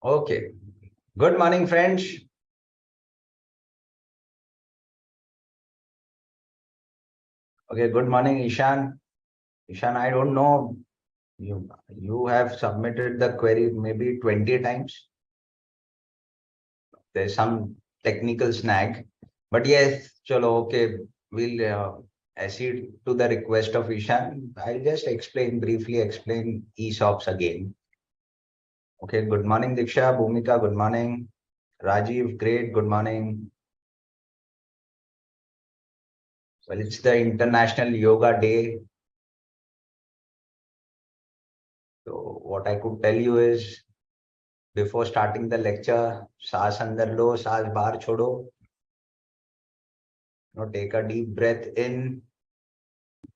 Okay. Good morning, friends. Okay, good morning, Ishan. Ishan, I don't know. You have submitted the query maybe 20 times. There's some technical snag. But yes, chalo, okay, we'll accede to the request of Ishan. I'll just briefly explain ESOPs again. Okay, good morning, Diksha, Bhumika, good morning. Rajiv, great, good morning. Well, it's the International Yoga Day. So what I could tell you is before starting the lecture, saas andar lo, saas bahar chodo. Take a deep breath in,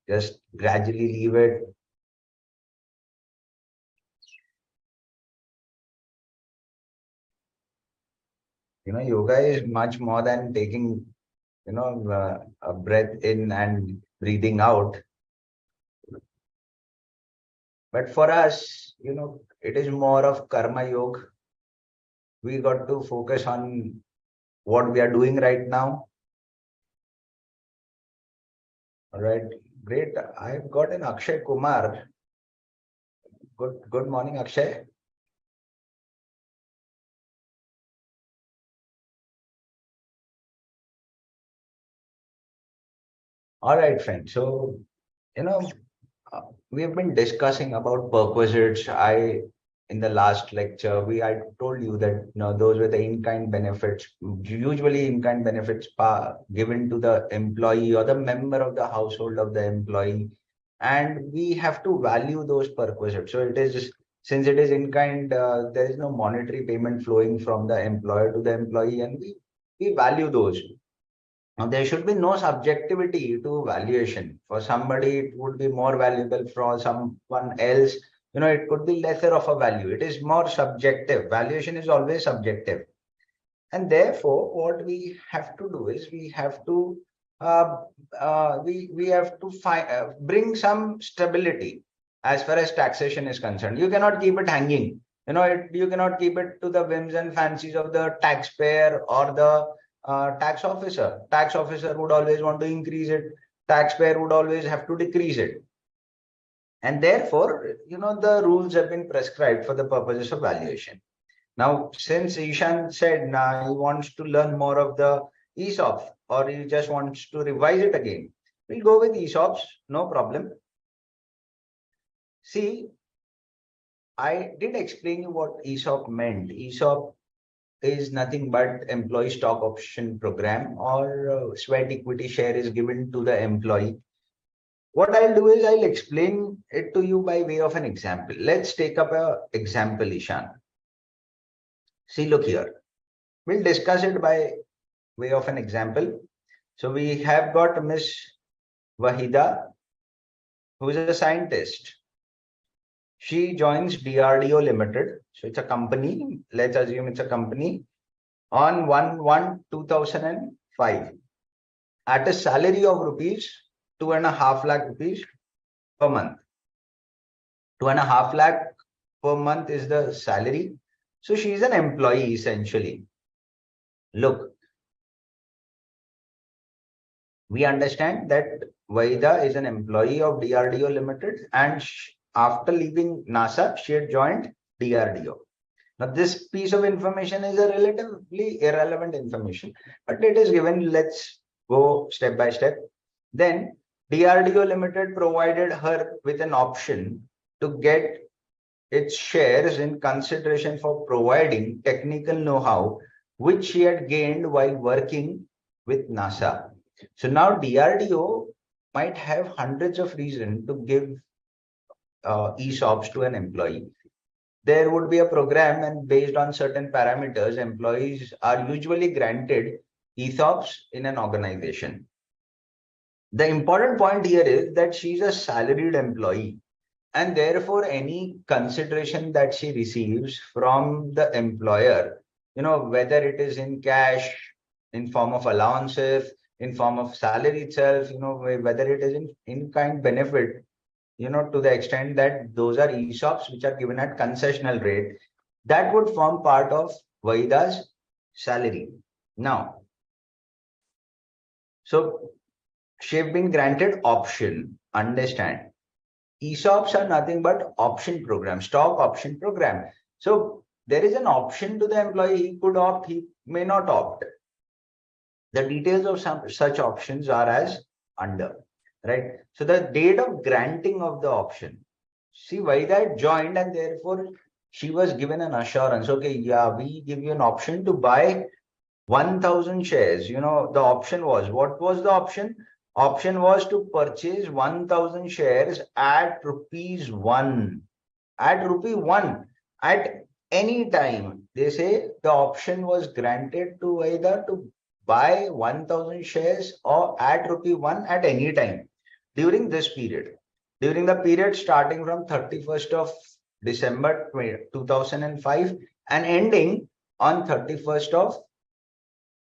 just gradually leave it. Yoga is much more than taking, a breath in and breathing out. But for us, it is more of karma yoga. We got to focus on what we are doing right now. All right, great. I've got an Akshay Kumar. Good morning, Akshay. All right, friends. So, you know, we've been discussing about perquisites. In the last lecture, I told you that those were the in-kind benefits, usually in-kind benefits given to the employee or the member of the household of the employee, and we have to value those perquisites. So it is since it is in-kind, there is no monetary payment flowing from the employer to the employee, and we value those. Now, there should be no subjectivity to valuation. For somebody, it would be more valuable. For someone else, it could be lesser of a value. It is more subjective. Valuation is always subjective. And therefore, what we have to do is we have to bring some stability as far as taxation is concerned. You cannot keep it hanging. You cannot keep it to the whims and fancies of the taxpayer or the tax officer. Tax officer would always want to increase it. Taxpayer would always have to decrease it. And therefore, the rules have been prescribed for the purposes of valuation. Now, since Ishan said he wants to learn more of the ESOP or he just wants to revise it again, we'll go with ESOPs, no problem. See, I did explain you what ESOP meant. ESOP is nothing but employee stock option program or sweat equity share is given to the employee. What I'll do is I'll explain it to you by way of an example. Let's take up an example, Ishan. See, look here. We'll discuss it by way of an example. So we have got Miss Wahida, who is a scientist. She joins DRDO Limited. So it's a company. Let's assume it's a company on 1/1/2005 at a salary of rupees 2.5 lakh rupees per month. 2.5 lakh per month is the salary. So she is an employee essentially. Look, we understand that Vaida is an employee of DRDO Limited, and after leaving NASA, she had joined DRDO. Now, this piece of information is a relatively irrelevant information, but it is given. Let's go step by step. Then DRDO Limited provided her with an option to get its shares in consideration for providing technical know-how which she had gained while working with NASA. So now DRDO might have hundreds of reasons to give ESOPs to an employee. There would be a program, and based on certain parameters, employees are usually granted ESOPs in an organization. The important point here is that she's a salaried employee, and therefore any consideration that she receives from the employer, whether it is in cash, in form of allowances, in form of salary itself, whether it is in kind benefit, to the extent that those are ESOPs which are given at concessional rate, that would form part of Vahida's salary. Now, so she've been granted option. Understand? ESOPs are nothing but option program, stock option program. So there is an option to the employee. He could opt, he may not opt. The details of some such options are as under, right? So the date of granting of the option. See why that joined, and therefore she was given an assurance. Okay, yeah, we give you an option to buy 1,000 shares. The option was, what was the option? Option was to purchase 1,000 shares at rupees 1. At rupee 1. At any time. They say the option was granted to either to buy 1,000 shares or at rupee 1 at any time during this period. During the period starting from 31st of December 2005 and ending on 31st of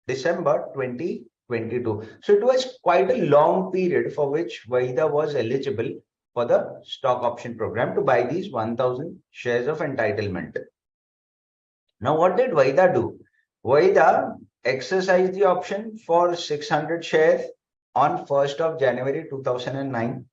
December 2022. So it was quite a long period for which Vahida was eligible for the stock option program to buy these 1,000 shares of entitlement. Now, what did Vahida do? Vahida exercised the option for 600 shares on 1st of January 2009.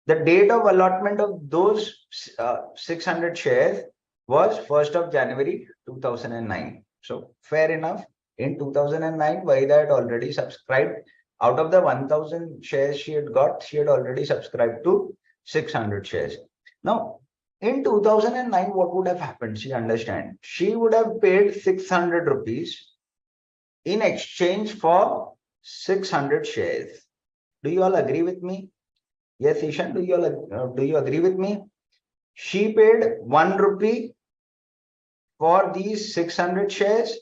The date of allotment of those 600 shares was 1st of January 2009. So fair enough. In 2009, Vahida had already subscribed. Out of the 1,000 shares she had got, she had already subscribed to 600 shares. Now, in 2009, what would have happened? She understand. She would have paid 600 rupees in exchange for 600 shares. Do you all agree with me? Yes, Ishan, do you agree with me? She paid 1 rupee for these 600 shares,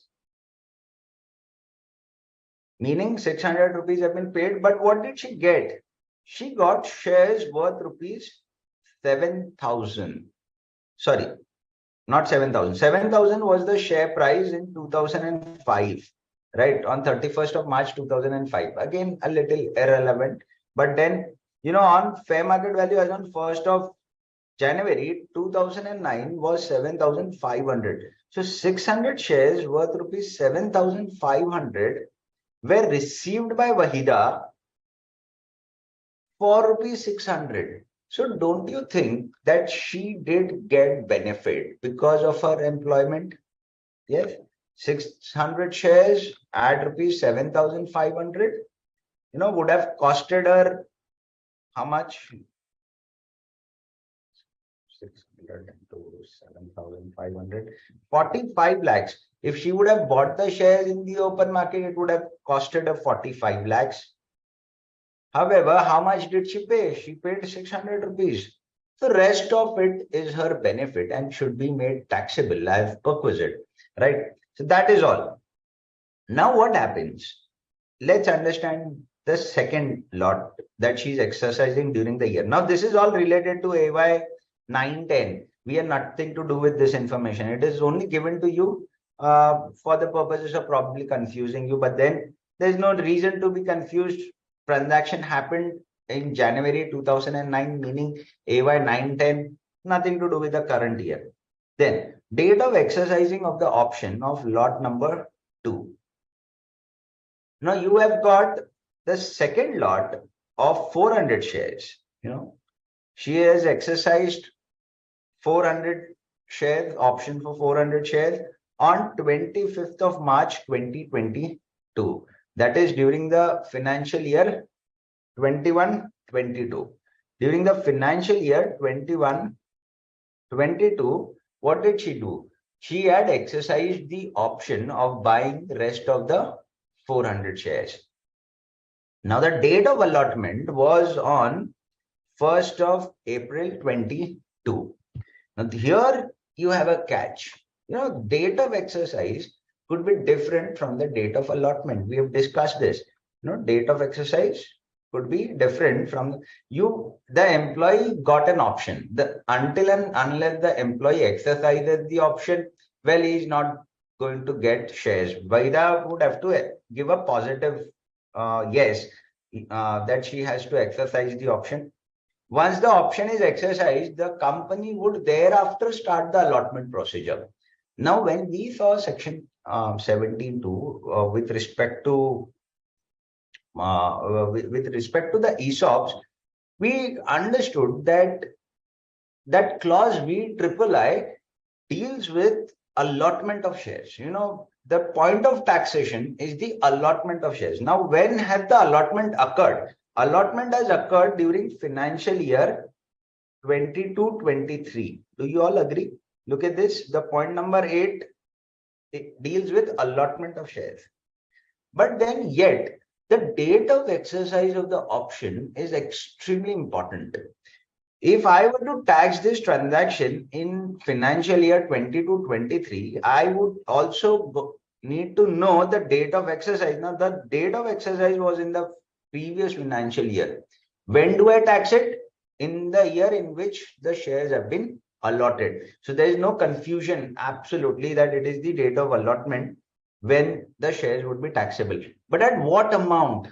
meaning 600 rupees have been paid. But what did she get? She got shares worth rupees 7,000. Sorry, not 7,000. 7,000 was the share price in 2005, right? On 31st of March 2005. Again, a little irrelevant. But then, on fair market value as on 1st of January 2009 was 7,500. So 600 shares worth rupees 7,500 were received by Vahida for rupees 600. So don't you think that she did get benefit because of her employment? Yes, 600 shares at rupees 7,500, would have costed her how much? 600 into 7,500, 45 lakhs. If she would have bought the shares in the open market, it would have costed her 45 lakhs. However, how much did she pay? She paid 600 rupees. The rest of it is her benefit and should be made taxable as perquisite, right? So that is all. Now what happens? Let's understand the second lot that she's exercising during the year. Now this is all related to AY 910. We have nothing to do with this information. It is only given to you for the purposes of probably confusing you, but then there's no reason to be confused. Transaction happened in January 2009, meaning AY 910, nothing to do with the current year. Then date of exercising of the option of lot number 2. Now you have got the second lot of 400 shares. She has exercised 400 shares, option for 400 shares on 25th of March 2022. That is during the financial year 21-22. During the financial year 21-22, what did she do? She had exercised the option of buying the rest of the 400 shares. Now the date of allotment was on 1st of April 22. Now here you have a catch. Date of exercise could be different from the date of allotment. We have discussed this. Date of exercise could be different from the employee got an option. Until and unless the employee exercises the option, well, he is not going to get shares. Vaida would have to give a positive yes that she has to exercise the option. Once the option is exercised, the company would thereafter start the allotment procedure. Now, when we saw section 17.2 with respect to the ESOPs, we understood that clause V triple I deals with allotment of shares. The point of taxation is the allotment of shares. Now, when has the allotment occurred? Allotment has occurred during financial year 22-23. Do you all agree? Look at this. The point number 8, it deals with allotment of shares. But then yet, the date of exercise of the option is extremely important. If I were to tax this transaction in financial year 22-23, I would also need to know the date of exercise. Now, the date of exercise was in the previous financial year. When do I tax it? In the year in which the shares have been allotted. So there is no confusion absolutely that it is the date of allotment when the shares would be taxable. But at what amount?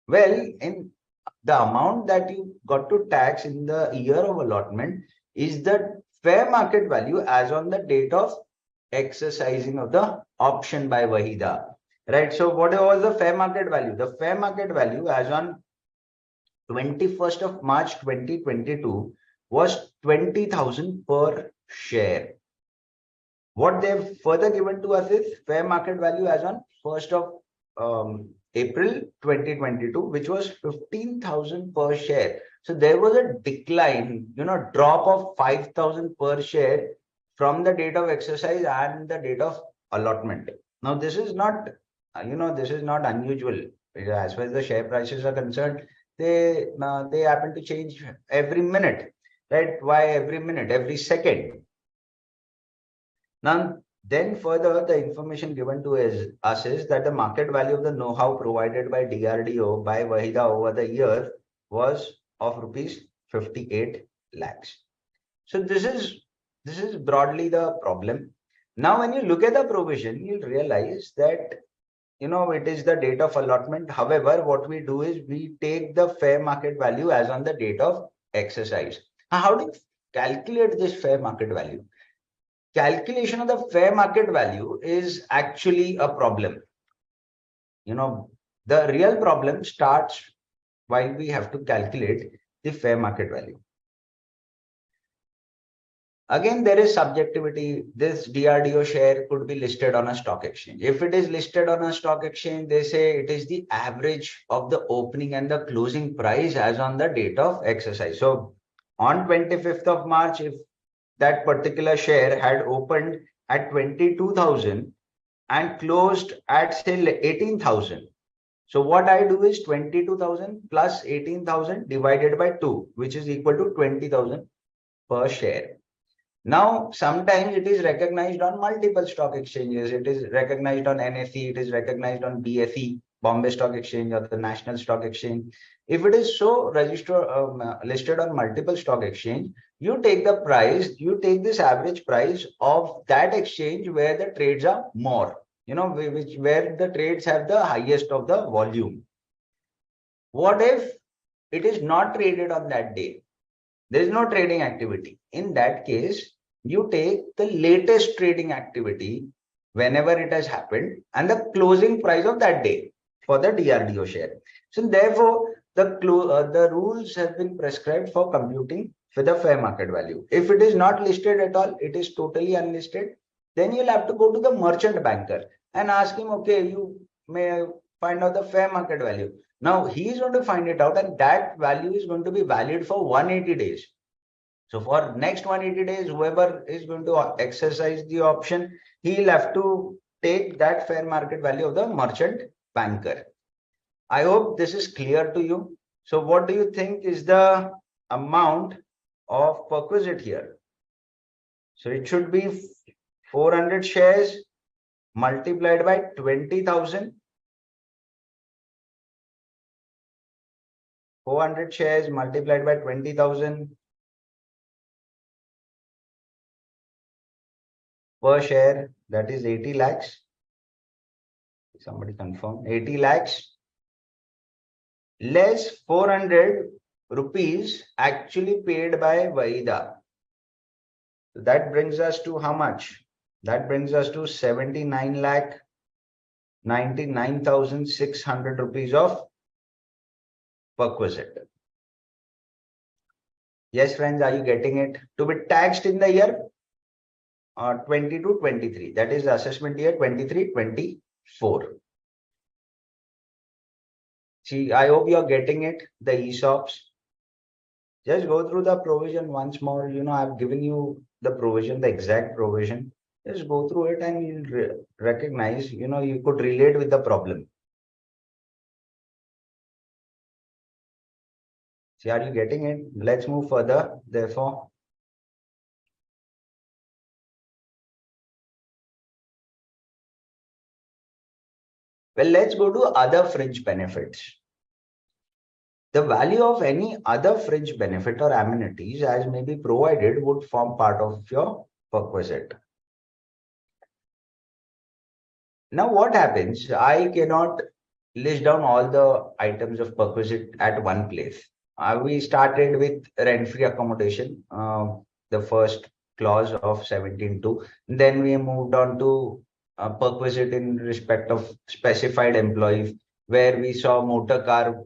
Well, in the amount that you got to tax in the year of allotment is the fair market value as on the date of exercising of the option by Wahida. Right. So what was the fair market value? The fair market value as on 21st of March 2022 was 20,000 per share. What they've further given to us is fair market value as on 1st of April 2022, which was 15,000 per share. So there was a decline, drop of 5,000 per share from the date of exercise and the date of allotment. Now, this is not, this is not unusual. As far as the share prices are concerned, they happen to change every minute, right? Why every minute? Every second. Now, then further, the information given to us is that the market value of the know-how provided by DRDO by Wahida over the year was of rupees 58 lakhs. So this is broadly the problem. Now, when you look at the provision, you'll realize that it is the date of allotment. However, what we do is we take the fair market value as on the date of exercise. Now, how do you calculate this fair market value? Calculation of the fair market value is actually a problem. The real problem starts while we have to calculate the fair market value. Again, there is subjectivity. This DRDO share could be listed on a stock exchange. If it is listed on a stock exchange, they say it is the average of the opening and the closing price as on the date of exercise. So on 25th of March, if that particular share had opened at 22,000 and closed at say 18,000. So what I do is 22,000 plus 18,000 divided by 2, which is equal to 20,000 per share. Now, sometimes it is recognized on multiple stock exchanges. It is recognized on NSE, it is recognized on BSE, Bombay Stock Exchange, or the National Stock Exchange. If it is so listed on multiple stock exchange, you take the price, you take this average price of that exchange where the trades are more, where the trades have the highest of the volume. What if it is not traded on that day? There is no trading activity. In that case, you take the latest trading activity whenever it has happened and the closing price of that day for the DRDO share. So therefore, the rules have been prescribed for computing for the fair market value. If it is not listed at all, it is totally unlisted, then you'll have to go to the merchant banker and ask him, okay, you may find out the fair market value. Now, he is going to find it out and that value is going to be valid for 180 days. So for next 180 days, whoever is going to exercise the option, he'll have to take that fair market value of the merchant banker. I hope this is clear to you. So what do you think is the amount of perquisite here? So it should be 400 shares multiplied by 20,000. 400 shares multiplied by 20,000 per share, that is 80 lakhs. Somebody confirm 80 lakhs less 400 rupees actually paid by Vaida. So that brings us to how much? That brings us to 79 lakh 99,600 rupees of perquisite. Yes, friends, are you getting it? To be taxed in the year 22-23. That is the assessment year 23-24. See, I hope you're getting it. The ESOPs. Just go through the provision once more. I've given you the provision, the exact provision. Just go through it and you'll recognize, you could relate with the problem. See, are you getting it? Let's move further. Therefore, well, let's go to other fringe benefits. The value of any other fringe benefit or amenities as may be provided would form part of your perquisite. Now, what happens? I cannot list down all the items of perquisite at one place. We started with rent-free accommodation, the first clause of 17.2. Then we moved on to perquisite in respect of specified employees, where we saw motor car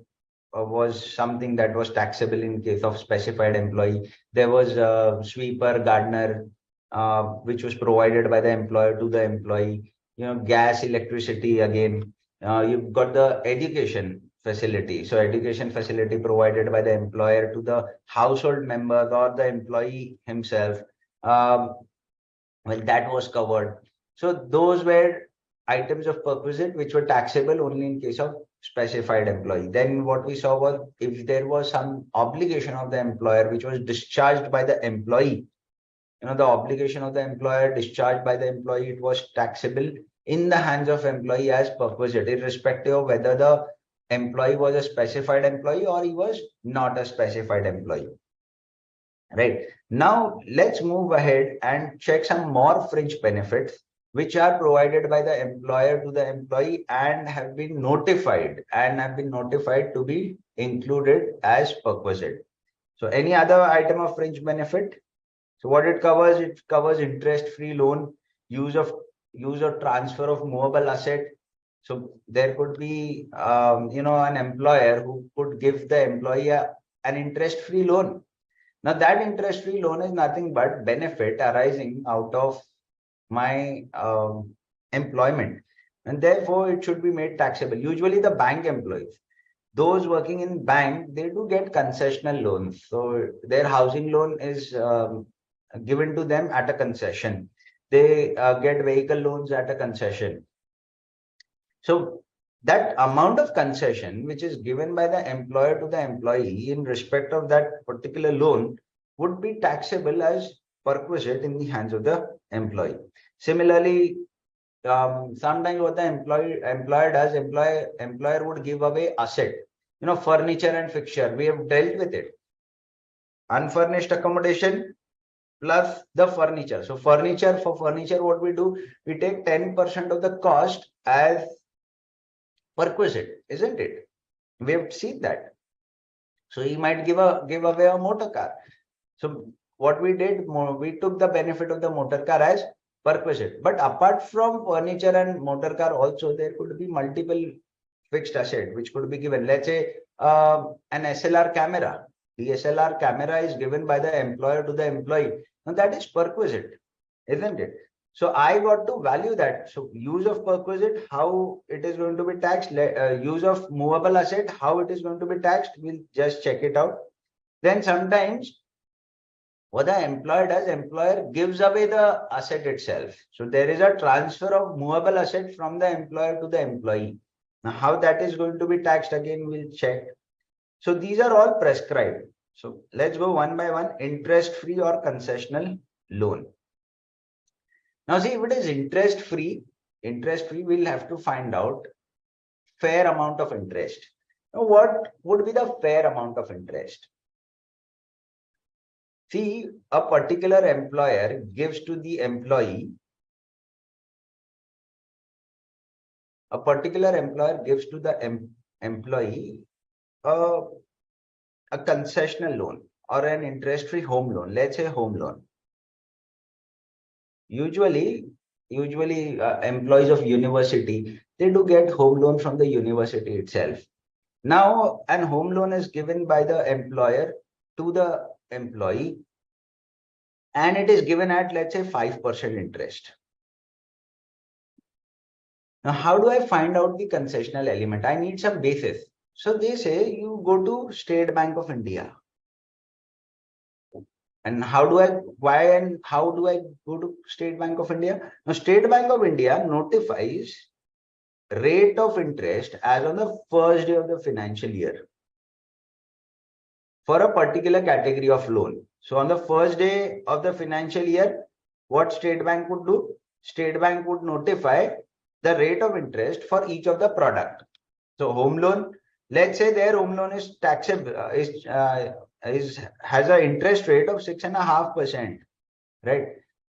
was something that was taxable in case of specified employee. There was a sweeper, gardener, which was provided by the employer to the employee. Gas, electricity again. You've got the education facility. So education facility provided by the employer to the household members or the employee himself. Um, well, that was covered. So those were items of perquisite which were taxable only in case of specified employee. Then what we saw was if there was some obligation of the employer which was discharged by the employee, the obligation of the employer discharged by the employee, it was taxable in the hands of employee as perquisite, irrespective of whether the employee was a specified employee or he was not a specified employee. Right. Now, let's move ahead and check some more fringe benefits which are provided by the employer to the employee and have been notified to be included as perquisite. So any other item of fringe benefit? So what it covers interest-free loan, use or transfer of movable asset. So there could be an employer who could give the employee an interest-free loan. Now that interest-free loan is nothing but benefit arising out of my employment, and therefore it should be made taxable. Usually the bank employees, those working in bank, they do get concessional loans. So their housing loan is given to them at a concession. They get vehicle loans at a concession. So that amount of concession which is given by the employer to the employee in respect of that particular loan would be taxable as perquisite in the hands of the employee. Similarly, sometimes what the employer does, employer would give away asset, furniture and fixture. We have dealt with it. Unfurnished accommodation plus the furniture. So for furniture, what we do, we take 10% of the cost as perquisite, isn't it? We have seen that. So he might give away a motor car. So what we did, we took the benefit of the motor car as perquisite. But apart from furniture and motor car, also there could be multiple fixed asset which could be given. Let's say an SLR camera. DSLR camera is given by the employer to the employee. Now that is perquisite, isn't it? So I got to value that. So use of perquisite, how it is going to be taxed. Use of movable asset, how it is going to be taxed. We'll just check it out. Then sometimes what the employer does, employer gives away the asset itself. So there is a transfer of movable asset from the employer to the employee. Now how that is going to be taxed, again we'll check. So these are all prescribed. So let's go one by one. Interest-free or concessional loan. Now see, if it is interest-free, we'll have to find out fair amount of interest. Now what would be the fair amount of interest? See, a particular employer gives to the employee, employee a concessional loan or an interest-free home loan. Let's say home loan. Usually usually employees of university, they do get home loan from the university itself. Now, an home loan is given by the employer to the employee, and it is given at, let's say, 5% interest. Now, how do I find out the concessional element? I need some basis. So they say you go to State Bank of India. And why and how do I go to State Bank of India? Now, State Bank of India notifies rate of interest as on the first day of the financial year for a particular category of loan. So on the first day of the financial year, what State Bank would do? State Bank would notify the rate of interest for each of the product. So home loan, let's say their home loan is taxable, has an interest rate of 6.5%, right?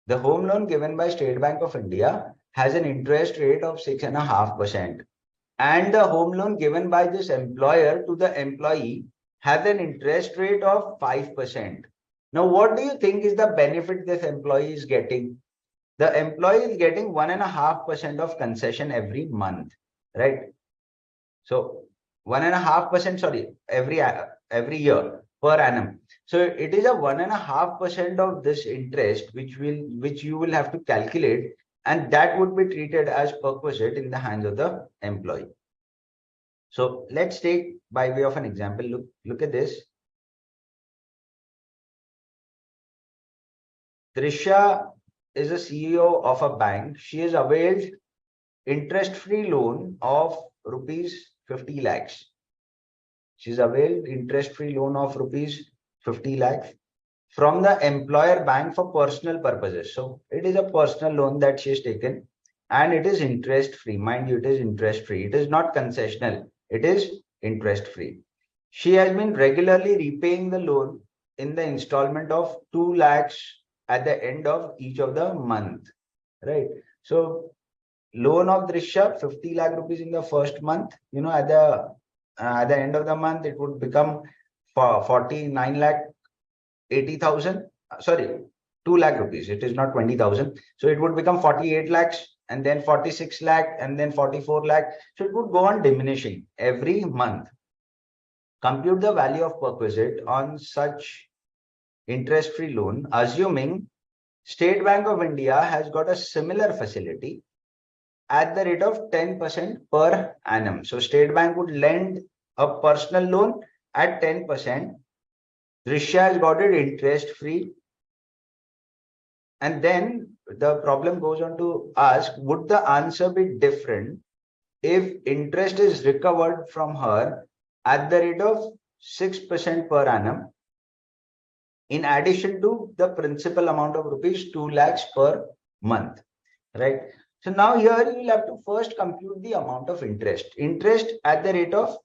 The home loan given by State Bank of India has an interest rate of 6.5%. And the home loan given by this employer to the employee has an interest rate of 5%. Now, what do you think is the benefit this employee is getting? The employee is getting 1.5% of concession every month, right? So 1.5%, sorry, every year per annum. So it is a 1.5% of this interest which you will have to calculate, and that would be treated as perquisite in the hands of the employee. So let's take by way of an example. Look at this. Trisha is a CEO of a bank. She has availed interest-free loan of rupees 50 lakhs. She's availed interest-free loan of rupees 50 lakhs from the employer bank for personal purposes. So it is a personal loan that she has taken, and it is interest-free. Mind you, it is interest-free. It is not concessional. It is interest-free. She has been regularly repaying the loan in the installment of 2 lakhs at the end of each of the month, right? So loan of Drisha, 50 lakh rupees in the first month, at the end of the month, it would become 49 lakh 80,000. Sorry, 2 lakh rupees. It is not 20,000. So it would become 48 lakhs, and then 46 lakh, and then 44 lakh. So it would go on diminishing every month. Compute the value of perquisite on such interest-free loan, assuming State Bank of India has got a similar facility at the rate of 10% per annum. So State Bank would lend a personal loan at 10%. Drisha has got it interest-free. And then the problem goes on to ask, would the answer be different if interest is recovered from her at the rate of 6% per annum, in addition to the principal amount of rupees 2 lakhs per month, right? So now here you will have to first compute the amount of interest. Interest at the rate of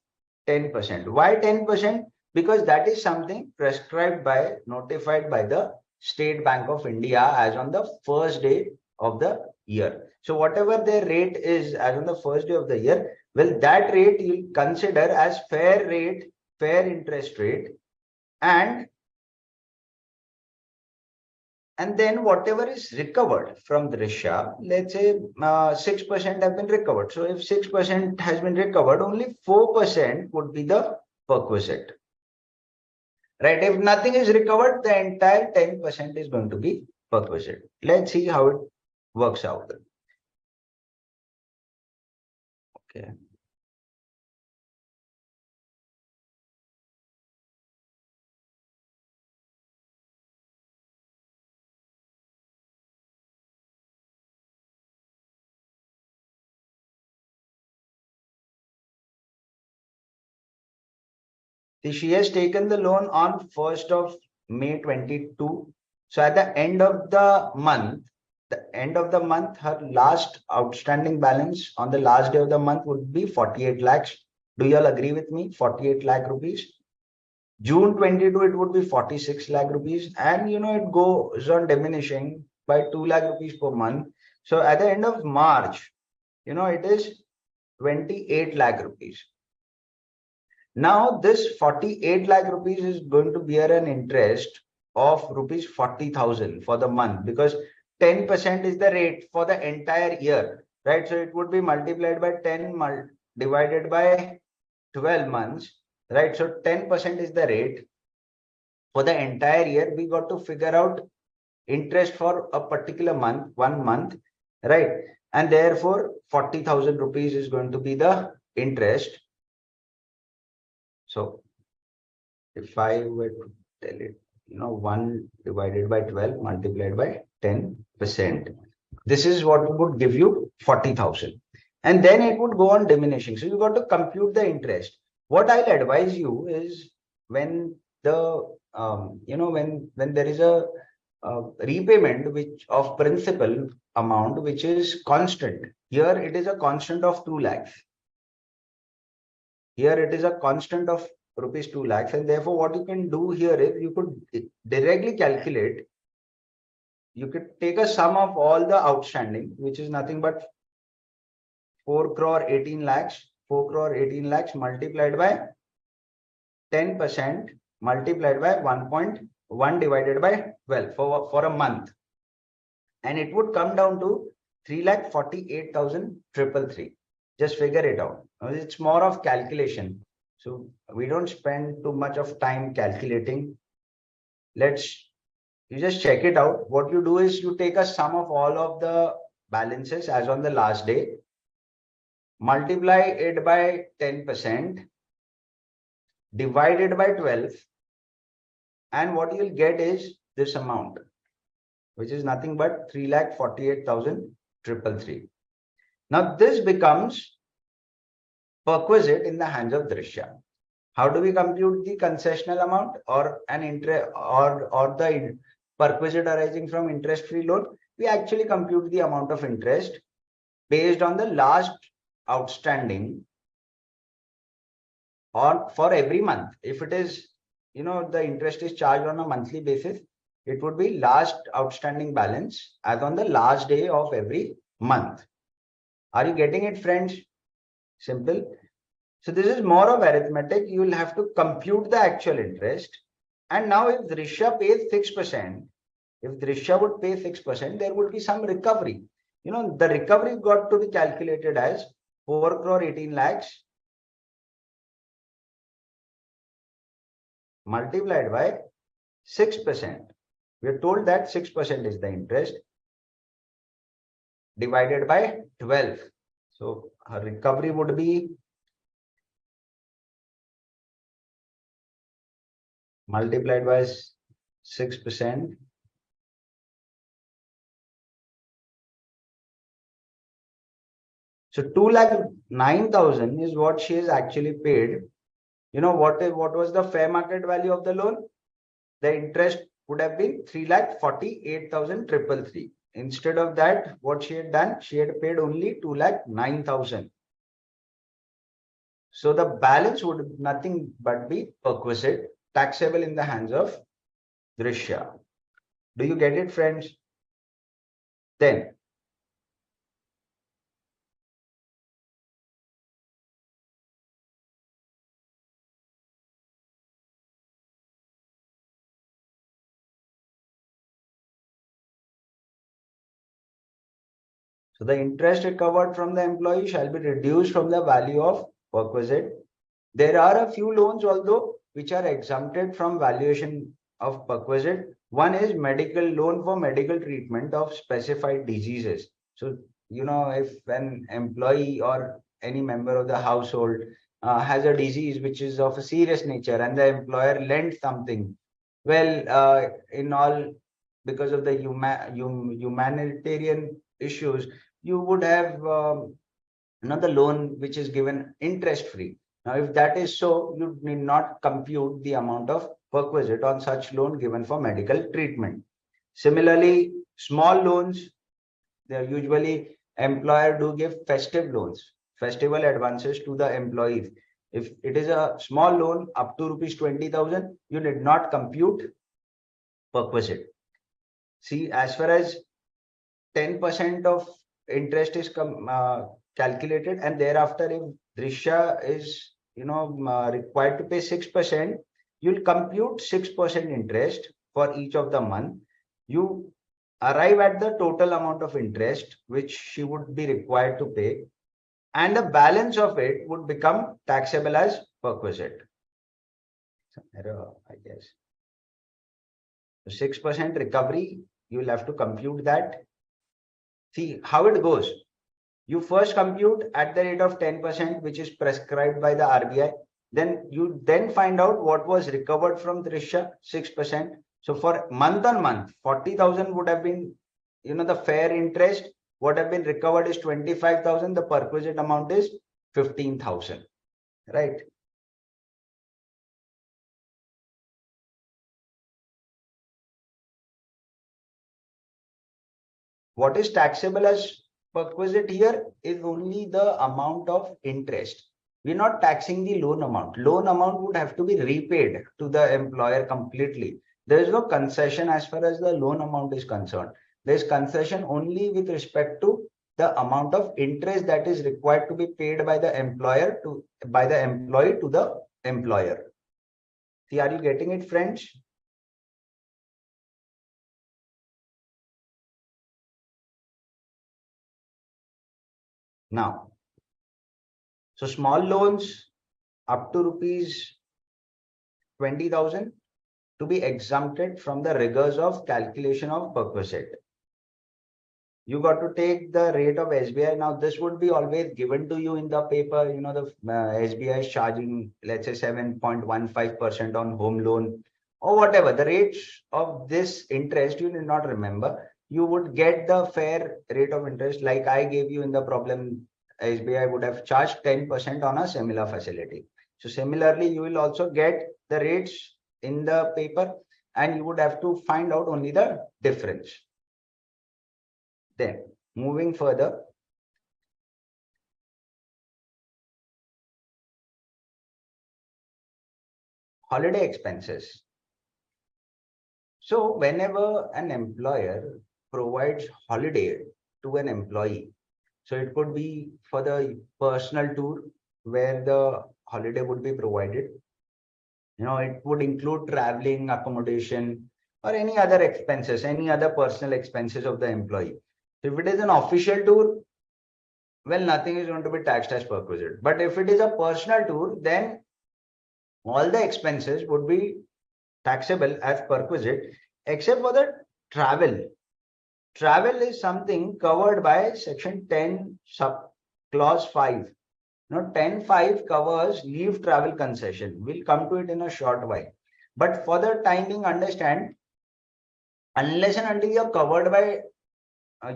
10%. Why 10%? Because that is something prescribed by, notified by the State Bank of India as on the first day of the year. So whatever their rate is as on the first day of the year, well, that rate you'll consider as fair rate, fair interest rate, and then whatever is recovered from Drisha, let's say 6% have been recovered. So if 6% has been recovered, only 4% would be the perquisite. Right? If nothing is recovered, the entire 10% is going to be perquisite. Let's see how it works out. Okay. She has taken the loan on 1st of May 22. So at the end of the month, her last outstanding balance on the last day of the month would be 48 lakhs. Do you all agree with me? 48 lakh rupees. June 22, it would be 46 lakh rupees. And it goes on diminishing by 2 lakh rupees per month. So at the end of March, it is 28 lakh rupees. Now this 48 lakh rupees is going to bear an interest of rupees 40,000 for the month, because 10% is the rate for the entire year, right? So it would be multiplied by 10 divided by 12 months, right? So 10% is the rate for the entire year. We got to figure out interest for a particular month, 1 month, right? And therefore 40,000 rupees is going to be the interest. So if I were to tell it, 1 divided by 12 multiplied by 10%, this is what would give you 40,000. And then it would go on diminishing. So you got to compute the interest. What I'll advise you is when the, when there is a repayment which of principal amount which is constant. Here it is a constant of 2 lakhs. Here it is a constant of rupees 2 lakhs, and therefore what you can do here is you could directly calculate. You could take a sum of all the outstanding, which is nothing but 4 crore 18 lakhs, 4 crore 18 lakhs multiplied by 10% multiplied by 1.1 divided by 12 for a month. And it would come down to 3,48,333. Just figure it out. It's more of calculation. So we don't spend too much of time calculating. You just check it out. What you do is you take a sum of all of the balances as on the last day, multiply it by 10%, divided by 12, and what you'll get is this amount, which is nothing but 3,48,333. Now this becomes perquisite in the hands of Drishya. How do we compute the concessional amount or an interest or the perquisite arising from interest-free loan? We actually compute the amount of interest based on the last outstanding or for every month. If it is, the interest is charged on a monthly basis, it would be last outstanding balance as on the last day of every month. Are you getting it, friends? Simple. So this is more of arithmetic. You will have to compute the actual interest. And now if Drishya pays 6%, if Drishya would pay 6%, there would be some recovery. The recovery got to be calculated as 4 crore 18 lakhs multiplied by 6%. We are told that 6% is the interest divided by 12. So her recovery would be multiplied by 6%. So 2,09,000 is what she has actually paid. What was the fair market value of the loan? The interest would have been 3,48,333. Instead of that, what she had done, she had paid only 2,09,000. So the balance would nothing but be perquisite, taxable in the hands of Drishya. Do you get it, friends? Then so the interest recovered from the employee shall be reduced from the value of perquisite. There are a few loans, although, which are exempted from valuation of perquisite. One is medical loan for medical treatment of specified diseases. So, if an employee or any member of the household has a disease which is of a serious nature and the employer lends something, well, because of the humanitarian issues, you would have the loan which is given interest free. Now, if that is so, you need not compute the amount of perquisite on such loan given for medical treatment. Similarly, small loans, they are usually employer do give festive loans, festival advances to the employees. If it is a small loan up to rupees 20,000, you need not compute perquisite. See, as far as 10% of interest is calculated, and thereafter if Drishya is required to pay 6%, you'll compute 6% interest for each of the month. You arrive at the total amount of interest which she would be required to pay, and the balance of it would become taxable as perquisite. Error, I guess. 6% recovery, you will have to compute that. See how it goes. You first compute at the rate of 10%, which is prescribed by the RBI. Then you find out what was recovered from Trisha, 6%. So for month on month, 40,000 would have been, the fair interest. What have been recovered is 25,000. The perquisite amount is 15,000, right? What is taxable as perquisite here is only the amount of interest. We're not taxing the loan amount. Loan amount would have to be repaid to the employer completely. There is no concession as far as the loan amount is concerned. There is concession only with respect to the amount of interest that is required to be paid by the employer by the employee to the employer. See, are you getting it, friends? Now, so small loans up to rupees 20,000 to be exempted from the rigors of calculation of perquisite. You got to take the rate of SBI. Now, this would be always given to you in the paper. The SBI is charging, let's say, 7.15% on home loan or whatever. The rates of this interest, you need not remember. You would get the fair rate of interest like I gave you in the problem. SBI would have charged 10% on a similar facility. So similarly, you will also get the rates in the paper and you would have to find out only the difference. Then moving further, holiday expenses. So whenever an employer provides holiday to an employee, so it could be for the personal tour where the holiday would be provided. It would include traveling, accommodation, or any other expenses, any other personal expenses of the employee. If it is an official tour, well, nothing is going to be taxed as perquisite. But if it is a personal tour, then all the expenses would be taxable as perquisite, except for the travel. Travel is something covered by section 10 sub clause 5. 10.5 covers leave travel concession. We'll come to it in a short while. But for the time being, understand, unless and until you're covered by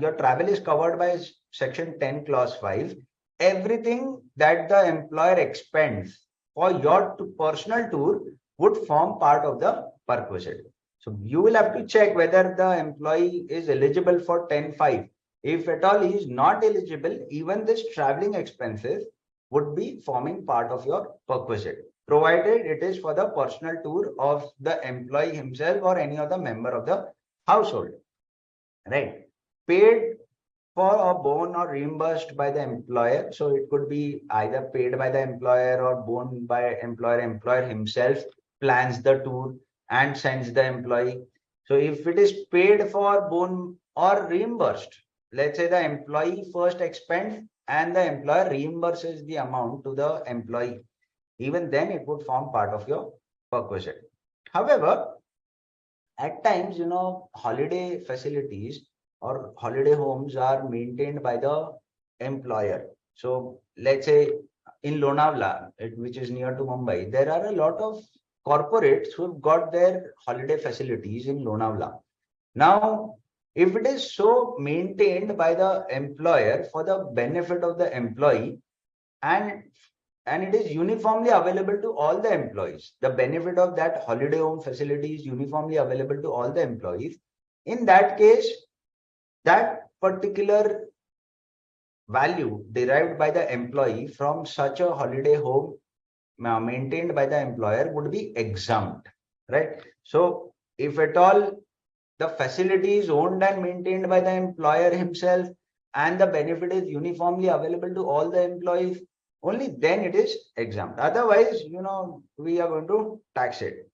your travel is covered by section 10 clause 5, everything that the employer expends for your personal tour would form part of the perquisite. So you will have to check whether the employee is eligible for 10.5. If at all he is not eligible, even this traveling expenses would be forming part of your perquisite, provided it is for the personal tour of the employee himself or any other member of the household, right? Paid for or borne or reimbursed by the employer. So it could be either paid by the employer or borne by employer. Employer himself plans the tour and sends the employee. So if it is paid for, borne or reimbursed, let's say the employee first expends and the employer reimburses the amount to the employee, even then it would form part of your perquisite. However, at times, holiday facilities or holiday homes are maintained by the employer. So let's say in Lonavala, which is near to Mumbai, there are a lot of corporates who have got their holiday facilities in Lonavala. Now, if it is so maintained by the employer for the benefit of the employee and it is uniformly available to all the employees, the benefit of that holiday home facility is uniformly available to all the employees, in that case, that particular value derived by the employee from such a holiday home maintained by the employer would be exempt, right? So if at all the facility is owned and maintained by the employer himself and the benefit is uniformly available to all the employees, only then it is exempt. Otherwise, we are going to tax it.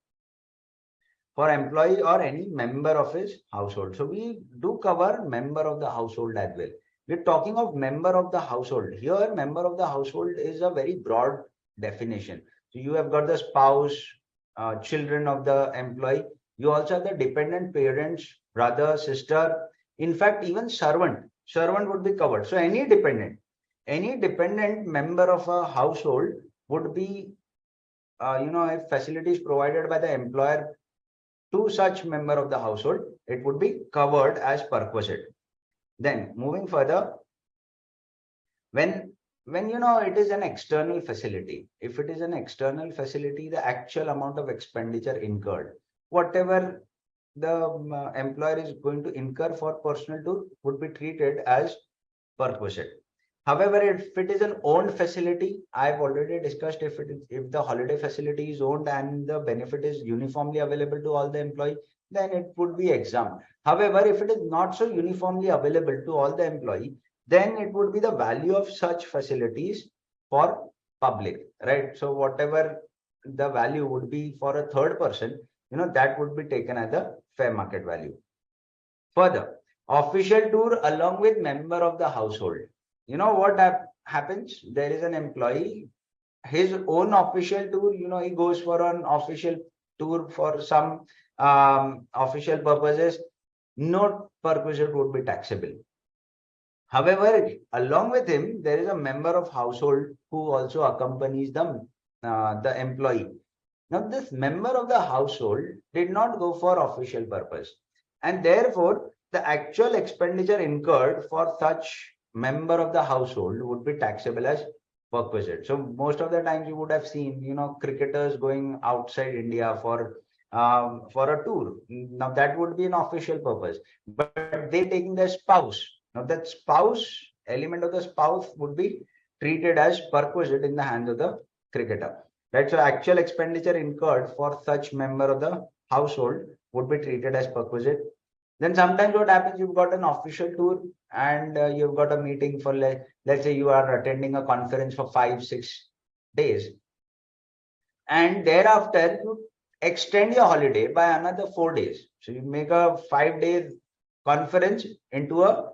for employee or any member of his household. So we do cover member of the household as well. We're talking of member of the household. Here, member of the household is a very broad definition. So you have got the spouse, children of the employee. You also have the dependent parents, brother, sister. In fact, even servant would be covered. So any dependent member of a household would be, if facilities provided by the employer to such member of the household, it would be covered as perquisite. Then moving further, when it is an external facility, if it is an external facility, the actual amount of expenditure incurred, whatever the employer is going to incur for personal tour would be treated as perquisite. However, if it is an owned facility, I've already discussed, if the holiday facility is owned and the benefit is uniformly available to all the employee, then it would be exempt. However, if it is not so uniformly available to all the employee, then it would be the value of such facilities for public, right? So whatever the value would be for a third person, that would be taken as the fair market value. Further, official tour along with member of the household. What happens? There is an employee, his own official tour, he goes for an official tour for some official purposes. No perquisite would be taxable. However, along with him, there is a member of household who also accompanies the employee. Now, this member of the household did not go for official purpose, and therefore the actual expenditure incurred for such member of the household would be taxable as perquisite. So most of the times you would have seen, cricketers going outside India for a tour. Now that would be an official purpose, but they taking their spouse. Now that spouse element of the spouse would be treated as perquisite in the hands of the cricketer. Right. So actual expenditure incurred for such member of the household would be treated as perquisite. Then sometimes what happens, you've got an official tour and you've got a meeting for, let's say you are attending a conference for 5-6 days. And thereafter you extend your holiday by another 4 days. So you make a 5 days conference into a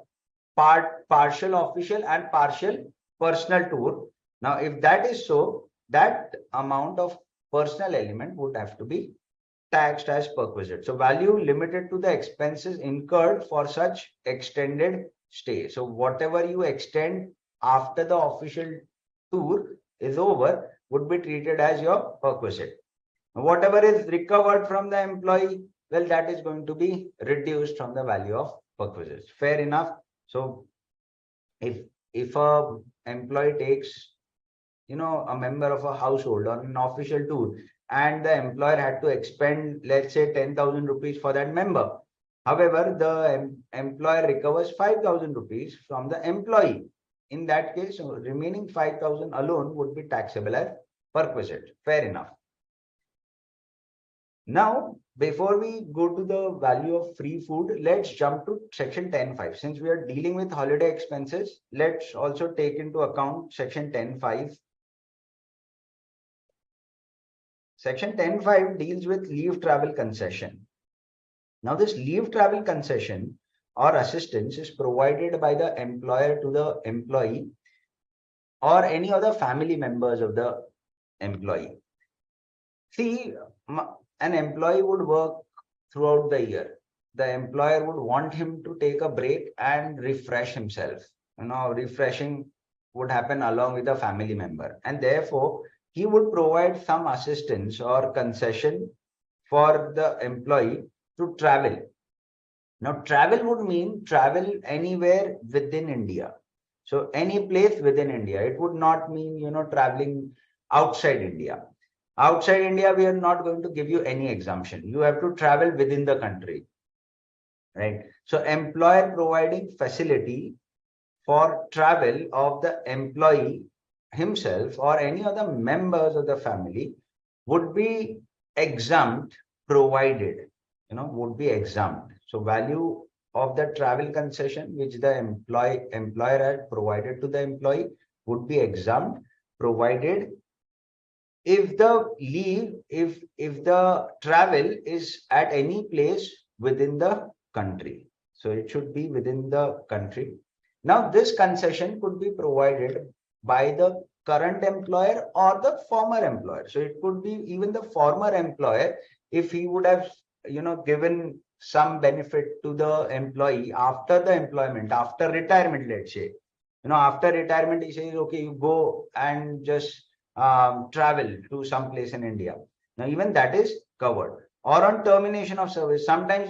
partial official and partial personal tour. Now, if that is so, that amount of personal element would have to be taxed as perquisite. So value limited to the expenses incurred for such extended stay. So whatever you extend after the official tour is over would be treated as your perquisite. Whatever is recovered from the employee, well, that is going to be reduced from the value of perquisites. Fair enough. So if a employee takes a member of a household on an official tour and the employer had to expend, let's say, 10,000 rupees for that member. However, the employer recovers 5,000 rupees from the employee. In that case, remaining 5,000 alone would be taxable as perquisite. Fair enough. Now, before we go to the value of free food, let's jump to section 10.5. Since we are dealing with holiday expenses, let's also take into account section 10.5. Section 10.5 deals with leave travel concession. Now, this leave travel concession or assistance is provided by the employer to the employee or any other family members of the employee. See, an employee would work throughout the year. The employer would want him to take a break and refresh himself. Refreshing would happen along with a family member. And therefore, he would provide some assistance or concession for the employee to travel. Now, travel would mean travel anywhere within India. So any place within India. It would not mean, traveling outside India. Outside India, we are not going to give you any exemption. You have to travel within the country, right? So employer providing facility for travel of the employee himself or any other members of the family would be exempt provided, would be exempt. So value of the travel concession which the employer had provided to the employee would be exempt provided if the leave, if the travel is at any place within the country. So it should be within the country. Now, this concession could be provided by the current employer or the former employer. So it could be even the former employer if he would have, given some benefit to the employee after the employment, after retirement, let's say. After retirement, he says, okay, you go and just travel to some place in India. Now, even that is covered. Or on termination of service. Sometimes,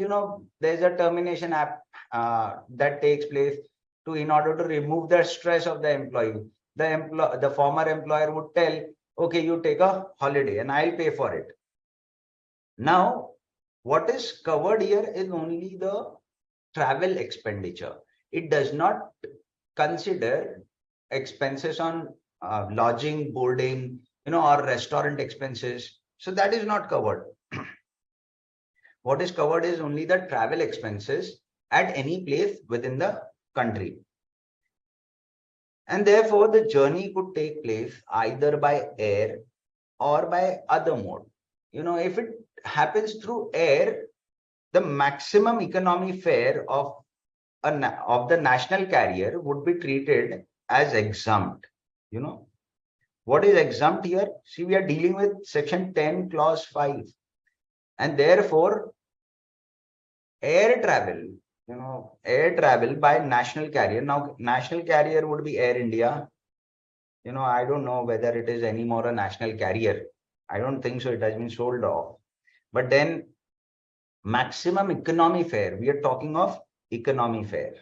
there's a termination app that takes place to in order to remove the stress of the employee. The former employer would tell, okay, you take a holiday and I'll pay for it. Now, what is covered here is only the travel expenditure. It does not consider expenses on lodging, boarding, or restaurant expenses. So that is not covered. What is covered is only the travel expenses at any place within the country. And therefore, the journey could take place either by air or by other mode. If it happens through air, the maximum economy fare of the national carrier would be treated as exempt. What is exempt here? See, we are dealing with section 10 clause 5, and therefore air travel by national carrier. Now, national carrier would be Air India. I don't know whether it is anymore a national carrier. I don't think so. It has been sold off. But then maximum economy fare, we are talking of economy fare.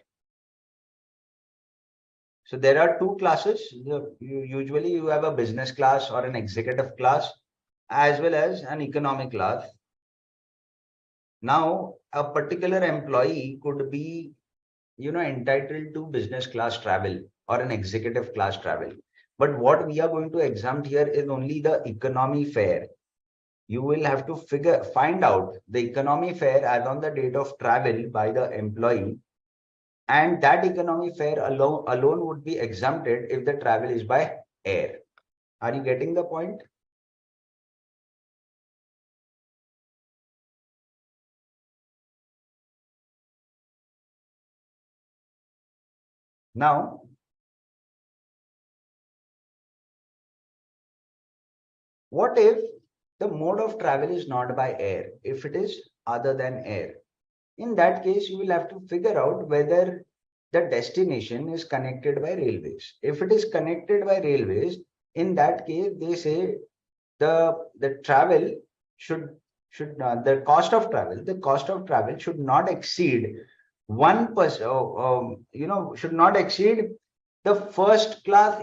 So there are two classes. Usually you have a business class or an executive class as well as an economic class. Now, a particular employee could be, entitled to business class travel or an executive class travel. But what we are going to exempt here is only the economy fare. You will have to find out the economy fare as on the date of travel by the employee, and that economy fare alone would be exempted if the travel is by air. Are you getting the point? Now, what if the mode of travel is not by air, if it is other than air? In that case, you will have to figure out whether the destination is connected by railways. If it is connected by railways, in that case, they say the travel should the cost of travel should not exceed 1%, should not exceed the first class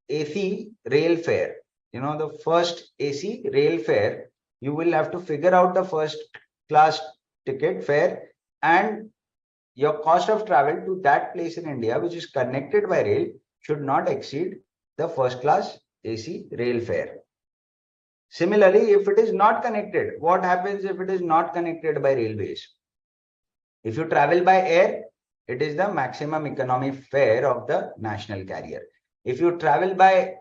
AC rail fare. The first AC rail fare, you will have to figure out the first class ticket fare and your cost of travel to that place in India which is connected by rail should not exceed the first class AC rail fare. Similarly, if it is not connected, what happens if it is not connected by railways? If you travel by air, it is the maximum economy fare of the national carrier. If you travel by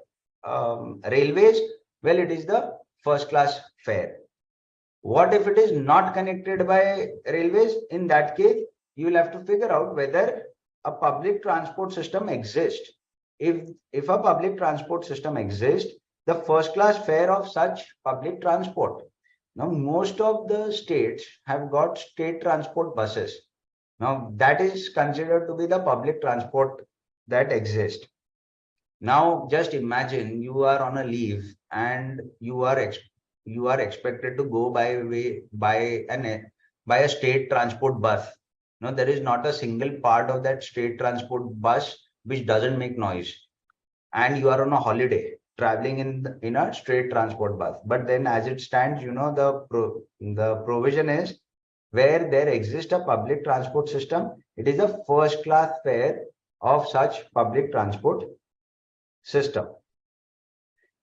railways, well, it is the first class fare. What if it is not connected by railways? In that case, you will have to figure out whether a public transport system exists. If a public transport system exists, the first class fare of such public transport. Now, most of the states have got state transport buses. Now, that is considered to be the public transport that exists. Now, just imagine you are on a leave and you are expected to go by a state transport bus. Now, there is not a single part of that state transport bus which doesn't make noise, and you are on a holiday traveling in a straight transport bus. But then as it stands, the provision is where there exists a public transport system, it is a first class fare of such public transport system.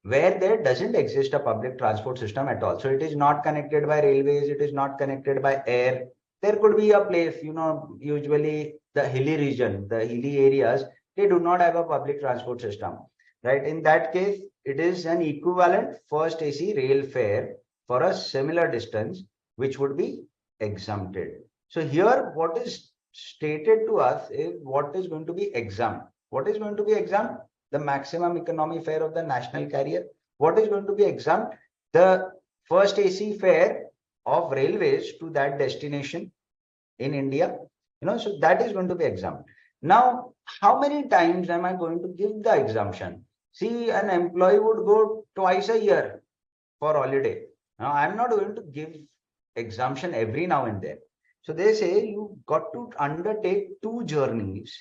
Where there doesn't exist a public transport system at all, so it is not connected by railways, it is not connected by air, there could be a place, usually the hilly region, the hilly areas, they do not have a public transport system. right? In that case, it is an equivalent first AC rail fare for a similar distance, which would be exempted. So here, what is stated to us is what is going to be exempt. What is going to be exempt? The maximum economy fare of the national carrier. What is going to be exempt? The first AC fare of railways to that destination in India. So that is going to be exempt. Now, how many times am I going to give the exemption? See, an employee would go twice a year for holiday. Now, I'm not going to give exemption every now and then. So they say you got to undertake 2 journeys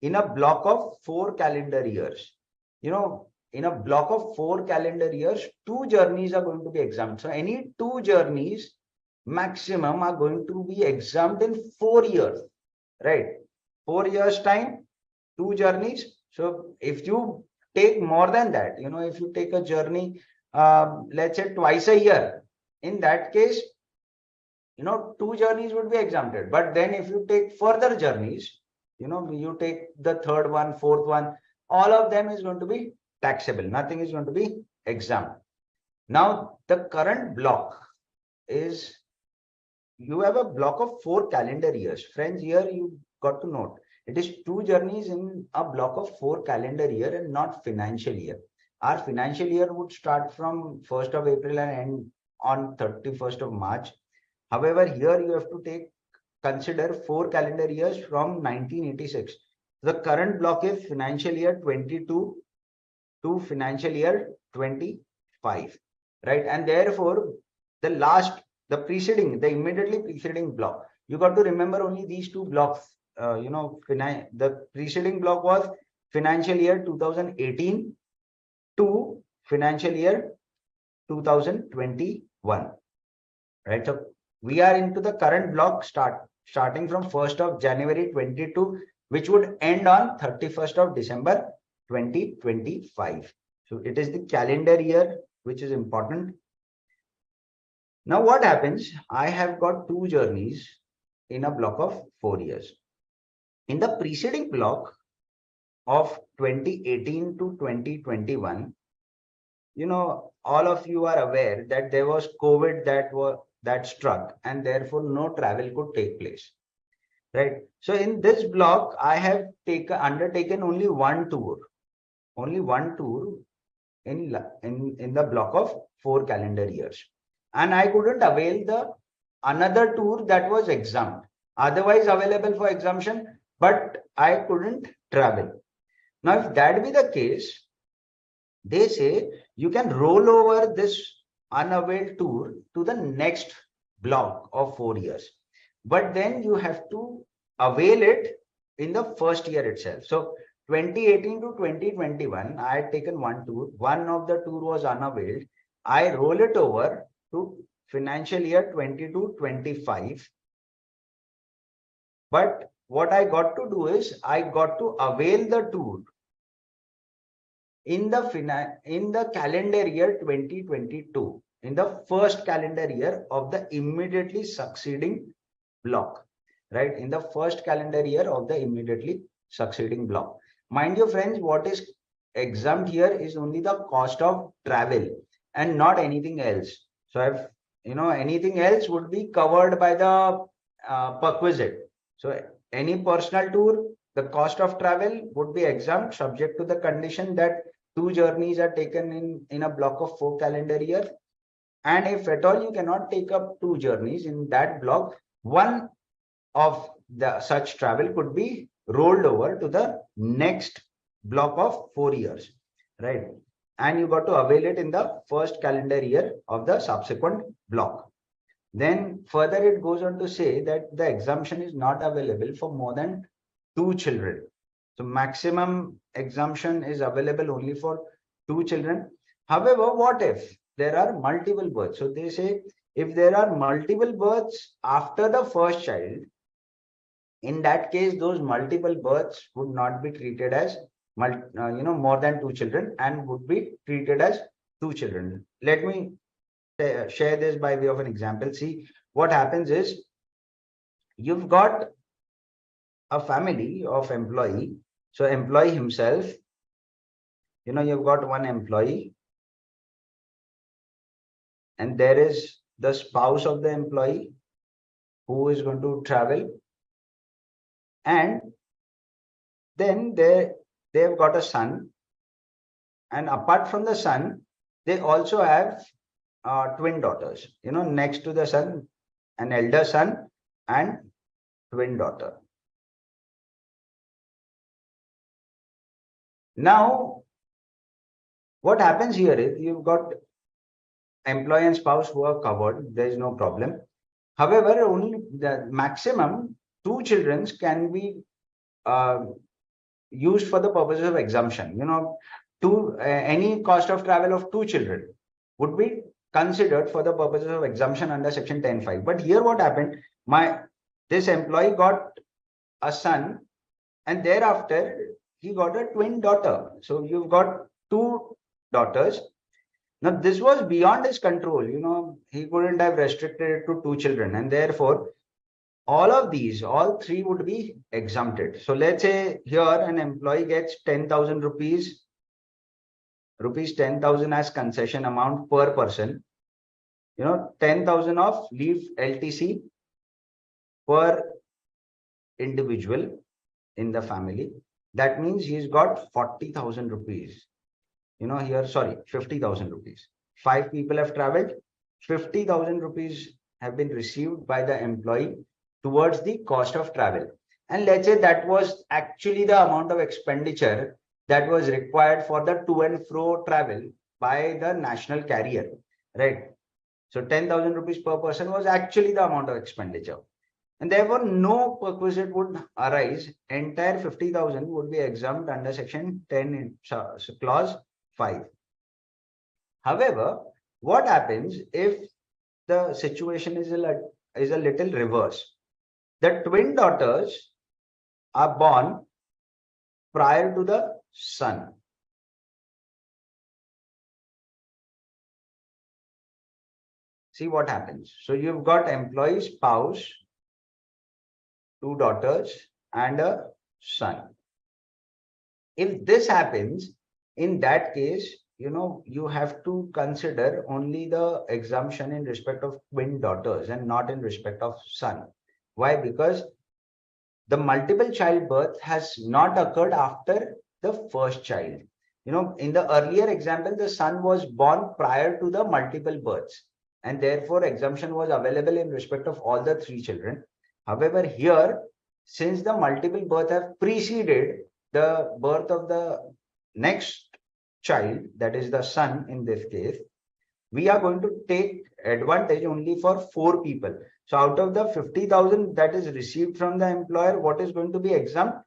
in a block of 4 calendar years. In a block of 4 calendar years, 2 journeys are going to be exempt. So any 2 journeys maximum are going to be exempt in 4 years, right? 4 years time, 2 journeys. So if you take more than that, if you take a journey, let's say twice a year, in that case, 2 journeys would be exempted. But then if you take further journeys, you take the third one, fourth one, all of them is going to be taxable. Nothing is going to be exempt. Now, the current block is, you have a block of 4 calendar years. Friends, here you got to note, it is 2 journeys in a block of 4 calendar year and not financial year. Our financial year would start from 1st of April and end on 31st of March. However, here you have to consider 4 calendar years from 1986. The current block is financial year 22 to financial year 25, right? And therefore, the immediately preceding block, you got to remember only these 2 blocks. The preceding block was financial year 2018 to financial year 2021, right? So we are into the current block starting from 1st of January 22, which would end on 31st of December 2025. So it is the calendar year which is important. Now what happens? I have got 2 journeys in a block of 4 years. In the preceding block of 2018 to 2021, all of you are aware that there was COVID that struck, and therefore no travel could take place, right? So in this block, I have undertaken only one tour in the block of 4 calendar years, and I couldn't avail the another tour that was exempt, otherwise available for exemption, but I couldn't travel. Now, if that be the case, they say you can roll over this unavailed tour to the next block of 4 years, but then you have to avail it in the first year itself. So 2018 to 2021, I had taken one tour. One of the tour was unavailed. I roll it over to financial year 22-25. But what I got to do is I got to avail the tour in the calendar year 2022, in the first calendar year of the immediately succeeding block, right? In the first calendar year of the immediately succeeding block. Mind you, friends, what is exempt here is only the cost of travel and not anything else. So if anything else would be covered by the perquisite. So any personal tour, the cost of travel would be exempt, subject to the condition that 2 journeys are taken in a block of 4 calendar years. And if at all you cannot take up 2 journeys in that block, one of the such travel could be rolled over to the next block of 4 years, right? And you got to avail it in the first calendar year of the subsequent block. Then further it goes on to say that the exemption is not available for more than 2 children. So maximum exemption is available only for 2 children. However, what if there are multiple births? So they say if there are multiple births after the first child, in that case, those multiple births would not be treated as more than 2 children and would be treated as 2 children. Let me share this by way of an example. See, what happens is you've got a family of employee. So employee himself You've got one employee, and there is the spouse of the employee who is going to travel, and then they've got a son, and apart from the son, they also have twin daughters. Next to the son, an elder son and twin daughter. Now, what happens here is you've got employee and spouse who are covered. There is no problem. However, only the maximum 2 children can be used for the purposes of exemption. Any cost of travel of 2 children would be considered for the purposes of exemption under section 10(5). But here what happened, this employee got a son, and thereafter he got a twin daughter. So you've got 2 daughters. Now this was beyond his control. He couldn't have restricted it to 2 children, and therefore all 3 would be exempted. So let's say here an employee gets 10,000 rupees 10,000 as concession amount per person. 10,000 of leave LTC per individual in the family. That means he's got 40,000 rupees. Here, sorry, 50,000 rupees. 5 people have traveled. 50,000 rupees have been received by the employee towards the cost of travel. And let's say that was actually the amount of expenditure that was required for the to and fro travel by the national carrier, right? So 10,000 rupees per person was actually the amount of expenditure. And therefore, no perquisite would arise. Entire 50,000 would be exempt under section 10, clause 5. However, what happens if the situation is a little reverse? The twin daughters are born prior to the son. See what happens. So you've got employee, spouse, 2 daughters, and a son. If this happens, in that case, you have to consider only the exemption in respect of twin daughters and not in respect of son. Why? Because the multiple childbirth has not occurred after the first child. In the earlier example, the son was born prior to the multiple births, and therefore exemption was available in respect of all the 3 children. However, here, since the multiple birth have preceded the birth of the next child, that is the son in this case, we are going to take advantage only for 4 people. So out of the 50,000 that is received from the employer, what is going to be exempt?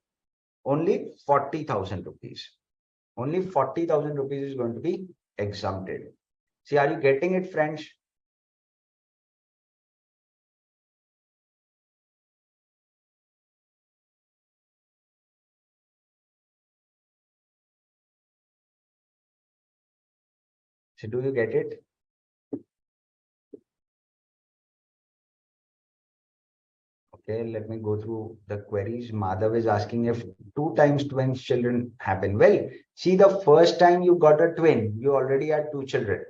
Only 40,000 rupees. Only 40,000 rupees is going to be exempted. See, are you getting it, friends? So do you get it? Okay, let me go through the queries. Madhav is asking if 2 times twins children happen. Well, see, the first time you got a twin, you already had 2 children,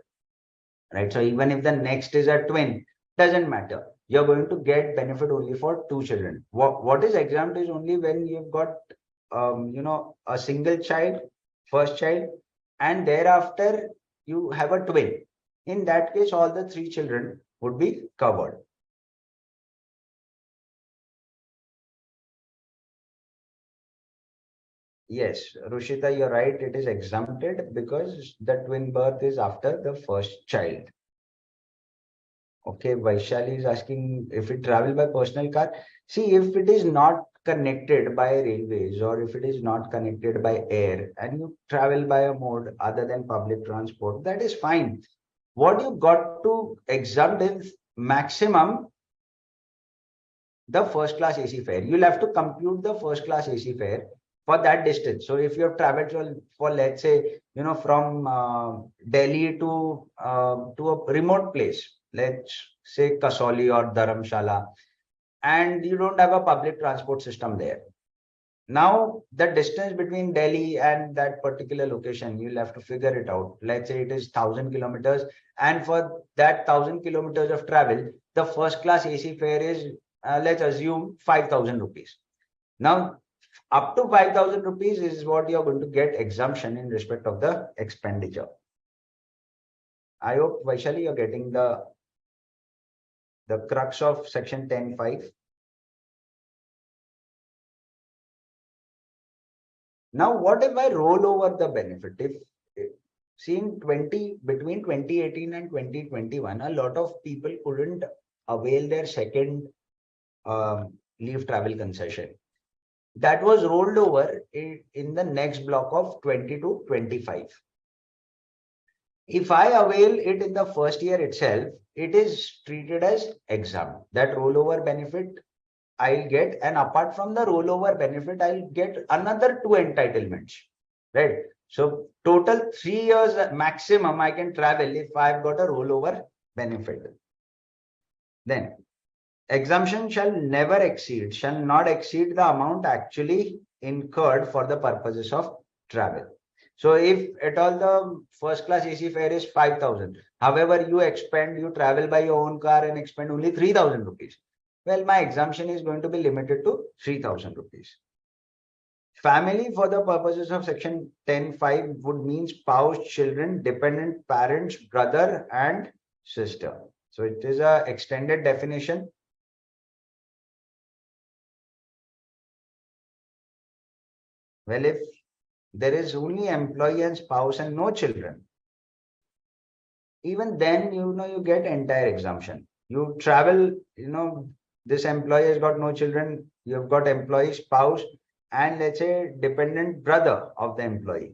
right? So even if the next is a twin, doesn't matter. You're going to get benefit only for 2 children. What is exempt is only when you've got, a single child, first child, and thereafter you have a twin. In that case, all the 3 children would be covered. Yes, Rushita, you're right. It is exempted because the twin birth is after the first child. Okay, Vaishali is asking if it travel by personal car. See, if it is not connected by railways or if it is not connected by air and you travel by a mode other than public transport, that is fine. What you got to exempt is maximum the first class AC fare. You'll have to compute the first class AC fare for that distance. So if you have traveled for let's say, from Delhi to a remote place, let's say Kasoli or Dharamshala, and you don't have a public transport system there. Now, the distance between Delhi and that particular location, you'll have to figure it out. Let's say it is 1,000 kilometers, and for that 1,000 kilometers of travel, the first class AC fare is, let's assume, 5,000 rupees. Now, up to 5,000 rupees is what you're going to get exemption in respect of the expenditure. I hope, Vaishali, you're getting the crux of section 10.5. Now, what if I roll over the benefit? If seeing between 2018 and 2021, a lot of people couldn't avail their second leave travel concession. That was rolled over in the next block of 20 to 25. If I avail it in the first year itself, it is treated as exempt. That rollover benefit I'll get, and apart from the rollover benefit, I'll get another 2 entitlements, right? So total 3 years maximum I can travel if I've got a rollover benefit. Then exemption shall not exceed the amount actually incurred for the purposes of travel. So if at all the first class AC fare is 5,000, however you travel by your own car and expend only 3,000 rupees. Well, my exemption is going to be limited to 3,000 rupees. Family for the purposes of section 10.5 would mean spouse, children, dependent parents, brother and sister. So it is a extended definition. Well, if there is only employee and spouse and no children, even then, you get entire exemption. You travel, this employee has got no children, you've got employee, spouse, and let's say dependent brother of the employee.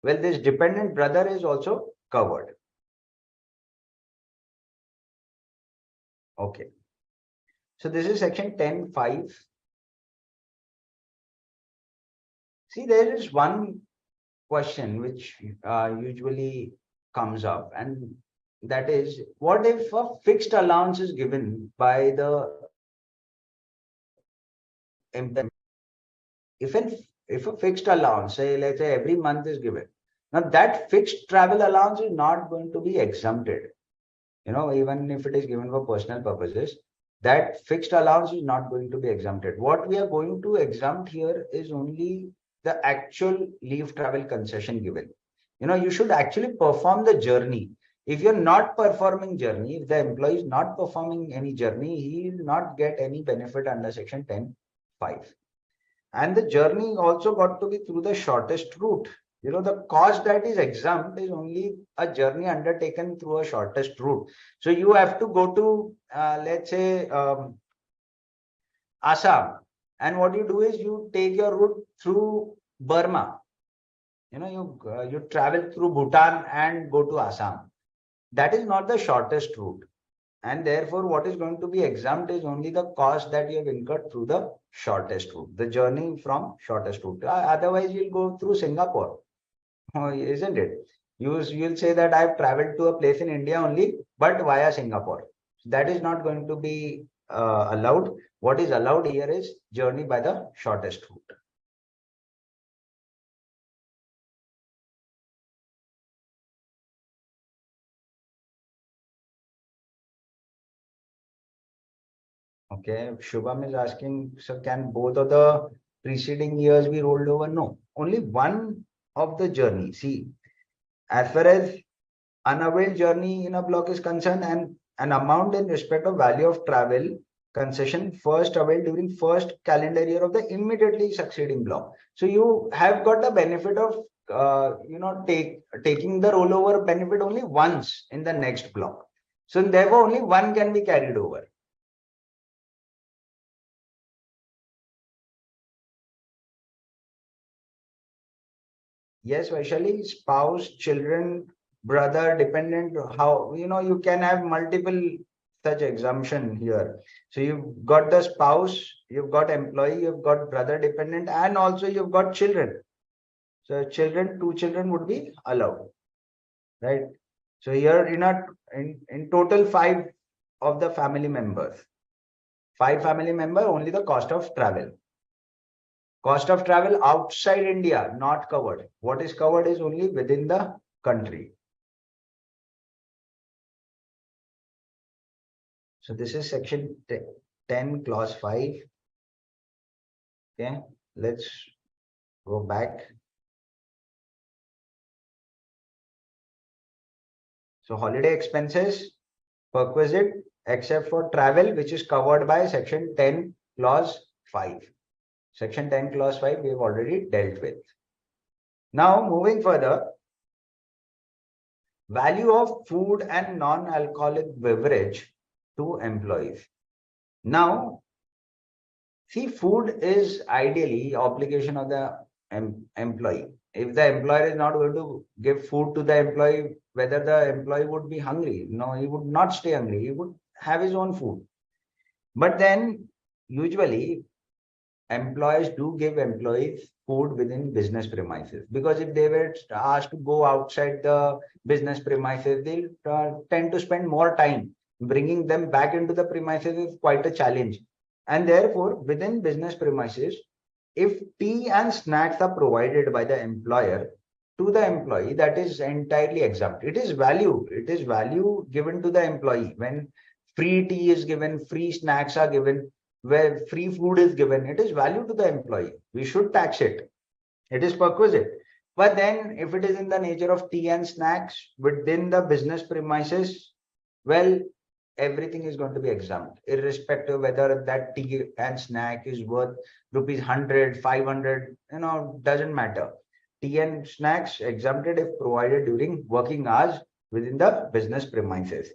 Well, this dependent brother is also covered. Okay. So this is section 10.5. See, there is one question which usually comes up, and that is, what if a fixed allowance is given by the employer? If a fixed allowance, say let's say every month is given, now that fixed travel allowance is not going to be exempted. Even if it is given for personal purposes, that fixed allowance is not going to be exempted. What we are going to exempt here is only the actual leave travel concession given. You should actually perform the journey. If you're not performing journey, if the employee is not performing any journey, he will not get any benefit under section 10.5. And the journey also got to be through the shortest route. The cost that is exempt is only a journey undertaken through a shortest route. So you have to go to, let's say, Assam. And what you do is you take your route through Burma. You travel through Bhutan and go to Assam. That is not the shortest route. And therefore, what is going to be exempt is only the cost that you have incurred through the shortest route, the journey from shortest route. Otherwise, you'll go through Singapore, isn't it? You'll say that I've traveled to a place in India only, but via Singapore. That is not going to be allowed. What is allowed here is journey by the shortest route. Okay, Shubham is asking, so can both of the preceding years be rolled over? No, only one of the journey. See, as far as unavailed journey in a block is concerned, and an amount in respect of value of travel concession first availed during first calendar year of the immediately succeeding block. So you have got the benefit of taking the rollover benefit only once in the next block. So therefore only one can be carried over. Yes, Vaishali, spouse, children, brother, dependent, how, you can have multiple such exemption here. So you've got the spouse, you've got employee, you've got brother dependent, and also you've got children. So children, 2 children would be allowed, right? So here in total 5 of the family members, 5 family member, only the cost of travel. Cost of travel outside India, not covered. What is covered is only within the country. So this is section 10, clause 5. Okay, let's go back. So holiday expenses, perquisite, except for travel, which is covered by section 10, clause 5. Section 10, clause 5, we have already dealt with. Now, moving further, value of food and non-alcoholic beverage to employees. Now, see, food is ideally obligation of the employee. If the employer is not going to give food to the employee, whether the employee would be hungry, no, he would not stay hungry. He would have his own food. But then, usually, employers do give employees food within business premises, because if they were asked to go outside the business premises, they'll tend to spend more time. Bringing them back into the premises is quite a challenge. And therefore, within business premises, if tea and snacks are provided by the employer to the employee, that is entirely exempt. It is value. It is value given to the employee. When free tea is given, free snacks are given, where free food is given, it is value to the employee. We should tax it. It is perquisite. But then if it is in the nature of tea and snacks within the business premises, well, everything is going to be exempt, irrespective whether that tea and snack is worth rupees 100, 500, doesn't matter. Tea and snacks exempted if provided during working hours within the business premises.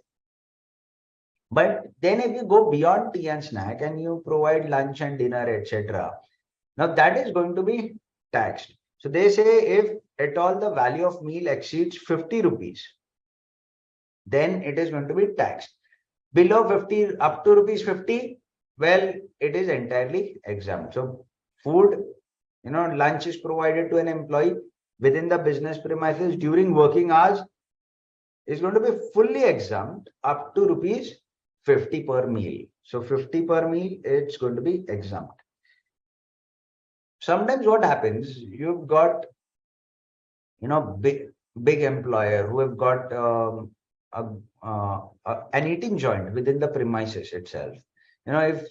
But then if you go beyond tea and snack and you provide lunch and dinner, etc., now that is going to be taxed. So they say if at all the value of meal exceeds 50 rupees, then it is going to be taxed. Below 50, up to rupees 50, well, it is entirely exempt. So food, lunch is provided to an employee within the business premises during working hours is going to be fully exempt up to rupees 50 per meal. So 50 per meal, it's going to be exempt. Sometimes what happens, you've got, big employer who have got an eating joint within the premises itself. If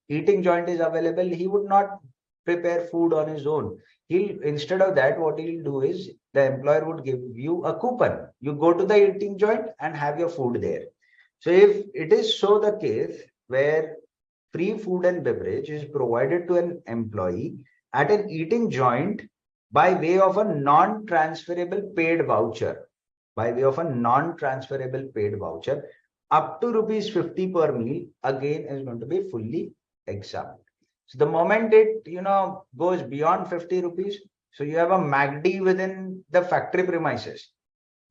eating joint is available, he would not prepare food on his own. Instead of that, what he'll do is the employer would give you a coupon. You go to the eating joint and have your food there. So if it is so the case where free food and beverage is provided to an employee at an eating joint by way of a non-transferable paid voucher, up to rupees 50 per meal, again is going to be fully exempt. So the moment it, goes beyond 50 rupees, so you have a MACD within the factory premises,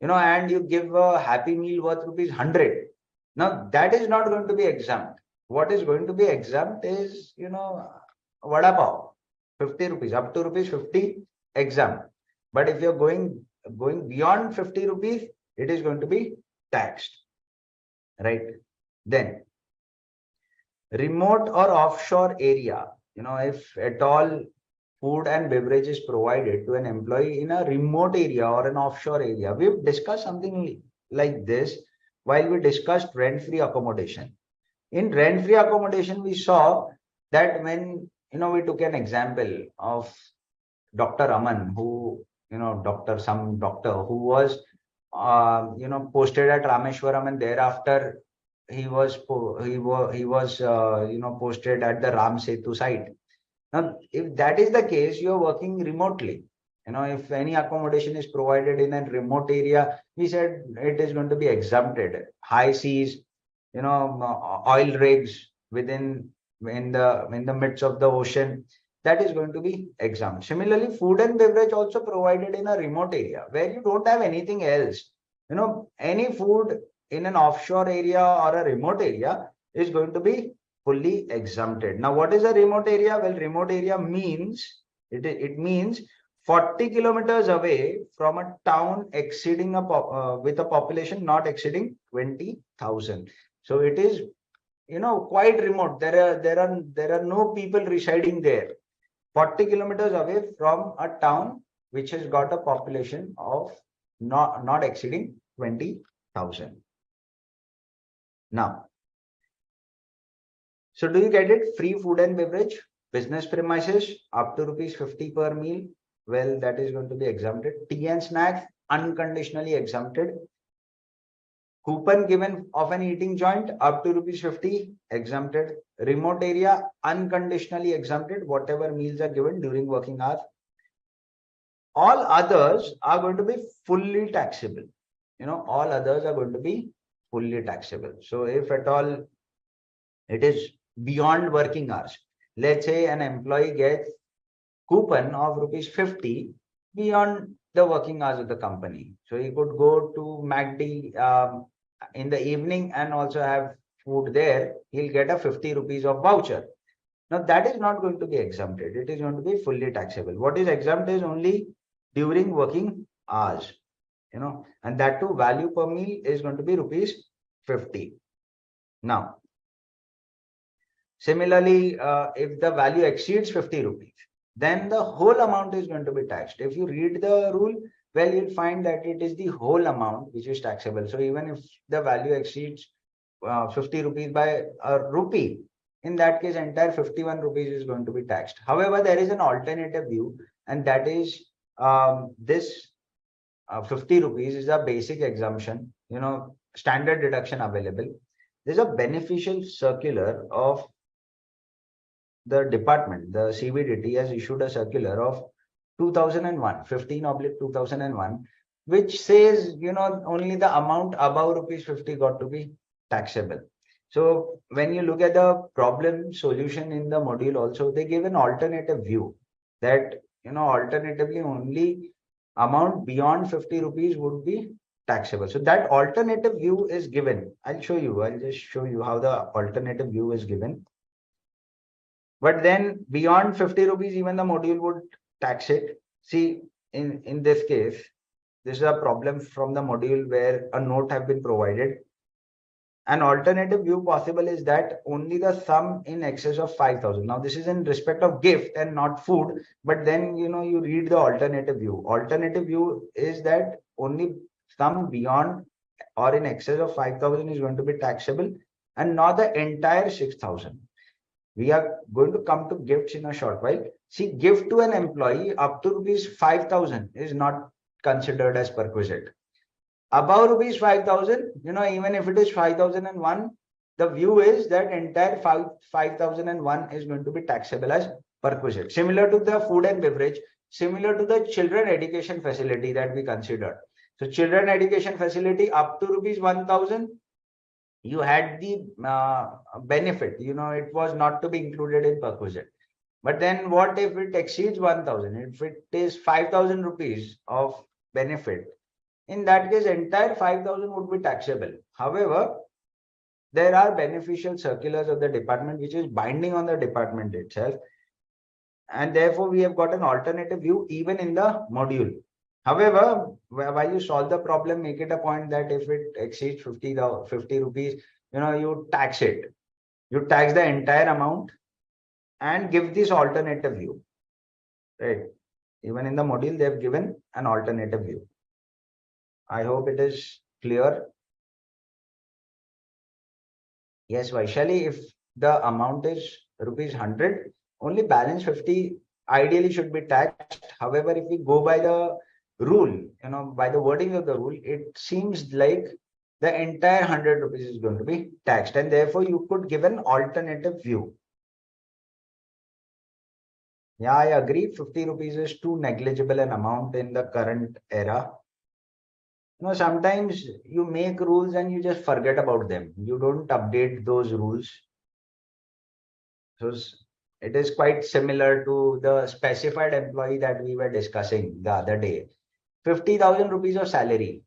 and you give a happy meal worth rupees 100. Now that is not going to be exempt. What is going to be exempt is, vada pav, 50 rupees, up to rupees 50 exempt. But if you're going beyond 50 rupees, it is going to be taxed, right? Then remote or offshore area, if at all food and beverage is provided to an employee in a remote area or an offshore area. We've discussed something like this while we discussed rent-free accommodation. In rent-free accommodation, we saw that when, we took an example of Dr. Aman, who, some doctor who was, posted at Rameshwaram, and thereafter he was posted at the Ram Setu site. Now, if that is the case, you are working remotely. If any accommodation is provided in a remote area, we said it is going to be exempted. High seas, oil rigs in the midst of the ocean, that is going to be exempt. Similarly, food and beverage also provided in a remote area where you don't have anything else. Any food in an offshore area or a remote area is going to be fully exempted. Now, what is a remote area? Well, remote area means, it means 40 kilometers away from a town exceeding with a population not exceeding 20,000. So it is, quite remote. There are no people residing there. 40 kilometers away from a town which has got a population of not exceeding 20,000. Now, so do you get it? Free food and beverage, business premises up to rupees 50 per meal. Well, that is going to be exempted. Tea and snacks unconditionally exempted. Coupon given of an eating joint up to rupees 50 exempted. Remote area unconditionally exempted. Whatever meals are given during working hours. All others are going to be fully taxable. All others are going to be fully taxable. So if at all it is beyond working hours, let's say an employee gets coupon of rupees 50 beyond the working hours of the company. So he could go to MACD in the evening and also have food there. He'll get a 50 rupees of voucher. Now that is not going to be exempted. It is going to be fully taxable. What is exempt is only during working hours, and that too value per meal is going to be rupees 50. Now, similarly, if the value exceeds 50 rupees, then the whole amount is going to be taxed. If you read the rule, well, you'll find that it is the whole amount which is taxable. So even if the value exceeds 50 rupees by a rupee, in that case, entire 51 rupees is going to be taxed. However, there is an alternative view, and that is this 50 rupees is a basic exemption, standard deduction available. There's a beneficial circular of the department. The CBDT has issued a circular of 2001, 15/2001, which says, only the amount above rupees 50 got to be taxable. So when you look at the problem solution in the module also, they give an alternative view that, alternatively only amount beyond 50 rupees would be taxable. So that alternative view is given. I'll just show you how the alternative view is given. But then beyond 50 rupees, even the module would tax it. See, in this case, this is a problem from the module where a note have been provided. An alternative view possible is that only the sum in excess of 5,000. Now, this is in respect of gift and not food. But then, you read the alternative view. Alternative view is that only sum beyond or in excess of 5,000 is going to be taxable and not the entire 6,000. We are going to come to gifts in a short while. See, gift to an employee up to rupees 5,000 is not considered as perquisite. Above rupees 5,000, even if it is 5,001, the view is that entire 5,001 is going to be taxable as perquisite. Similar to the food and beverage, similar to the children education facility that we considered. So children education facility up to rupees 1,000, you had the benefit, it was not to be included in perquisite. But then what if it exceeds 1,000? If it is 5,000 rupees of benefit, in that case, entire 5,000 would be taxable. However, there are beneficial circulars of the department which is binding on the department itself. And therefore, we have got an alternative view even in the module. However, while you solve the problem, make it a point that if it exceeds 50 rupees, you tax it. You tax the entire amount and give this alternative view. Right? Even in the module, they have given an alternative view. I hope it is clear. Yes, Vaishali, if the amount is rupees 100, only balance 50 ideally should be taxed. However, if we go by the rule, by the wording of the rule, it seems like the entire 100 rupees is going to be taxed, and therefore you could give an alternative view. Yeah, I agree. 50 rupees is too negligible an amount in the current era. Sometimes you make rules and you just forget about them. You don't update those rules. So it is quite similar to the specified employee that we were discussing the other day. 50,000 rupees of salary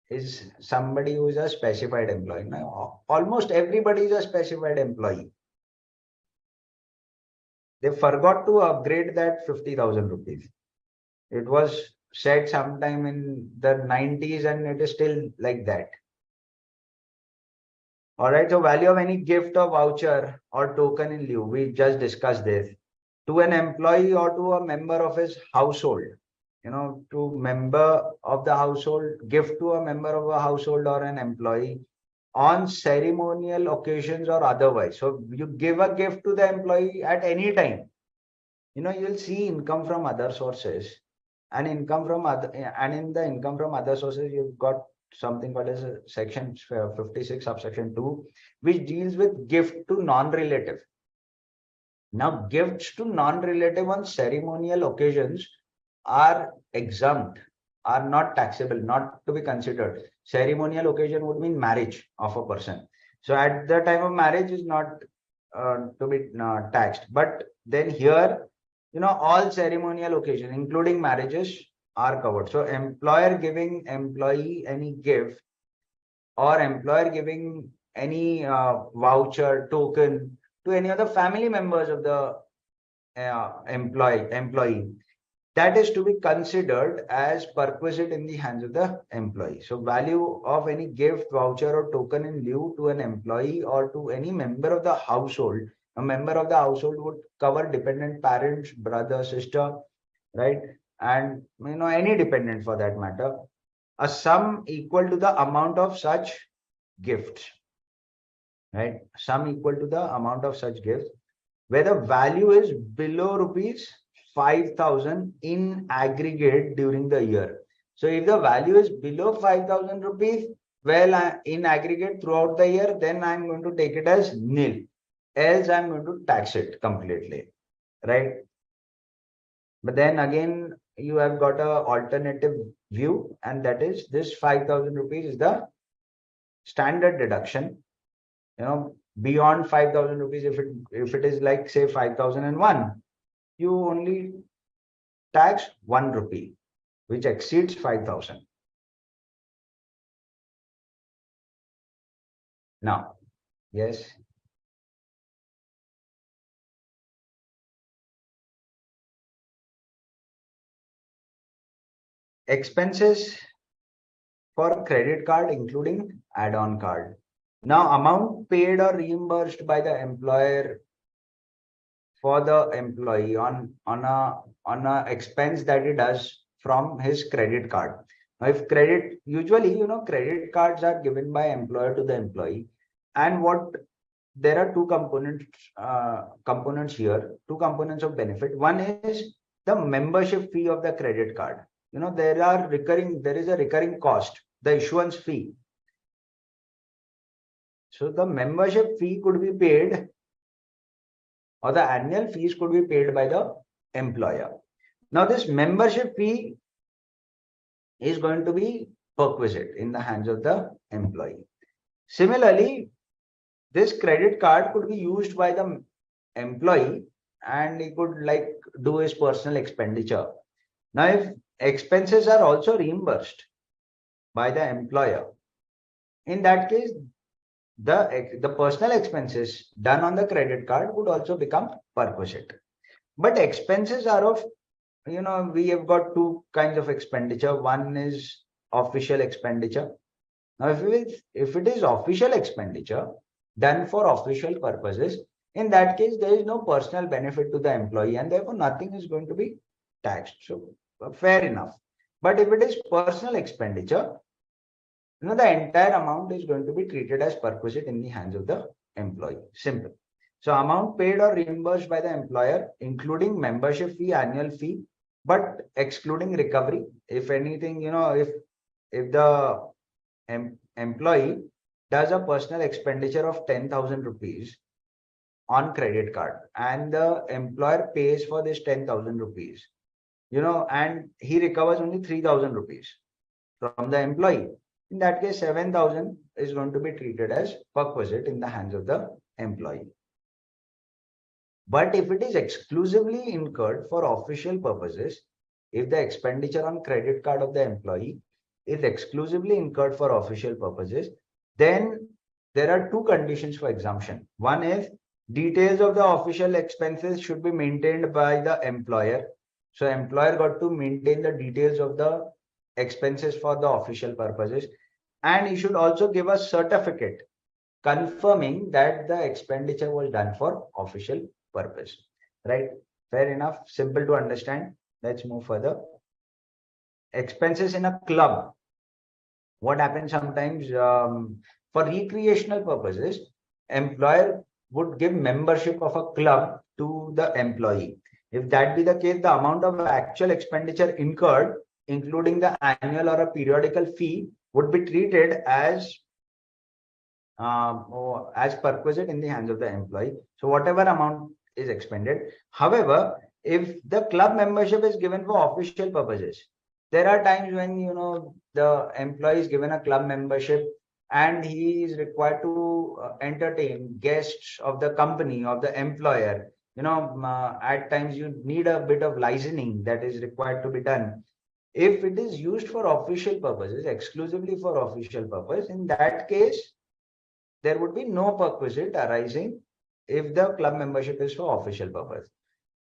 is somebody who is a specified employee. Now, almost everybody is a specified employee. They forgot to upgrade that 50,000 rupees. It was said sometime in the 90s and it is still like that. All right, so value of any gift or voucher or token in lieu, we just discussed this. to an employee or to a member of his household, to member of the household, gift to a member of a household or an employee on ceremonial occasions or otherwise. So you give a gift to the employee at any time. You'll see income from other sources, and income from other, and in the income from other sources, you've got something called as a section 56 subsection 2, which deals with gift to non-relative. Now, gifts to non-relative on ceremonial occasions are exempt, are not taxable, not to be considered. Ceremonial occasion would mean marriage of a person. So at the time of marriage is not to be taxed. But then here, all ceremonial occasions, including marriages, are covered. So employer giving employee any gift, or employer giving any voucher, token to any other family members of the employee, that is to be considered as perquisite in the hands of the employee. So value of any gift, voucher or token in lieu to an employee or to any member of the household. A member of the household would cover dependent parents, brother, sister, right? And any dependent for that matter. A sum equal to the amount of such gifts, right? Sum equal to the amount of such gifts, where the value is below rupees 5,000 in aggregate during the year. So if the value is below 5,000 rupees, well, in aggregate throughout the year, then I'm going to take it as nil. Else I'm going to tax it completely, right? But then again, you have got a alternative view, and that is this 5,000 rupees is the standard deduction. Beyond 5,000 rupees, if it is like say 5,001, you only tax 1 rupee, which exceeds 5,000. Now, yes. Expenses for credit card, including add-on card. Now, amount paid or reimbursed by the employer for the employee on a expense that he does from his credit card. Now, if credit, usually, credit cards are given by employer to the employee, and there are two components here, two components of benefit. One is the membership fee of the credit card. There is a recurring cost, the issuance fee. So the membership fee could be paid, or the annual fees could be paid by the employer. Now this membership fee is going to be perquisite in the hands of the employee. Similarly, this credit card could be used by the employee, and he could do his personal expenditure. Now, if expenses are also reimbursed by the employer, in that case, the personal expenses done on the credit card would also become perquisite. But expenses are of, we have got two kinds of expenditure. One is official expenditure. Now, if it is official expenditure done for official purposes, in that case, there is no personal benefit to the employee, and therefore nothing is going to be taxed. So fair enough. But if it is personal expenditure, the entire amount is going to be treated as perquisite in the hands of the employee. Simple. So amount paid or reimbursed by the employer, including membership fee, annual fee, but excluding recovery. If anything, if the employee does a personal expenditure of 10,000 rupees on credit card, and the employer pays for this 10,000 rupees, and he recovers only 3,000 rupees from the employee. In that case, 7,000 is going to be treated as perquisite in the hands of the employee. But if it is exclusively incurred for official purposes, if the expenditure on credit card of the employee is exclusively incurred for official purposes, then there are two conditions for exemption. One is details of the official expenses should be maintained by the employer. So employer got to maintain the details of the expenses for the official purposes, and he should also give a certificate confirming that the expenditure was done for official purpose, right? Fair enough. Simple to understand. Let's move further. Expenses in a club. What happens sometimes, for recreational purposes, employer would give membership of a club to the employee. If that be the case, the amount of actual expenditure incurred, including the annual or a periodical fee, would be treated as perquisite in the hands of the employee. So whatever amount is expended. However, if the club membership is given for official purposes, there are times when the employee is given a club membership and he is required to entertain guests of the company, of the employer. At times you need a bit of licensing that is required to be done. If it is used for official purposes, exclusively for official purpose, in that case there would be no perquisite arising if the club membership is for official purpose.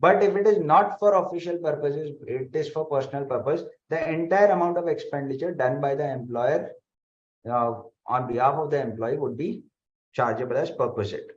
But if it is not for official purposes, it is for personal purpose, the entire amount of expenditure done by the employer on behalf of the employee would be chargeable as perquisite.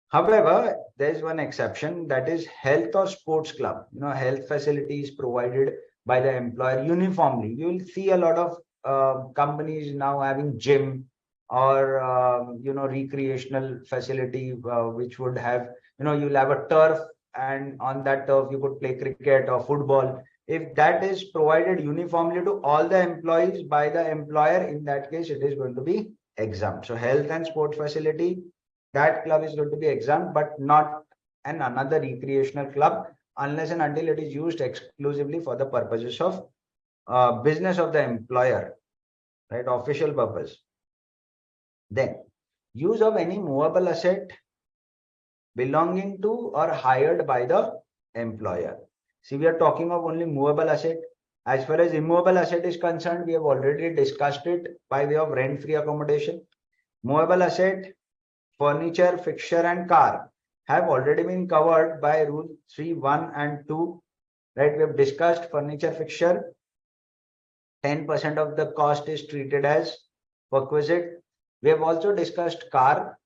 However, there is one exception, that is health or sports club. Health facilities provided by the employer uniformly. You will see a lot of companies now having gym or recreational facility, which would have, you'll have a turf, and on that turf you could play cricket or football. If that is provided uniformly to all the employees by the employer, in that case it is going to be exempt. So health and sports facility, that club is going to be exempt, but not another recreational club, unless and until it is used exclusively for the purposes of business of the employer, right? Official purpose. Then, use of any movable asset belonging to or hired by the employer. See, we are talking of only movable asset. As far as immovable asset is concerned, we have already discussed it by way of rent-free accommodation. Movable asset, furniture, fixture, and car have already been covered by Rule 3(1) and 2. Right? We have discussed furniture, fixture. 10% of the cost is treated as perquisite. We have also discussed car.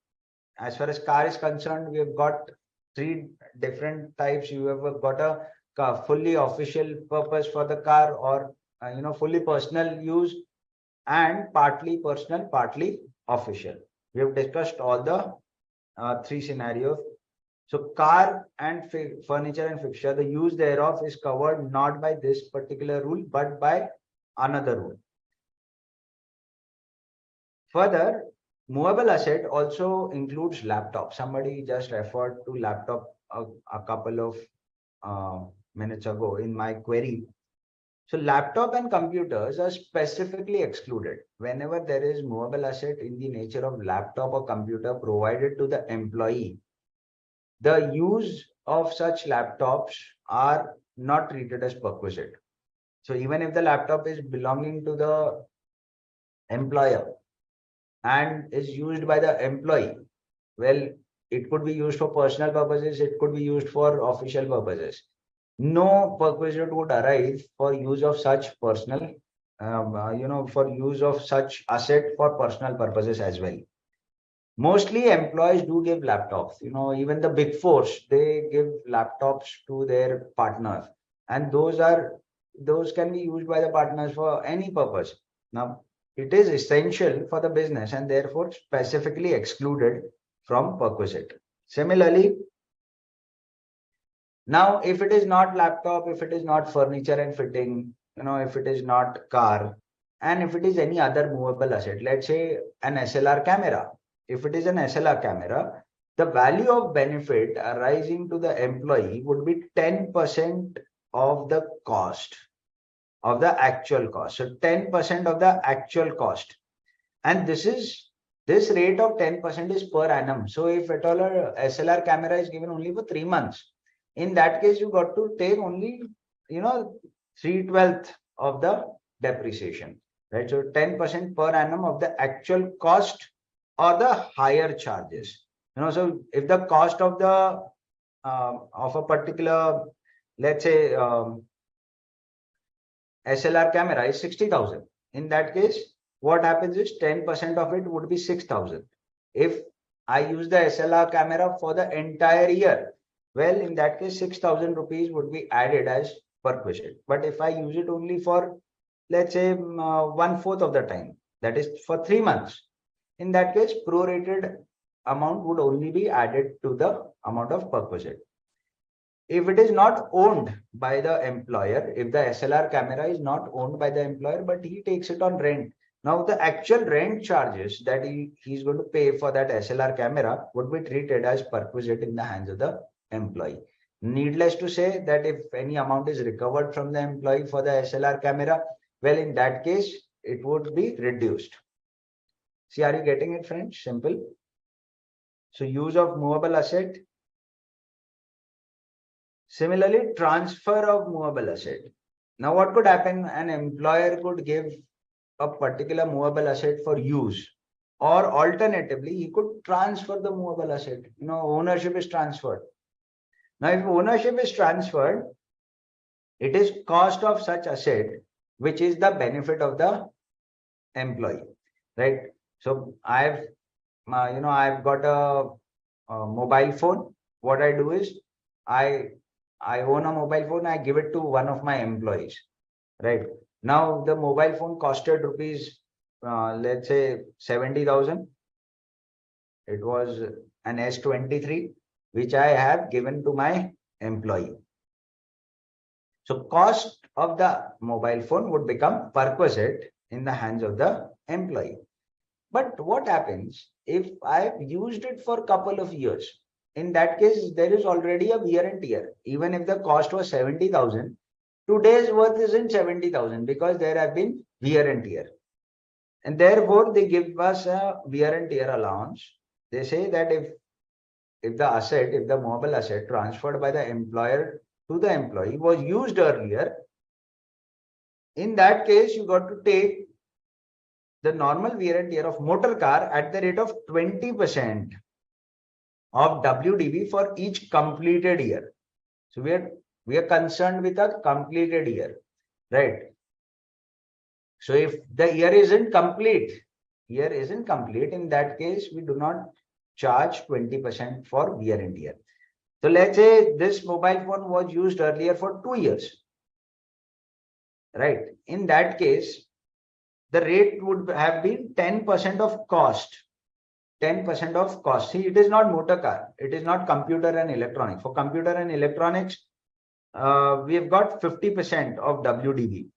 As far as car is concerned, we have got 3 different types. You have got a fully official purpose for the car, or fully personal use, and partly personal, partly official. We have discussed all the 3 scenarios. So car and furniture and fixture, the use thereof is covered not by this particular rule, but by another rule. Further, movable asset also includes laptop. Somebody just referred to laptop a couple of minutes ago in my query. So laptop and computers are specifically excluded whenever there is movable asset in the nature of laptop or computer provided to the employee. The use of such laptops are not treated as perquisite. So even if the laptop is belonging to the employer and is used by the employee, well, it could be used for personal purposes, it could be used for official purposes. No perquisite would arise for use of such personal, for use of such asset for personal purposes as well. Mostly employees do give laptops. Even the big fours, they give laptops to their partners, and those can be used by the partners for any purpose. Now, it is essential for the business and therefore specifically excluded from perquisite. Similarly, now if it is not laptop, if it is not furniture and fitting, if it is not car, and if it is any other movable asset, let's say an SLR camera. If it is an SLR camera, the value of benefit arising to the employee would be 10% of the cost, of the actual cost. So 10% of the actual cost. And this rate of 10% is per annum. So if at all a SLR camera is given only for 3 months, in that case, you got to take only, 3/12 of the depreciation, right? So 10% per annum of the actual cost or the higher charges. So if the cost of the of a particular, let's say, SLR camera is 60,000. In that case, what happens is 10% of it would be 6,000. If I use the SLR camera for the entire year, well, in that case, 6,000 rupees would be added as perquisite. But if I use it only for, let's say, 1/4 of the time, that is for 3 months, in that case, prorated amount would only be added to the amount of perquisite. If it is not owned by the employer, if the SLR camera is not owned by the employer, but he takes it on rent, now the actual rent charges that he's going to pay for that SLR camera would be treated as perquisite in the hands of the employee. Needless to say that if any amount is recovered from the employee for the SLR camera, well, in that case, it would be reduced. See, are you getting it, friends? Simple. So use of movable asset. Similarly, transfer of movable asset. Now, what could happen? An employer could give a particular movable asset for use, or alternatively, he could transfer the movable asset. Ownership is transferred. Now, if ownership is transferred, it is cost of such asset, which is the benefit of the employee, right? So I've got a mobile phone. What I do is I own a mobile phone. I give it to one of my employees, right? Now the mobile phone costed rupees, let's say 70,000. It was an S23, which I have given to my employee. So cost of the mobile phone would become perquisite in the hands of the employee. But what happens if I've used it for a couple of years? In that case, there is already a wear and tear. Even if the cost was 70,000, today's worth isn't 70,000 because there have been wear and tear. And therefore, they give us a wear and tear allowance. They say that if the mobile asset transferred by the employer to the employee was used earlier, in that case, you got to take the normal wear and tear of motor car at the rate of 20% of WDV for each completed year. So we are concerned with a completed year, right? So if the year isn't complete, in that case, we do not charge 20% for wear and tear. So let's say this mobile phone was used earlier for 2 years, right? In that case, the rate would have been 10% of cost. 10% of cost. See, it is not motor car. It is not computer and electronics. For computer and electronics, we have got 50% of WDV,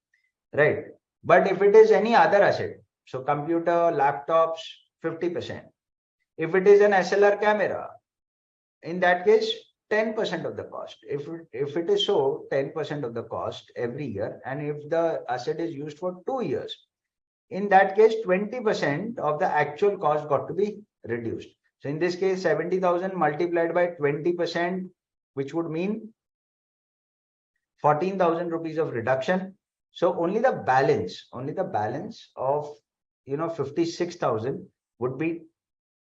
right? But if it is any other asset, so computer, laptops, 50%. If it is an SLR camera, in that case, 10% of the cost. If it is so, 10% of the cost every year, and if the asset is used for 2 years, in that case, 20% of the actual cost got to be reduced. So in this case, 70,000 multiplied by 20%, which would mean 14,000 rupees of reduction. So only the balance of 56,000 would be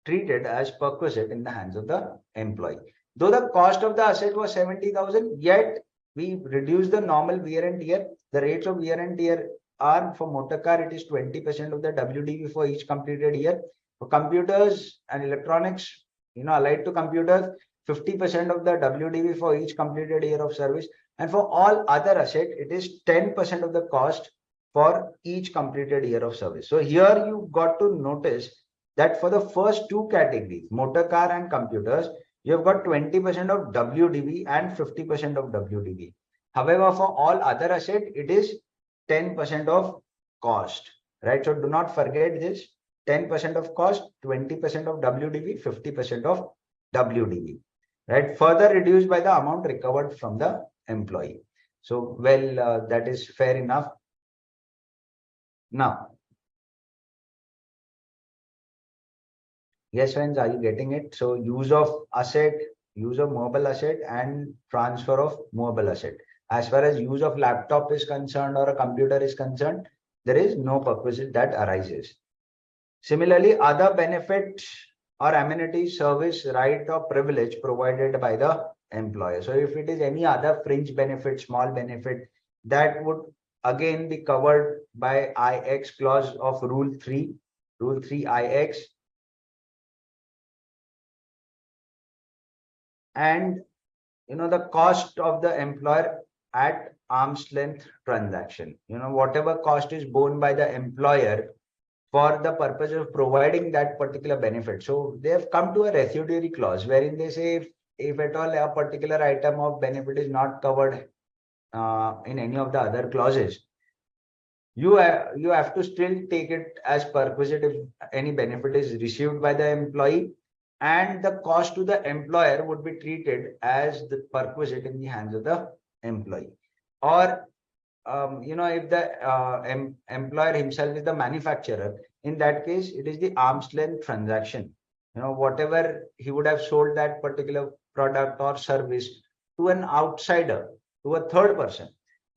treated as perquisite in the hands of the employee. Though the cost of the asset was 70,000, yet we reduce the normal wear and tear. The rates of wear and tear are for motor car, it is 20% of the WDV for each completed year. For computers and electronics, allied to computers, 50% of the WDV for each completed year of service. And for all other asset, it is 10% of the cost for each completed year of service. So here you got to notice that for the first two categories, motor car and computers, you have got 20% of WDV and 50% of WDV. However, for all other asset, it is 10% of cost, right? So do not forget this: 10% of cost, 20% of WDV, 50% of WDV, right? Further reduced by the amount recovered from the employee. So, well, that is fair enough. Now, yes, friends, are you getting it? So, use of asset, use of movable asset, and transfer of movable asset. As far as use of laptop is concerned or a computer is concerned, there is no perquisite that arises. Similarly, other benefits or amenities, service, right, or privilege provided by the employer. So if it is any other fringe benefit, small benefit, that would again be covered by IX clause of Rule 3 IX. And the cost of the employer at arm's length transaction. Whatever cost is borne by the employer for the purpose of providing that particular benefit. So they have come to a residuary clause wherein they say if at all a particular item of benefit is not covered in any of the other clauses, you have to still take it as perquisite if any benefit is received by the employee, and the cost to the employer would be treated as the perquisite in the hands of the employee. Or if the employer himself is the manufacturer, in that case, it is the arm's length transaction. Whatever he would have sold that particular product or service to an outsider, to a third person,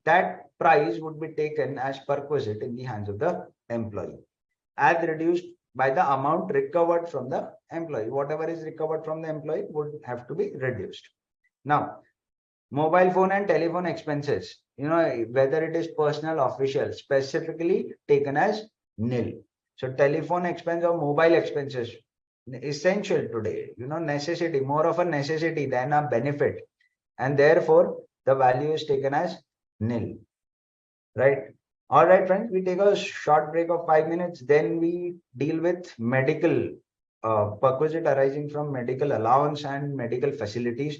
that price would be taken as perquisite in the hands of the employee, as reduced by the amount recovered from the employee. Whatever is recovered from the employee would have to be reduced. Now, mobile phone and telephone expenses, whether it is personal, official, specifically taken as nil. So telephone expense or mobile expenses, essential today, necessity, more of a necessity than a benefit. And therefore, the value is taken as nil, right? All right, friends, we take a short break of 5 minutes. Then we deal with medical, perquisite arising from medical allowance and medical facilities.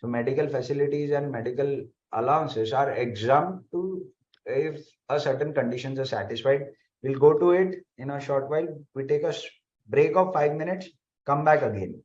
So medical facilities and medical allowances are exempt to if a certain conditions are satisfied. We'll go to it in a short while. We take a break of 5 minutes, come back again.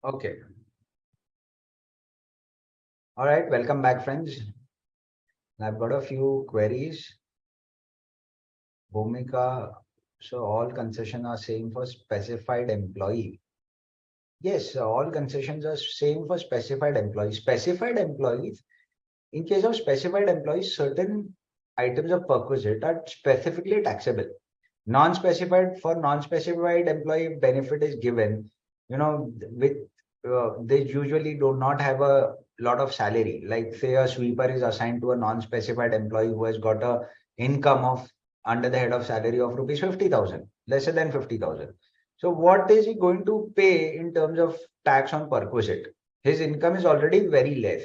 Okay. All right. Welcome back, friends. I've got a few queries. Bhumika. So all concession are same for specified employee. Yes, all concessions are same for specified employees. Specified employees, in case of specified employees, certain items of perquisite are specifically taxable. Non-specified, for non-specified employee benefit is given, with they usually do not have a lot of salary. Like say a sweeper is assigned to a non-specified employee who has got a income of under the head of salary of rupees 50,000, lesser than 50,000. So what is he going to pay in terms of tax on perquisite? His income is already very less,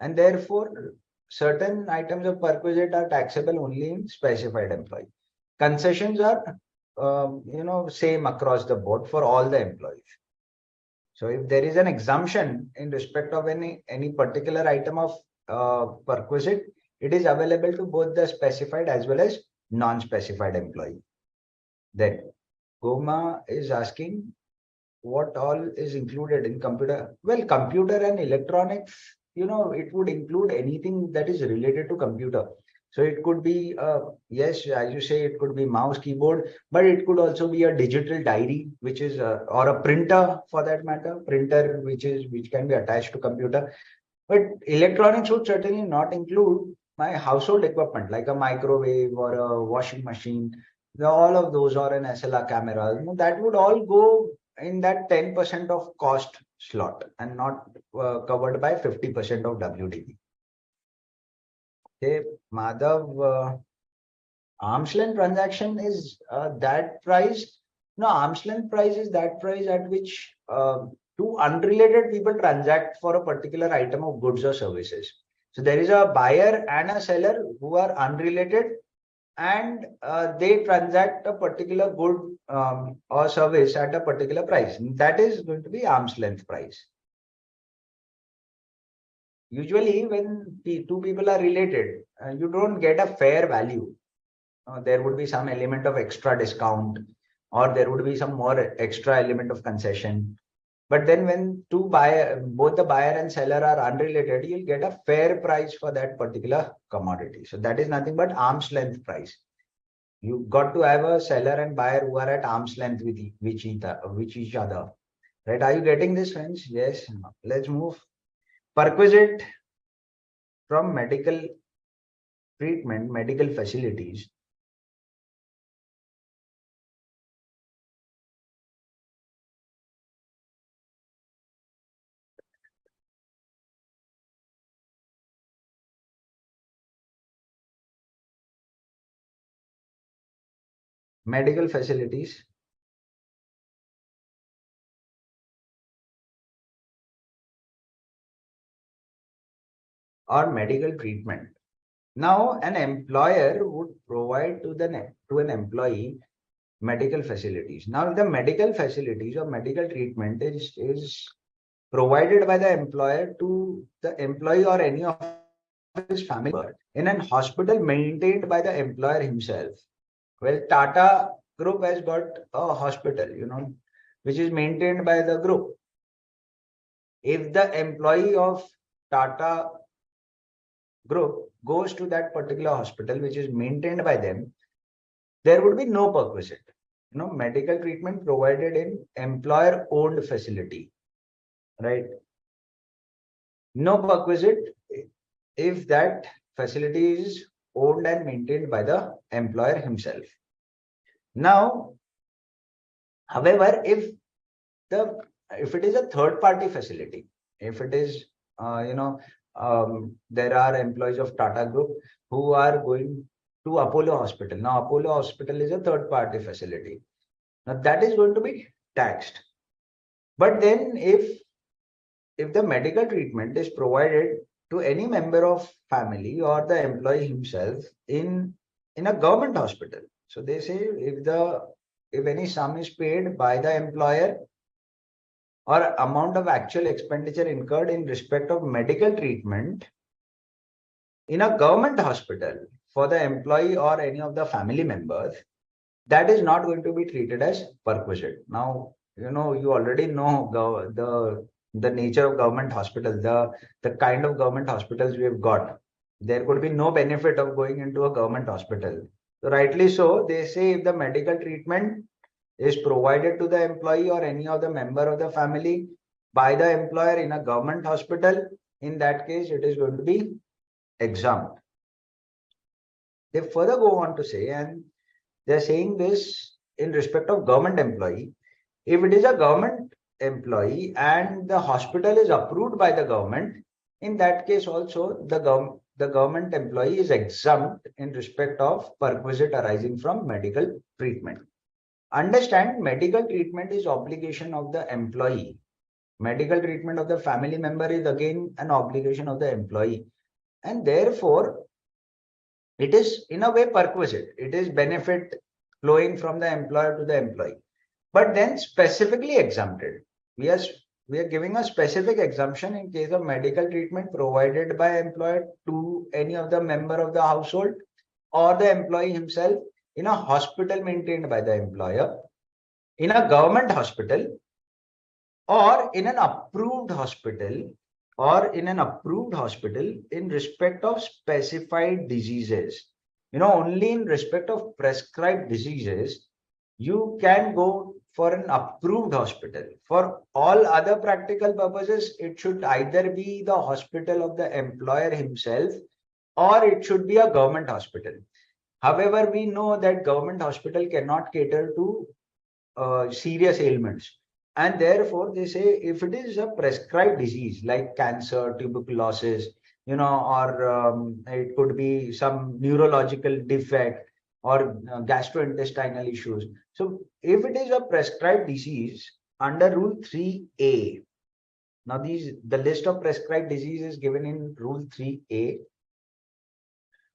and therefore certain items of perquisite are taxable only in specified employee. Concessions are, same across the board for all the employees. So if there is an exemption in respect of any particular item of perquisite, it is available to both the specified as well as non-specified employee. Then Goma is asking what all is included in computer. Well, computer and electronics, it would include anything that is related to computer. So it could be, yes, as you say, it could be mouse, keyboard, but it could also be a digital diary, which is, or a printer for that matter, printer, which can be attached to computer. But electronics would certainly not include my household equipment like a microwave or a washing machine. All of those, or an SLR camera, that would all go in that 10% of cost slot and not covered by 50% of WDV. Okay, Madhav, arm's length transaction is that price. No, arm's length price is that price at which two unrelated people transact for a particular item of goods or services. So there is a buyer and a seller who are unrelated, and they transact a particular good or service at a particular price. That is going to be arm's length price. Usually, when two people are related, you don't get a fair value. There would be some element of extra discount, or there would be some more extra element of concession. But then when both the buyer and seller are unrelated, you'll get a fair price for that particular commodity. So that is nothing but arm's length price. You got to have a seller and buyer who are at arm's length with each other. Right? Are you getting this, friends? Yes. Let's move. Perquisite from medical treatment, medical facilities. Medical facilities or medical treatment. Now, an employer would provide to an employee medical facilities. Now, if the medical facilities or medical treatment is provided by the employer to the employee or any of his family member in an hospital maintained by the employer himself. Well, Tata Group has got a hospital, which is maintained by the group. If the employee of Tata Group goes to that particular hospital, which is maintained by them, there would be no perquisite. Medical treatment provided in employer-owned facility, right? No perquisite if that facility is owned and maintained by the employer himself. Now, however, if it is a third party facility, if it is, there are employees of Tata Group who are going to Apollo Hospital. Now, Apollo Hospital is a third party facility. Now, that is going to be taxed. But then if the medical treatment is provided to any member of family or the employee himself in a government hospital, so they say if any sum is paid by the employer or amount of actual expenditure incurred in respect of medical treatment in a government hospital for the employee or any of the family members, that is not going to be treated as perquisite. Now, you already know the nature of government hospitals, the kind of government hospitals we have got. There could be no benefit of going into a government hospital. So rightly so, they say if the medical treatment is provided to the employee or any other member of the family by the employer in a government hospital, in that case it is going to be exempt. They further go on to say, and they're saying this in respect of government employee. If it is a government employee and the hospital is approved by the government, in that case also the government employee is exempt in respect of perquisite arising from medical treatment. Understand, medical treatment is obligation of the employee. Medical treatment of the family member is again an obligation of the employee. And therefore, it is in a way perquisite. It is benefit flowing from the employer to the employee, but then specifically exempted. We are we are giving a specific exemption in case of medical treatment provided by employer to any of the member of the household or the employee himself in a hospital maintained by the employer, in a government hospital, or in an approved hospital, in respect of specified diseases. Only in respect of prescribed diseases you can go for an approved hospital. For all other practical purposes, it should either be the hospital of the employer himself or it should be a government hospital. However, we know that government hospital cannot cater to serious ailments. And therefore, they say if it is a prescribed disease like cancer, tuberculosis, or it could be some neurological defect or gastrointestinal issues. So if it is a prescribed disease under Rule 3A, now the list of prescribed diseases given in Rule 3A,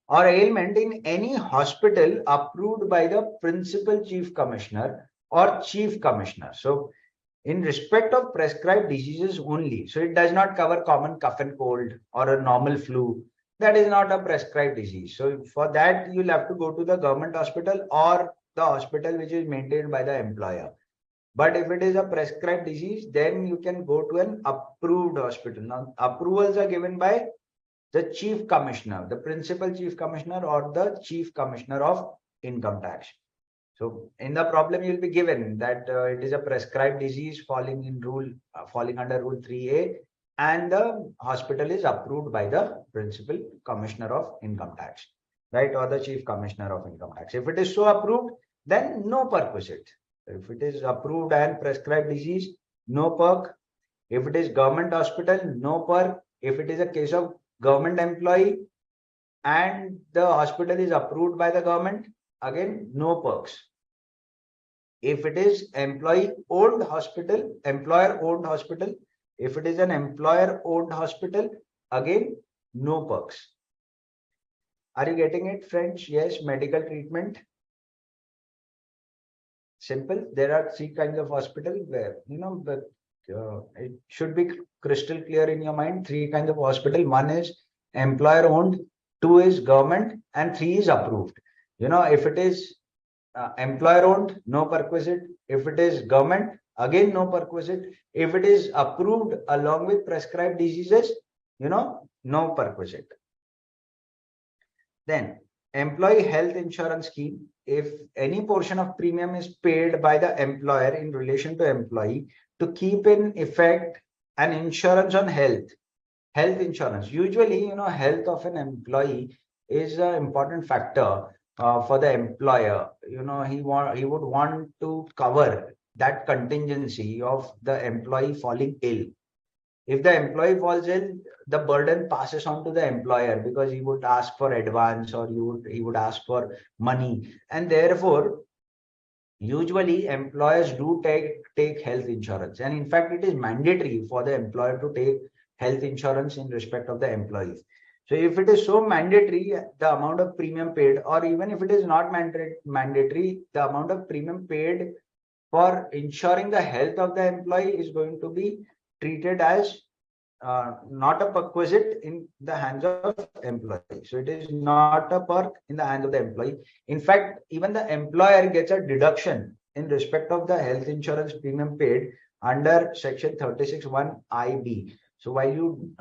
or ailment in any hospital approved by the principal chief commissioner or chief commissioner. So in respect of prescribed diseases only, so it does not cover common cough and cold or a normal flu. That is not a prescribed disease. So for that, you'll have to go to the government hospital or the hospital which is maintained by the employer. But if it is a prescribed disease, then you can go to an approved hospital. Now, approvals are given by the chief commissioner, the principal chief commissioner, or the chief commissioner of income tax. So in the problem, you'll be given that it is a prescribed disease falling under Rule 3A, and the hospital is approved by the principal commissioner of income tax, right, or the chief commissioner of income tax. If it is so approved, then no perquisite. If it is approved and prescribed disease, no perk. If it is government hospital, no perk. If it is a case of government employee and the hospital is approved by the government, again, no perks. If it is employer-owned hospital, if it is an employer-owned hospital, again, no perks. Are you getting it, friends? Yes, medical treatment. Simple. There are three kinds of hospital where, it should be crystal clear in your mind. Three kinds of hospital. One is employer-owned, two is government, and three is approved. If it is employer-owned, no perquisite. If it is government, again no perquisite. If it is approved along with prescribed diseases, no perquisite. Then employee health insurance scheme. If any portion of premium is paid by the employer in relation to employee to keep in effect an insurance on health insurance. Usually, health of an employee is an important factor for the employer. He would want to cover that contingency of the employee falling ill. If the employee falls ill, the burden passes on to the employer because he would ask for advance or he would ask for money. And therefore, usually employers do take health insurance. And in fact, it is mandatory for the employer to take health insurance in respect of the employees. So if it is so mandatory, the amount of premium paid, or even if it is not mandatory, the amount of premium paid for ensuring the health of the employee is going to be treated as not a perquisite in the hands of employee. So it is not a perk in the hands of the employee. In fact, even the employer gets a deduction in respect of the health insurance premium paid under section 36(1) IB. So while you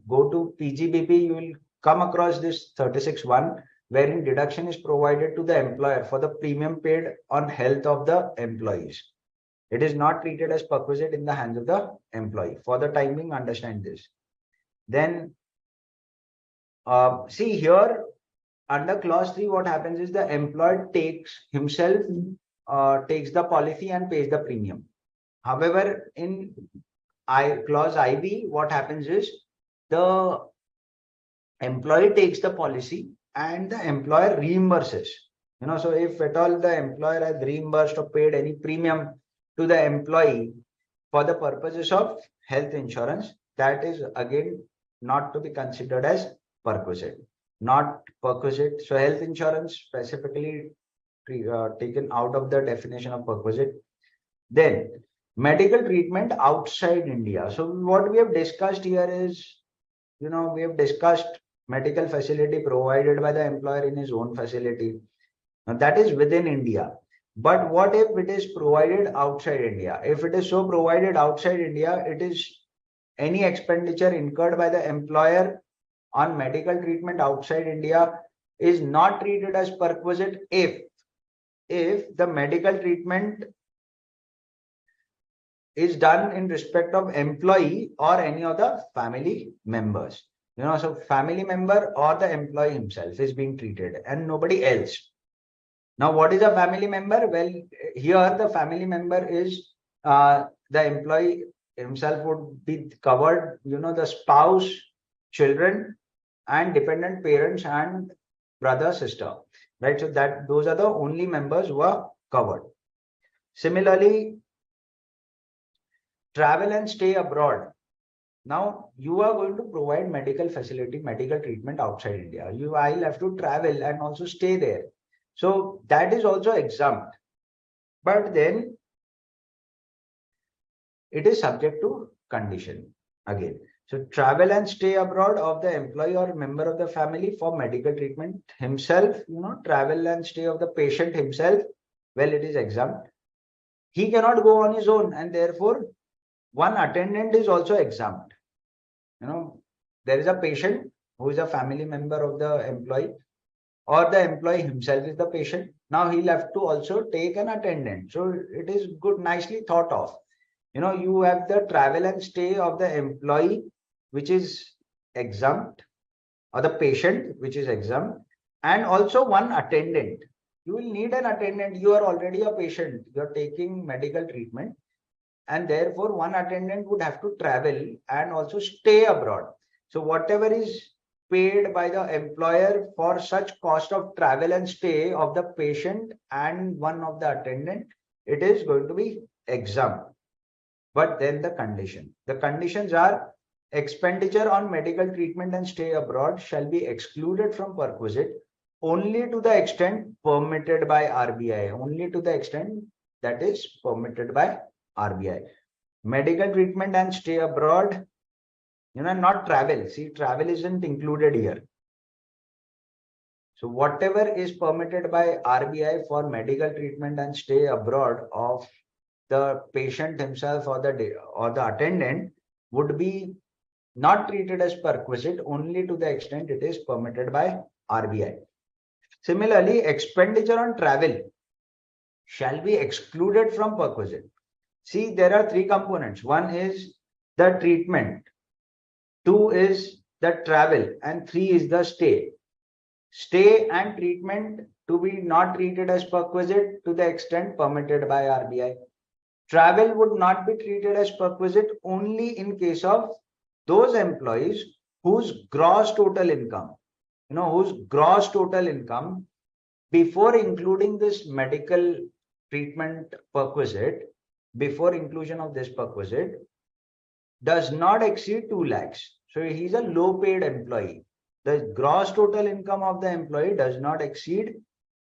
go to PGBP, you will come across this 36(1), wherein deduction is provided to the employer for the premium paid on health of the employees. It is not treated as perquisite in the hands of the employee. For the time being, understand this. Then see here, under clause 3, what happens is the employer takes the policy and pays the premium. However, in clause IB, what happens is the employee takes the policy and the employer reimburses. So if at all the employer has reimbursed or paid any premium to the employee for the purposes of health insurance, that is again not to be considered as perquisite. Not perquisite. So health insurance specifically taken out of the definition of perquisite. Then medical treatment outside India. So what we have discussed here is, we have discussed medical facility provided by the employer in his own facility. Now that is within India. But what if it is provided outside India? If it is so provided outside India, it is any expenditure incurred by the employer on medical treatment outside India is not treated as perquisite if the medical treatment is done in respect of employee or any of the family members. So family member or the employee himself is being treated and nobody else. Now, what is a family member? Well, here the family member is the employee himself would be covered, the spouse, children, and dependent parents and brother, sister, right? So those are the only members who are covered. Similarly, travel and stay abroad. Now you are going to provide medical facility, medical treatment outside India. I'll have to travel and also stay there. So that is also exempt. But then it is subject to condition again. So travel and stay abroad of the employee or member of the family for medical treatment himself, travel and stay of the patient himself, well, it is exempt. He cannot go on his own, and therefore one attendant is also exempt. There is a patient who is a family member of the employee, or the employee himself is the patient. Now he'll have to also take an attendant. So it is good, nicely thought of. You have the travel and stay of the employee, which is exempt, or the patient, which is exempt, and also one attendant. You will need an attendant. You are already a patient. You are taking medical treatment, and therefore one attendant would have to travel and also stay abroad. So whatever is paid by the employer for such cost of travel and stay of the patient and one of the attendant, it is going to be exempt. But then the conditions are: expenditure on medical treatment and stay abroad shall be excluded from perquisite only to the extent permitted by RBI, only to the extent that is permitted by RBI. Medical treatment and stay abroad, not travel. See, travel isn't included here. So whatever is permitted by RBI for medical treatment and stay abroad of the patient himself or the attendant would be not treated as perquisite only to the extent it is permitted by RBI. Similarly, expenditure on travel shall be excluded from perquisite. See, there are three components. One is the treatment, two is the travel, and three is the stay. Stay and treatment to be not treated as perquisite to the extent permitted by RBI. Travel would not be treated as perquisite only in case of those employees whose gross total income, before including this medical treatment perquisite, before inclusion of this perquisite, does not exceed 2 lakhs. So he's a low paid employee. The gross total income of the employee does not exceed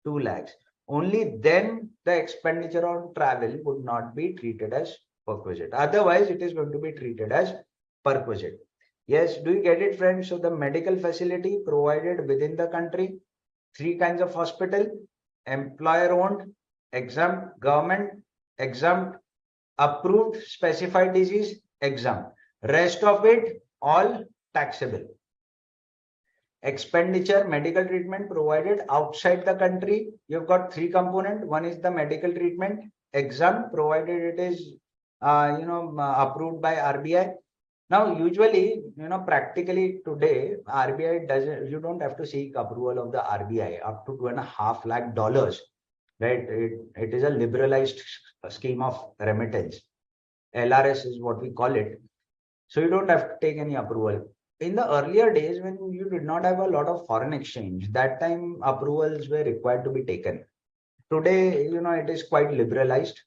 2 lakhs. Only then the expenditure on travel would not be treated as perquisite. Otherwise, it is going to be treated as perquisite. Yes, do you get it, friends? So the medical facility provided within the country, 3 kinds of hospital: employer owned, exempt, government, exempt, approved specified disease, exempt. Rest of it, all taxable. Expenditure, medical treatment provided outside the country. You've got three components. One is the medical treatment, exempt, provided it is, approved by RBI. Now, usually, practically today, RBI doesn't, you don't have to seek approval of the RBI up to $2.5 lakh, right? It is a liberalized scheme of remittance. LRS is what we call it. So you don't have to take any approval. In the earlier days, when you did not have a lot of foreign exchange, that time approvals were required to be taken. Today, it is quite liberalized.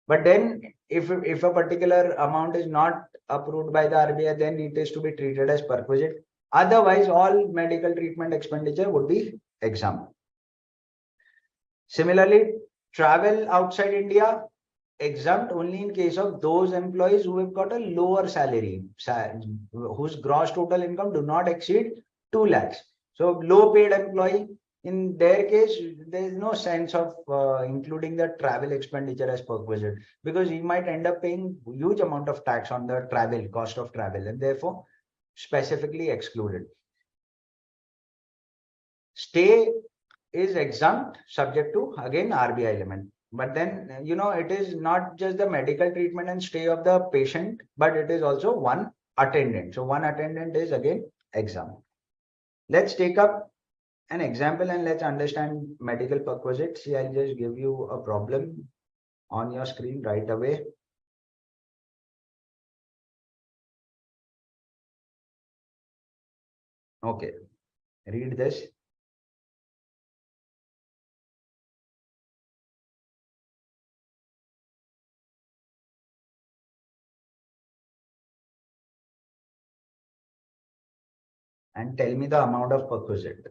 But then if a particular amount is not approved by the RBI, then it is to be treated as perquisite. Otherwise, all medical treatment expenditure would be exempt. Similarly, travel outside India, exempt only in case of those employees who have got a lower salary, whose gross total income do not exceed 2 lakhs. So low paid employee, in their case, there is no sense of including the travel expenditure as perquisite, because he might end up paying huge amount of tax on the travel, cost of travel, and therefore specifically excluded. Stay is exempt subject to, again, RBI element. But then, it is not just the medical treatment and stay of the patient, but it is also one attendant. So one attendant is again exempt. Let's take up an example and let's understand medical perquisite. See, I'll just give you a problem on your screen right away. Okay, read this. And tell me the amount of perquisite.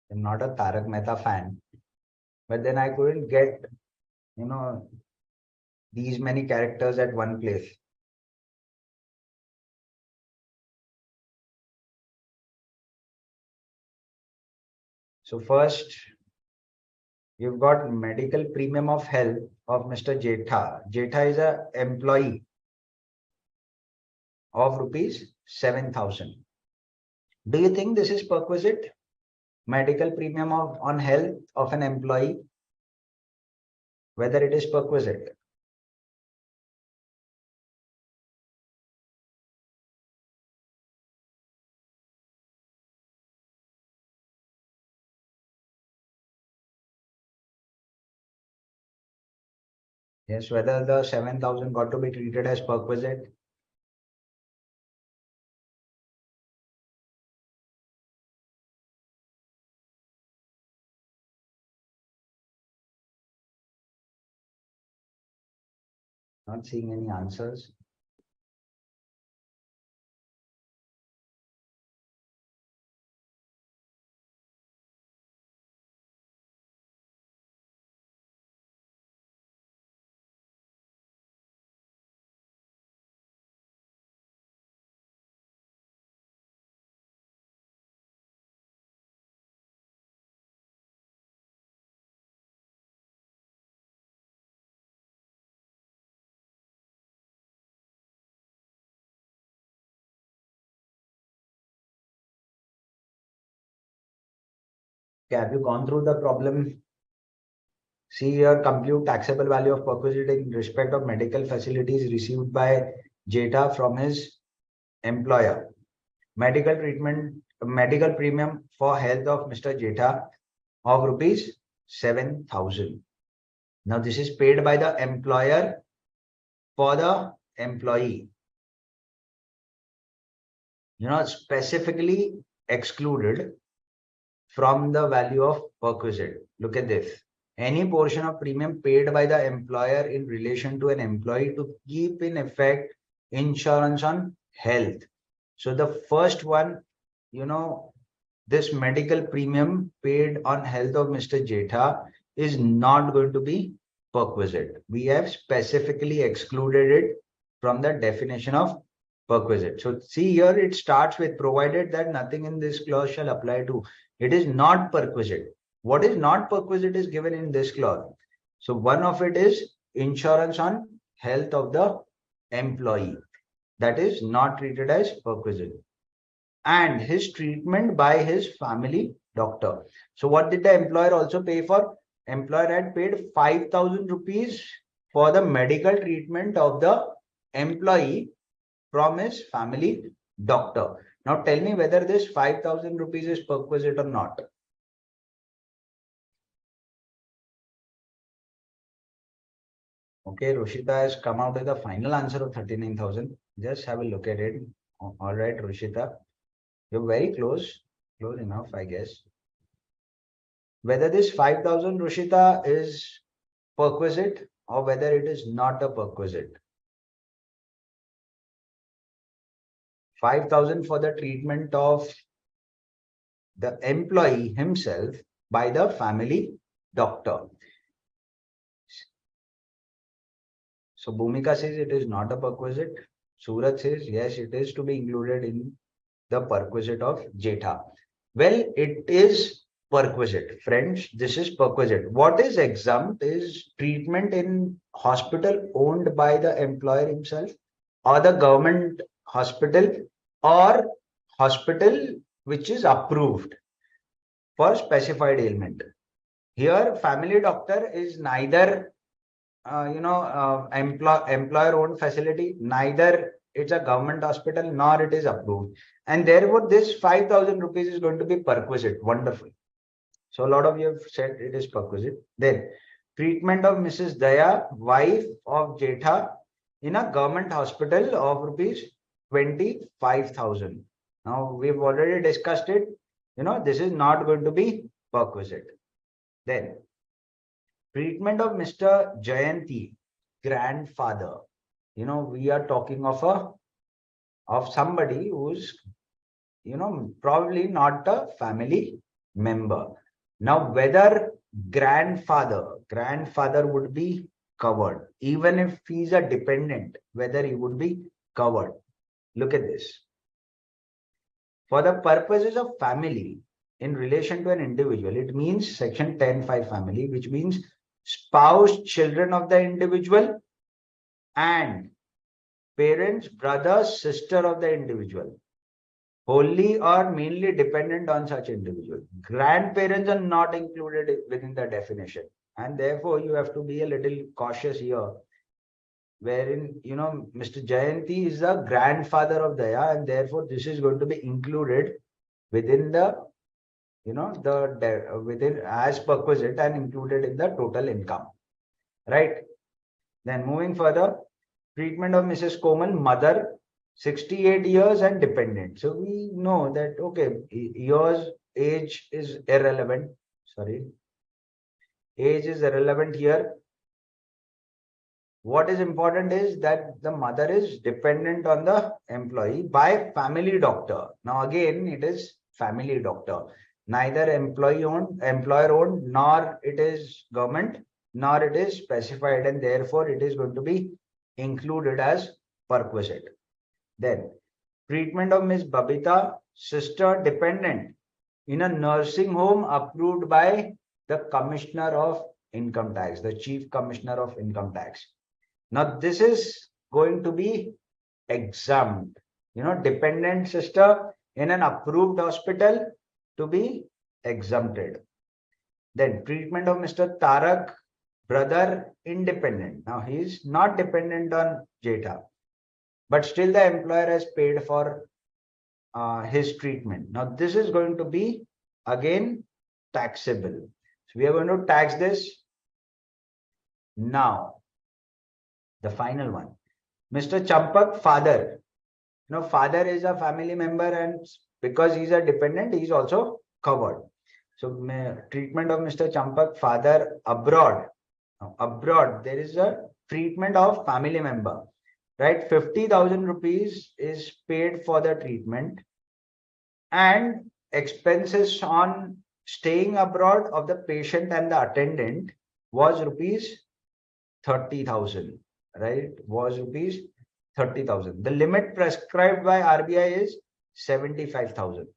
I'm not a Tarak Mehta fan, but then I couldn't get, these many characters at one place. So first, you've got medical premium of health of Mr. Jetha. Jetha is an employee of rupees 7,000. Do you think this is perquisite? Medical premium on health of an employee, whether it is perquisite? Yes, whether the 7,000 got to be treated as perquisite. Not seeing any answers. Okay, have you gone through the problem? See here, compute taxable value of perquisite in respect of medical facilities received by Jeta from his employer. Medical treatment, medical premium for health of Mr. Jetha of rupees 7,000. Now this is paid by the employer for the employee. Specifically excluded from the value of perquisite. Look at this. any portion of premium paid by the employer in relation to an employee to keep in effect insurance on health. So the first one, this medical premium paid on health of Mr. Jetha is not going to be perquisite. We have specifically excluded it from the definition of perquisite. So see here, it starts with provided that nothing in this clause shall apply to. It is not perquisite. What is not perquisite is given in this clause. So one of it is insurance on health of the employee. That is not treated as perquisite. And his treatment by his family doctor. So what did the employer also pay for? Employer had paid 5,000 rupees for the medical treatment of the employee from his family doctor. Now tell me whether this 5,000 rupees is perquisite or not. Okay, Roshita has come out with the final answer of 39,000. Just have a look at it. All right, Roshita. You're very close enough, I guess. Whether this 5,000 Roshita is perquisite or whether it is not a perquisite. 5,000 for the treatment of the employee himself by the family doctor. So Bhumika says it is not a perquisite. Surat says yes, it is to be included in the perquisite of Jetha. Well, it is perquisite. Friends, this is perquisite. What is exempt is treatment in hospital owned by the employer himself or the government hospital or hospital which is approved for specified ailment. Here, family doctor is neither employer-owned facility, neither it's a government hospital, nor it is approved. And therefore, this 5,000 rupees is going to be perquisite. Wonderful. So a lot of you have said it is perquisite. Then, treatment of Mrs. Daya, wife of Jetha, in a government hospital of rupees 25,000. Now, we've already discussed it. This is not going to be perquisite. Then, treatment of Mr. Jayanti, grandfather. We are talking of somebody who's, probably not a family member. Now, whether grandfather would be covered, even if he's a dependent, whether he would be covered. Look at this. For the purposes of family in relation to an individual, it means section 10(5) family, which means spouse, children of the individual, and parents, brothers, sister of the individual, wholly or mainly dependent on such individual. Grandparents are not included within the definition, and therefore you have to be a little cautious here, wherein Mr. Jayanti is the grandfather of Daya, and therefore this is going to be included within the within as perquisite and included in the total income, right? Then moving further, treatment of Mrs. Komal, mother, 68 years and dependent. So we know that, okay, years, age is irrelevant. Sorry. Age is irrelevant here. What is important is that the mother is dependent on the employee by family doctor. Now again, it is family doctor. Neither employer owned, nor it is government, nor it is specified, and therefore it is going to be included as perquisite. Then, treatment of Miss Babita, sister dependent, in a nursing home approved by the Commissioner of Income Tax, the Chief Commissioner of Income Tax. Now, this is going to be exempt. Dependent sister in an approved hospital to be exempted. Then, treatment of Mr. Tarak, brother, independent. Now, he is not dependent on Jetha, but still the employer has paid for his treatment. Now, this is going to be again taxable. So, we are going to tax this. Now, the final one. Mr. Champak, father. Father is a family member, and because he's a dependent, he's also covered. So treatment of Mr. Champak, father abroad. Now, abroad, there is a treatment of family member, right? 50,000 rupees is paid for the treatment, and expenses on staying abroad of the patient and the attendant was rupees 30,000, right? Was rupees 30,000. The limit prescribed by RBI is 75,000.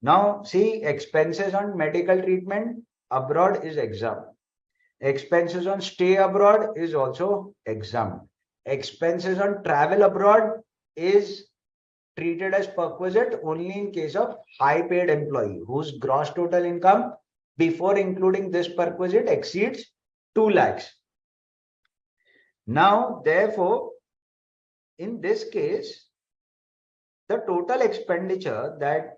Now, see, expenses on medical treatment abroad is exempt. Expenses on stay abroad is also exempt. Expenses on travel abroad is treated as perquisite only in case of high paid employee whose gross total income before including this perquisite exceeds 2 lakhs. Now, therefore, in this case, the total expenditure that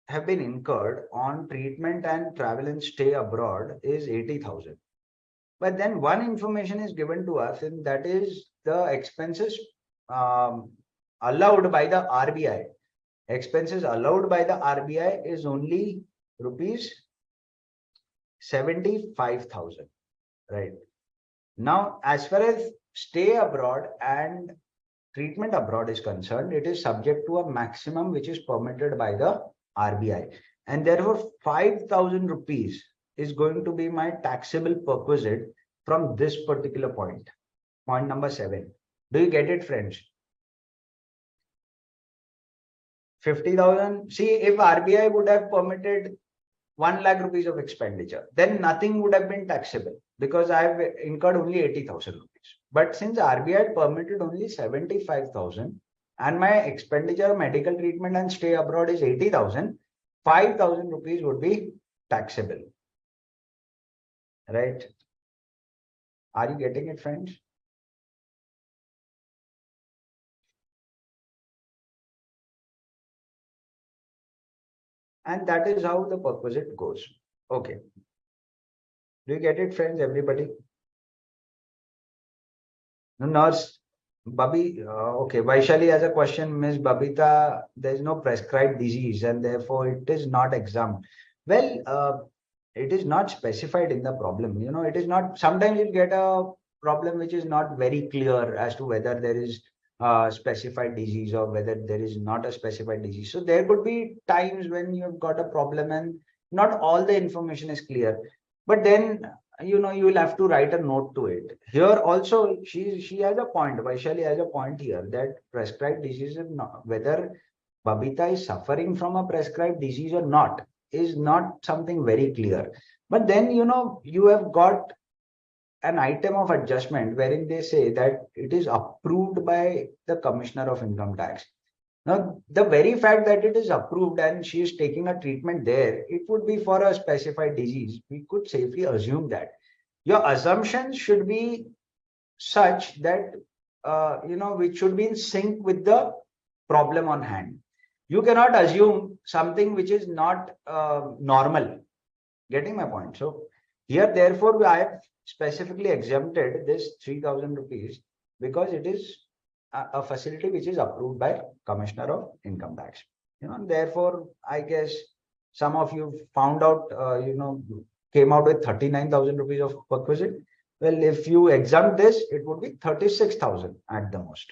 have been incurred on treatment and travel and stay abroad is 80,000. But then one information is given to us, and that is the expenses allowed by the RBI. Expenses allowed by the RBI is only rupees 75,000, right? Now, as far as stay abroad and treatment abroad is concerned, it is subject to a maximum which is permitted by the RBI. And therefore, 5,000 rupees is going to be my taxable perquisite from this particular point. Point number 7. Do you get it, friends? 50,000. See, if RBI would have permitted 1 lakh rupees of expenditure, then nothing would have been taxable because I have incurred only 80,000 rupees. But since RBI permitted only 75,000 and my expenditure of medical treatment and stay abroad is 80,000, 5,000 rupees would be taxable. Right? Are you getting it, friends? And that is how the perquisite goes. Okay. Do you get it, friends? Everybody? Nurse Babi, okay. Vaishali has a question. Ms. Babita, there is no prescribed disease and therefore it is not exempt. Well, it is not specified in the problem. You know, it is not. Sometimes you get a problem which is not very clear as to whether there is a specified disease or whether there is not a specified disease. So there could be times when you've got a problem and not all the information is clear. But then you know you will have to write a note to it. Here also she has a point. Vaishali has a point here that prescribed disease is not, whether Babita is suffering from a prescribed disease or not is not something very clear. But then you know you have got an item of adjustment wherein they say that it is approved by the Commissioner of Income Tax. Now, the very fact that it is approved and she is taking a treatment there, it would be for a specified disease. We could safely assume that. Your assumptions should be such that, you know, which should be in sync with the problem on hand. You cannot assume something which is not normal. Getting my point? So, here, therefore, I have specifically exempted this 3,000 rupees because it is a facility which is approved by Commissioner of Income Tax. You know, therefore, I guess some of you found out, you know, came out with 39,000 rupees of perquisite. Well, if you exempt this, it would be 36,000 at the most,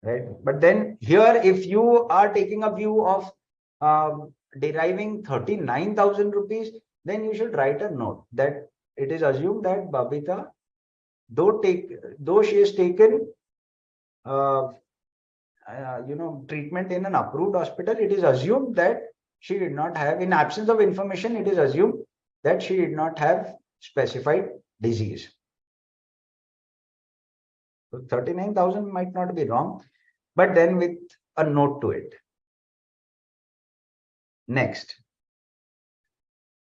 right? But then here, if you are taking a view of deriving 39,000 rupees, then you should write a note that it is assumed that Babita, though she has taken you know, treatment in an approved hospital, it is assumed that she did not have, in absence of information, it is assumed that she did not have specified disease. So 39,000 might not be wrong, but then with a note to it. Next.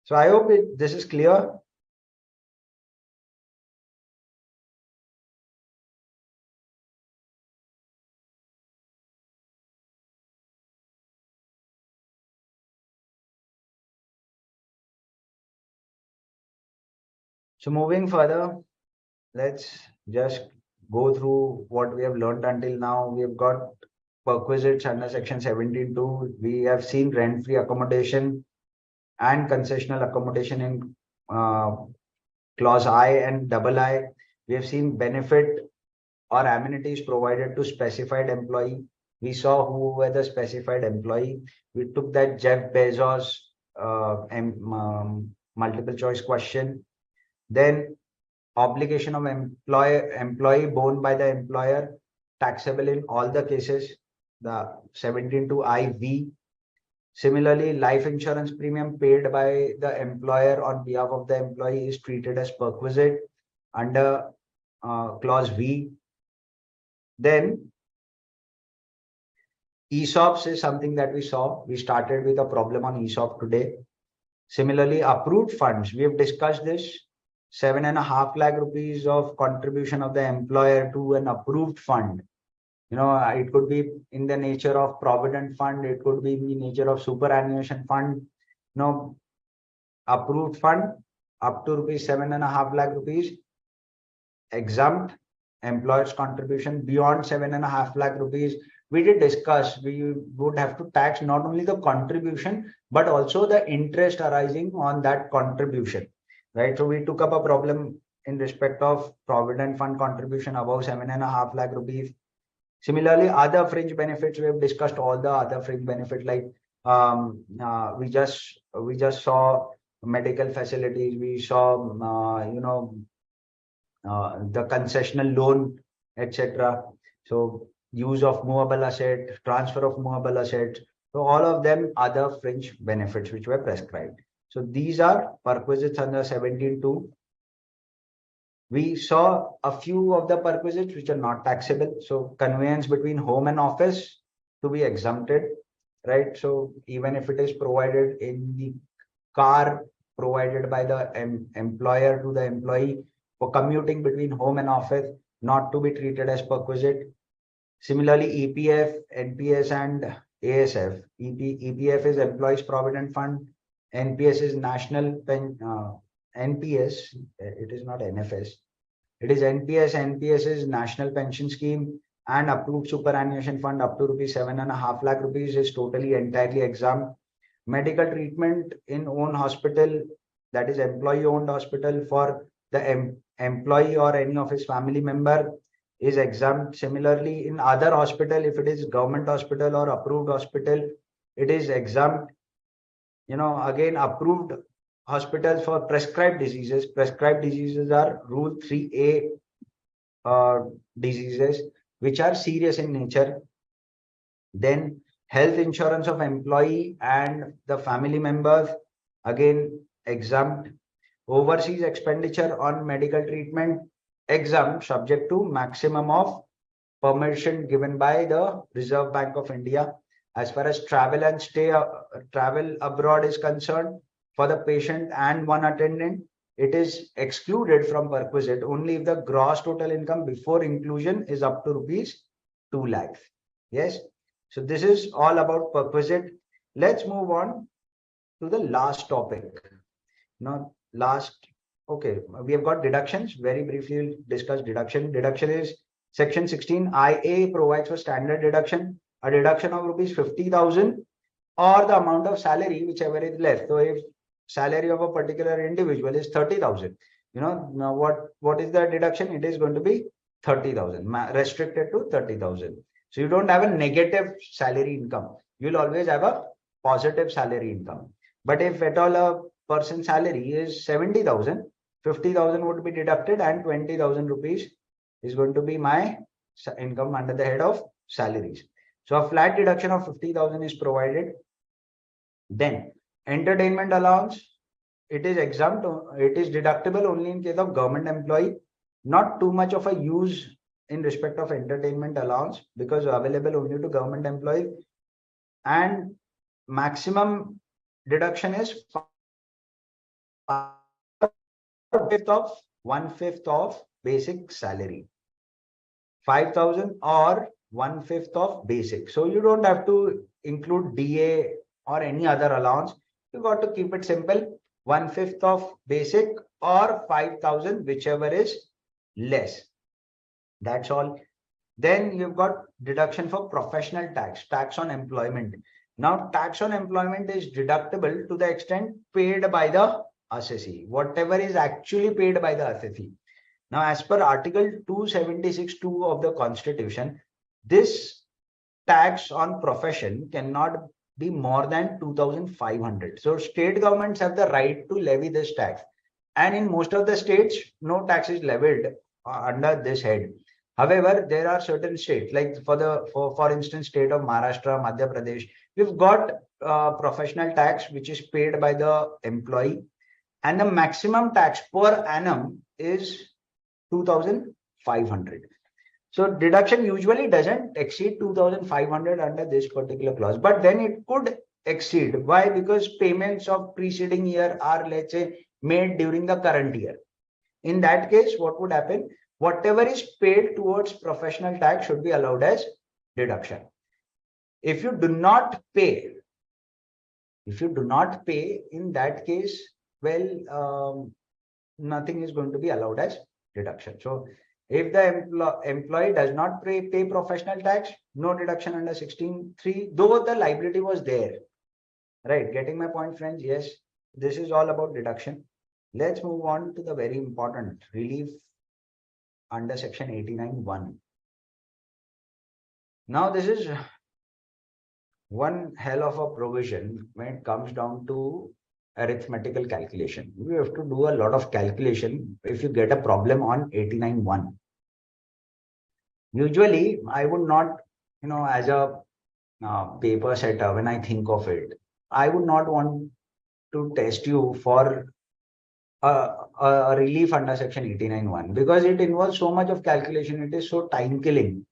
So I hope this is clear. So moving further, let's just go through what we have learned until now. We have got perquisites under section 17.2. We have seen rent-free accommodation. and concessional accommodation in clause I and double I. We have seen benefit or amenities provided to specified employee. We saw who were the specified employee. We took that Jeff Bezos multiple choice question. Then obligation of employee borne by the employer, taxable in all the cases, the 17 to IV. Similarly, life insurance premium paid by the employer on behalf of the employee is treated as perquisite under clause V. Then ESOPs is something that we saw. We started with a problem on ESOP today. Similarly, approved funds, we have discussed this. 7.5 lakh rupees of contribution of the employer to an approved fund. It could be in the nature of provident fund, it could be in the nature of superannuation fund. Approved fund up to rupees 7.5 lakh rupees, exempt employer's contribution beyond 7.5 lakh rupees. We did discuss we would have to tax not only the contribution but also the interest arising on that contribution, right? So we took up a problem in respect of provident fund contribution above 7.5 lakh rupees. Similarly, other fringe benefits, we have discussed all the other fringe benefits, like we just saw medical facilities, we saw the concessional loan, etc. So use of movable asset, transfer of movable assets. So all of them other fringe benefits which were prescribed. So these are perquisites under 17(2). We saw a few of the perquisites which are not taxable. So conveyance between home and office to be exempted, right? So even if it is provided in the car provided by the employer to the employee for commuting between home and office, not to be treated as perquisite. Similarly, EPF, NPS and ASF. EPF is Employees Provident Fund. NPS is NPS, it is not NFS. It is NPS. NPS is National Pension Scheme, and approved superannuation fund up to rupees 7.5 lakh rupees is totally entirely exempt. Medical treatment in own hospital, that is employee owned hospital, for the employee or any of his family member is exempt. Similarly, in other hospital, if it is government hospital or approved hospital, it is exempt. Again, approved hospitals for prescribed diseases. Prescribed diseases are Rule 3A diseases which are serious in nature. Then health insurance of employee and the family members, again exempt. Overseas expenditure on medical treatment, exempt, subject to maximum of permission given by the Reserve Bank of India. As far as travel and stay, travel abroad is concerned, for the patient and one attendant, it is excluded from perquisite only if the gross total income before inclusion is up to rupees 2 lakhs. Yes. So this is all about perquisite. Let's move on to the last topic. Okay, we have got deductions. Very briefly, we'll discuss deduction. Deduction is section 16 IA provides for standard deduction, a deduction of rupees 50,000 or the amount of salary whichever is less. So if salary of a particular individual is 30,000, now what is the deduction? It is going to be 30,000, restricted to 30,000. So you don't have a negative salary income. You'll always have a positive salary income. But if at all a person's salary is 70,000, 50,000 would be deducted and 20,000 rupees is going to be my income under the head of salaries. So a flat deduction of 50,000 is provided. Then entertainment allowance, it is exempt. It is deductible only in case of government employee. Not too much of a use in respect of entertainment allowance because available only to government employees. And maximum deduction is 1/5 of basic salary, 5,000 or 1/5 of basic. So you don't have to include DA or any other allowance. You got to keep it simple, 1/5 of basic or 5,000, whichever is less. That's all. Then you've got deduction for professional tax, tax on employment. Now, tax on employment is deductible to the extent paid by the assessee, whatever is actually paid by the assessee. Now, as per Article 276(2) of the Constitution, this tax on profession cannot be more than 2,500. So, state governments have the right to levy this tax. And in most of the states, no tax is levied under this head. However, there are certain states, like for instance, state of Maharashtra, Madhya Pradesh, we've got professional tax which is paid by the employee, and the maximum tax per annum is 2,500. So deduction usually doesn't exceed 2,500 under this particular clause, but then it could exceed. Why? Because payments of preceding year are, let's say, made during the current year. In that case, what would happen? Whatever is paid towards professional tax should be allowed as deduction. If you do not pay, in that case, well, nothing is going to be allowed as deduction. So if the employee does not pay professional tax, no deduction under 16(3), though the liability was there. Right, getting my point, friends? Yes, this is all about deduction. Let's move on to the very important relief under section 89(1). Now, this is one hell of a provision when it comes down to arithmetical calculation. You have to do a lot of calculation if you get a problem on 89(1). Usually, I would not, as a paper setter, when I think of it, I would not want to test you for a relief under section 89(1) because it involves so much of calculation. It is so time killing.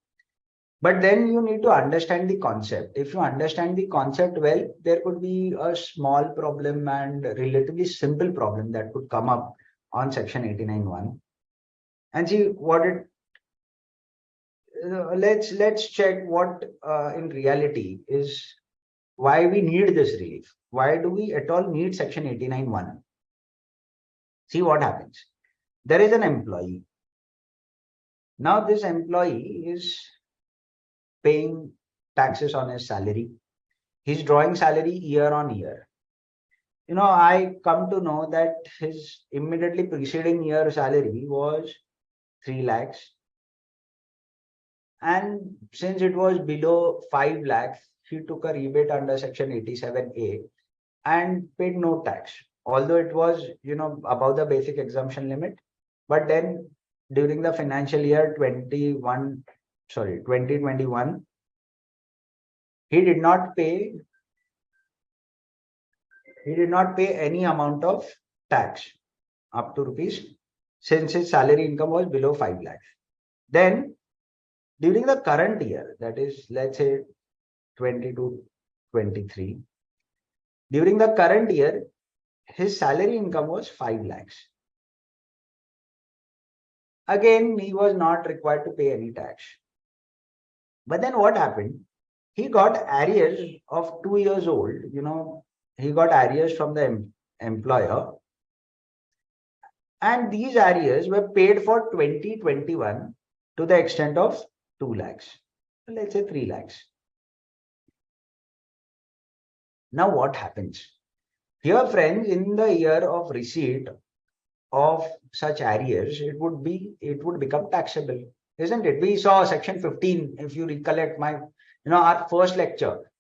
But then you need to understand the concept. If you understand the concept well, there could be a small problem and relatively simple problem that could come up on section 89(1). And see what it. Let's check what in reality is why we need this relief. Why do we at all need section 89(1)? See what happens. There is an employee. Now this employee is paying taxes on his salary. He's drawing salary year on year. I come to know that his immediately preceding year salary was 3 lakhs. And since it was below 5 lakhs, he took a rebate under section 87(a) and paid no tax. Although it was, above the basic exemption limit. But then during the financial year 2021, he did not pay any amount of tax up to rupees since his salary income was below 5 lakhs. Then during the current year, that is, let's say 22-23, during the current year, his salary income was 5 lakhs. Again, he was not required to pay any tax. But then what happened? He got arrears of 2 years old. He got arrears from the employer. And these arrears were paid for 2021 to the extent of 2 lakhs. Let's say 3 lakhs. Now what happens? Here, friends, in the year of receipt of such arrears, it would become taxable, isn't it? We saw section 15, if you recollect our first lecture.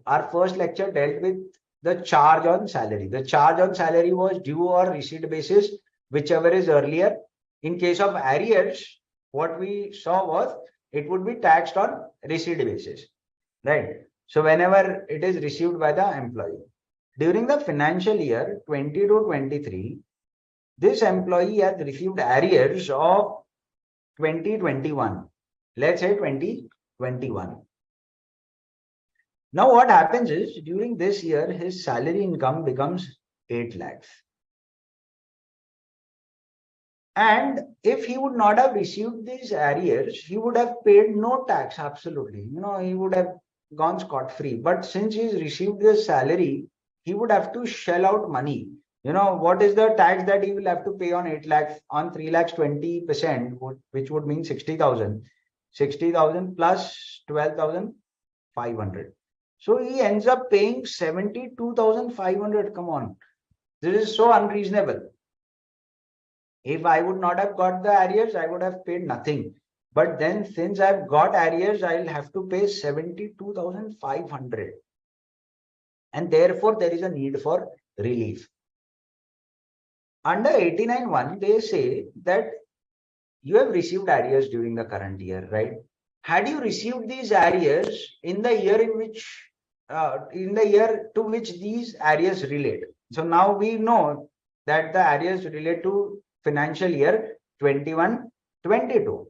Our first lecture dealt with the charge on salary. The charge on salary was due or receipt basis, whichever is earlier. In case of arrears, what we saw was it would be taxed on receipt basis, right? So whenever it is received by the employee. During the financial year 2022-23, this employee has received arrears of 2021. Let's say 2021. Now what happens is during this year, his salary income becomes 8 lakhs. And if he would not have received these arrears, he would have paid no tax, absolutely. He would have gone scot-free. But since he's received this salary, he would have to shell out money. What is the tax that he will have to pay on 8 lakhs? On 3 lakhs, 20%, which would mean 60,000. 60,000 plus 12,500. So he ends up paying 72,500. Come on. This is so unreasonable. If I would not have got the arrears, I would have paid nothing. But then since I've got arrears, I'll have to pay 72,500. And therefore, there is a need for relief. Under 89.1, they say that you have received arrears during the current year, right? Had you received these arrears in the year to which these arrears relate. So now we know that the arrears relate to financial year 21-22.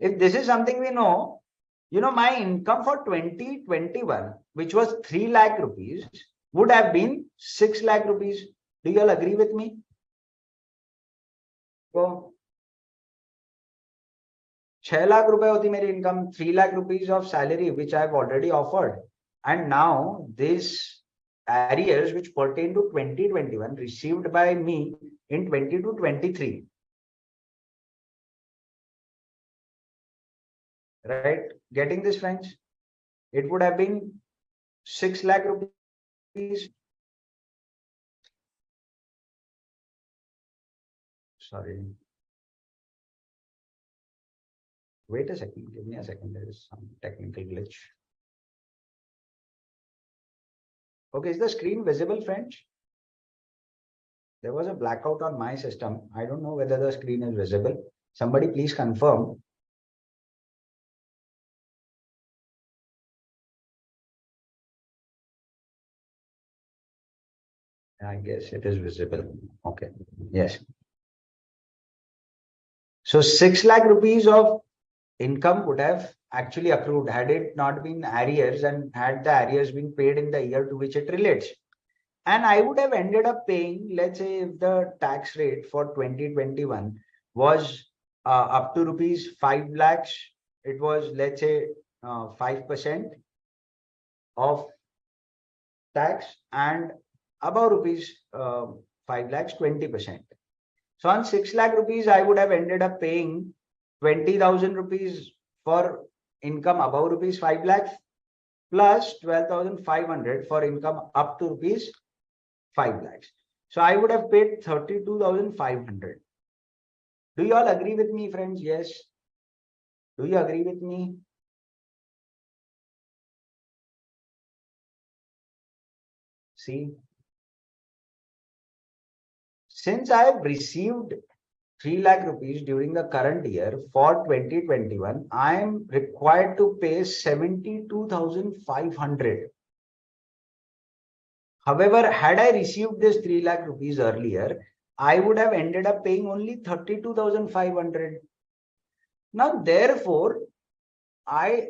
If this is something we know, my income for 2021, which was 3 lakh rupees, would have been 6 lakh rupees. Do you all agree with me? So 6 lakh रुपए होती मेरी income, 3 lakh rupees of salary which I have already offered, and now this arrears which pertain to 2021 received by me in 22-23, right? Getting this, friends? It would have been 6 lakh rupees. Sorry. Wait a second. Give me a second. There is some technical glitch. Okay, is the screen visible, friends? There was a blackout on my system. I don't know whether the screen is visible. Somebody please confirm. I guess it is visible. Okay. Yes. So 6 lakh rupees of income would have actually accrued had it not been arrears and had the arrears been paid in the year to which it relates. And I would have ended up paying, let's say, if the tax rate for 2021 was up to rupees 5 lakhs, it was, let's say, 5% of tax, and above rupees 5 lakhs, 20%. So on 6 lakh rupees, I would have ended up paying 20,000 rupees for income above rupees 5 lakhs plus 12,500 for income up to rupees 5 lakhs. So I would have paid 32,500. Do you all agree with me, friends? Yes. Do you agree with me? See, since I have received 3 lakh rupees during the current year for 2021, I am required to pay 72,500. However, had I received this 3 lakh rupees earlier, I would have ended up paying only 32,500. Now, therefore, I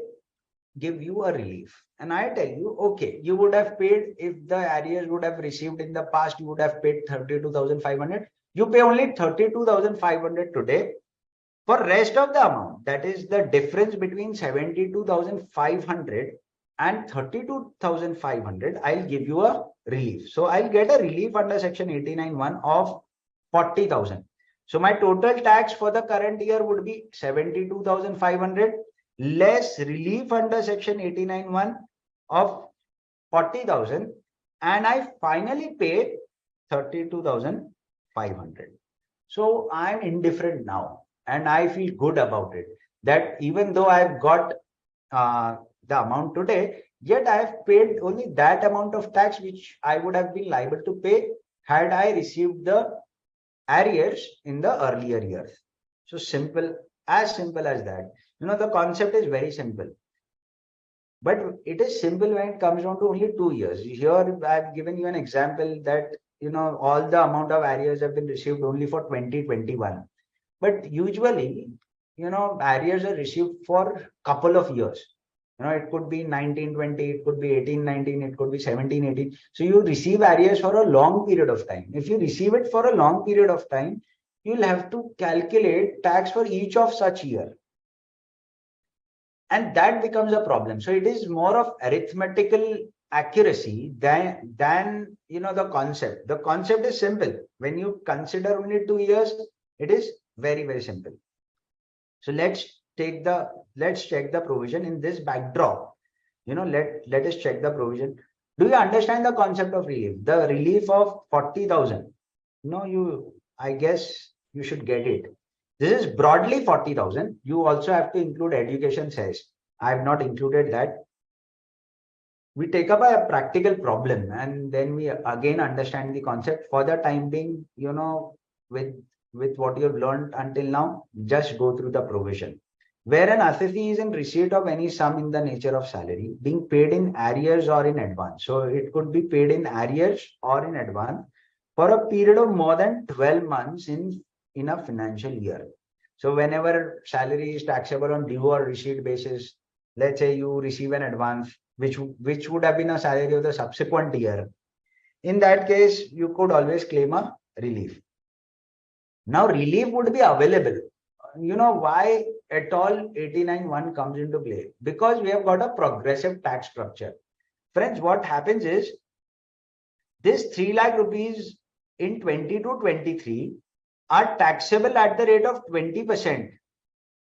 give you a relief and I tell you, okay, you would have paid, if the arrears would have received in the past, you would have paid 32,500. You pay only 32,500 today. For rest of the amount, that is the difference between 72,500 and 32,500, I'll give you a relief. So I'll get a relief under section 89.1 of 40,000. So my total tax for the current year would be 72,500 less relief under section 89.1 of 40,000, and I finally pay 32,500. So I'm indifferent now and I feel good about it, that even though I've got the amount today, yet I have paid only that amount of tax which I would have been liable to pay had I received the arrears in the earlier years. So simple as that. The concept is very simple. But it is simple when it comes down to only 2 years. Here I've given you an example that all the amount of arrears have been received only for 2021. But usually, arrears are received for couple of years. It could be 1920, it could be 1819, it could be 1718. So you receive arrears for a long period of time. If you receive it for a long period of time, you'll have to calculate tax for each of such year. And that becomes a problem. So it is more of arithmetical accuracy than the concept. The concept is simple. When you consider only 2 years, it is very, very simple. So let's check the provision in this backdrop. let us check the provision. Do you understand the concept of relief? The relief of 40,000. I guess you should get it. This is broadly 40,000. You also have to include education cess. I have not included that. We take up a practical problem and then we again understand the concept. For the time being, with what you've learned until now, just go through the provision. Where an assessee is in receipt of any sum in the nature of salary, being paid in arrears or in advance. So it could be paid in arrears or in advance for a period of more than 12 months in a financial year. So whenever salary is taxable on due or receipt basis, let's say you receive an advance, which would have been a salary of the subsequent year. In that case, you could always claim a relief. Now, relief would be available. Why at all 89(1) comes into play? Because we have got a progressive tax structure. Friends, what happens is this 3 lakh rupees in 22-23 are taxable at the rate of 20%,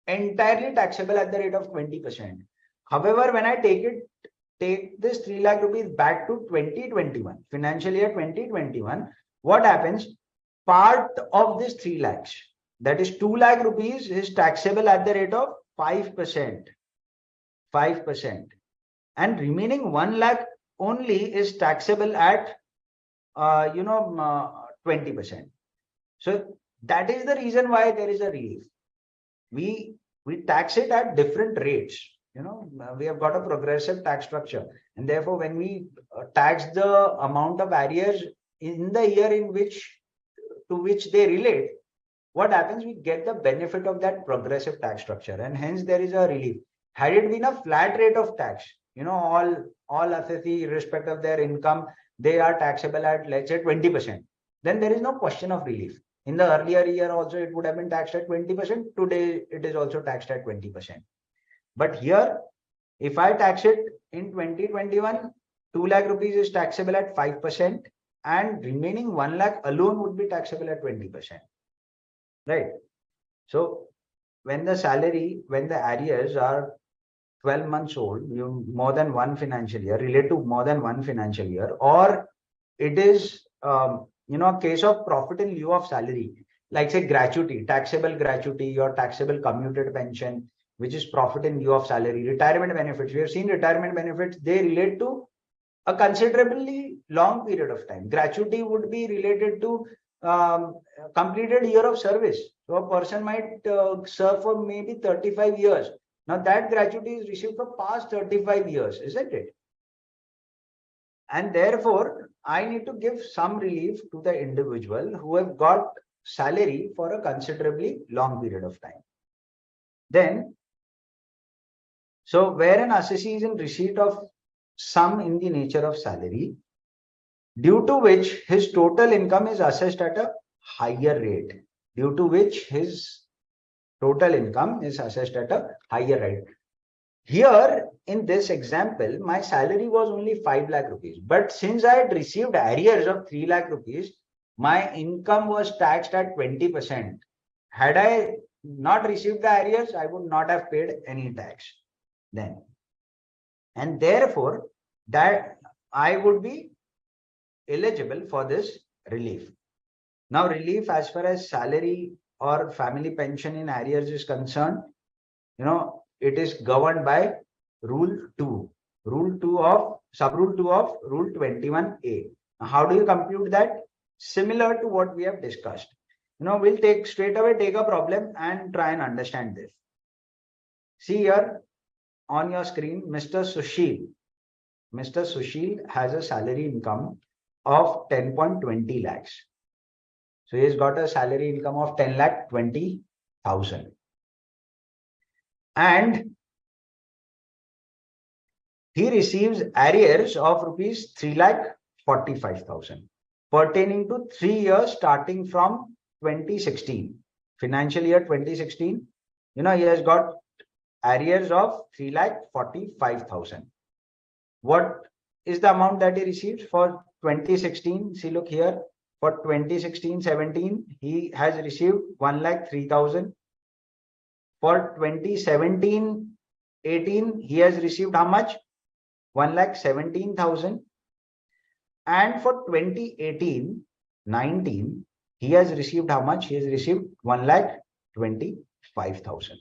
entirely taxable at the rate of 20%. However, when I take this 3 lakh rupees back to 2021, financial year 2021, what happens? Part of this 3 lakhs, that is 2 lakh rupees, is taxable at the rate of 5%. 5%. And remaining 1 lakh only is taxable at 20%. So that is the reason why there is a relief. We tax it at different rates. We have got a progressive tax structure, and therefore when we tax the amount of arrears in the year to which they relate, what happens? We get the benefit of that progressive tax structure, and hence there is a relief. Had it been a flat rate of tax, all assessee, irrespective of their income, they are taxable at, let's say, 20%. Then there is no question of relief. In the earlier year also, it would have been taxed at 20%. Today, it is also taxed at 20%. But here, if I tax it in 2021, 2 lakh rupees is taxable at 5%, and remaining 1 lakh alone would be taxable at 20%. Right? So, when the arrears are 12 months old, more than one financial year, relate to more than one financial year, or it is a case of profit in lieu of salary, like say gratuity, taxable gratuity or taxable commuted pension, which is profit in lieu of salary. Retirement benefits, we have seen retirement benefits, they relate to a considerably long period of time. Gratuity would be related to completed year of service. So a person might serve for maybe 35 years. Now that gratuity is received for past 35 years, isn't it? And therefore, I need to give some relief to the individual who have got salary for a considerably long period of time. Then, so where an assessee is in receipt of sum in the nature of salary, due to which his total income is assessed at a higher rate, due to which his total income is assessed at a higher rate. Here, in this example, my salary was only 5 lakh rupees. But since I had received arrears of 3 lakh rupees, my income was taxed at 20%. Had I not received the arrears, I would not have paid any tax then. And therefore, that I would be eligible for this relief. Now, relief as far as salary or family pension in arrears is concerned, it is governed by Rule 2. Rule 2 of Subrule 2 of Rule 21A. Now, how do you compute that? Similar to what we have discussed. We'll straight away take a problem and try and understand this. See here on your screen, Mr. Sushil. Mr. Sushil has a salary income of 10.20 lakhs. So he's got a salary income of 10,20,000. And he receives arrears of rupees 3,45,000 pertaining to 3 years starting from 2016, financial year 2016. He has got arrears of 3,45,000. What is the amount that he receives for 2016? See, look here. For 2016-17, he has received 1,03,000. For 2017-18, he has received how much? 1,17,000. And for 2018-19, he has received how much? He has received 1,25,000.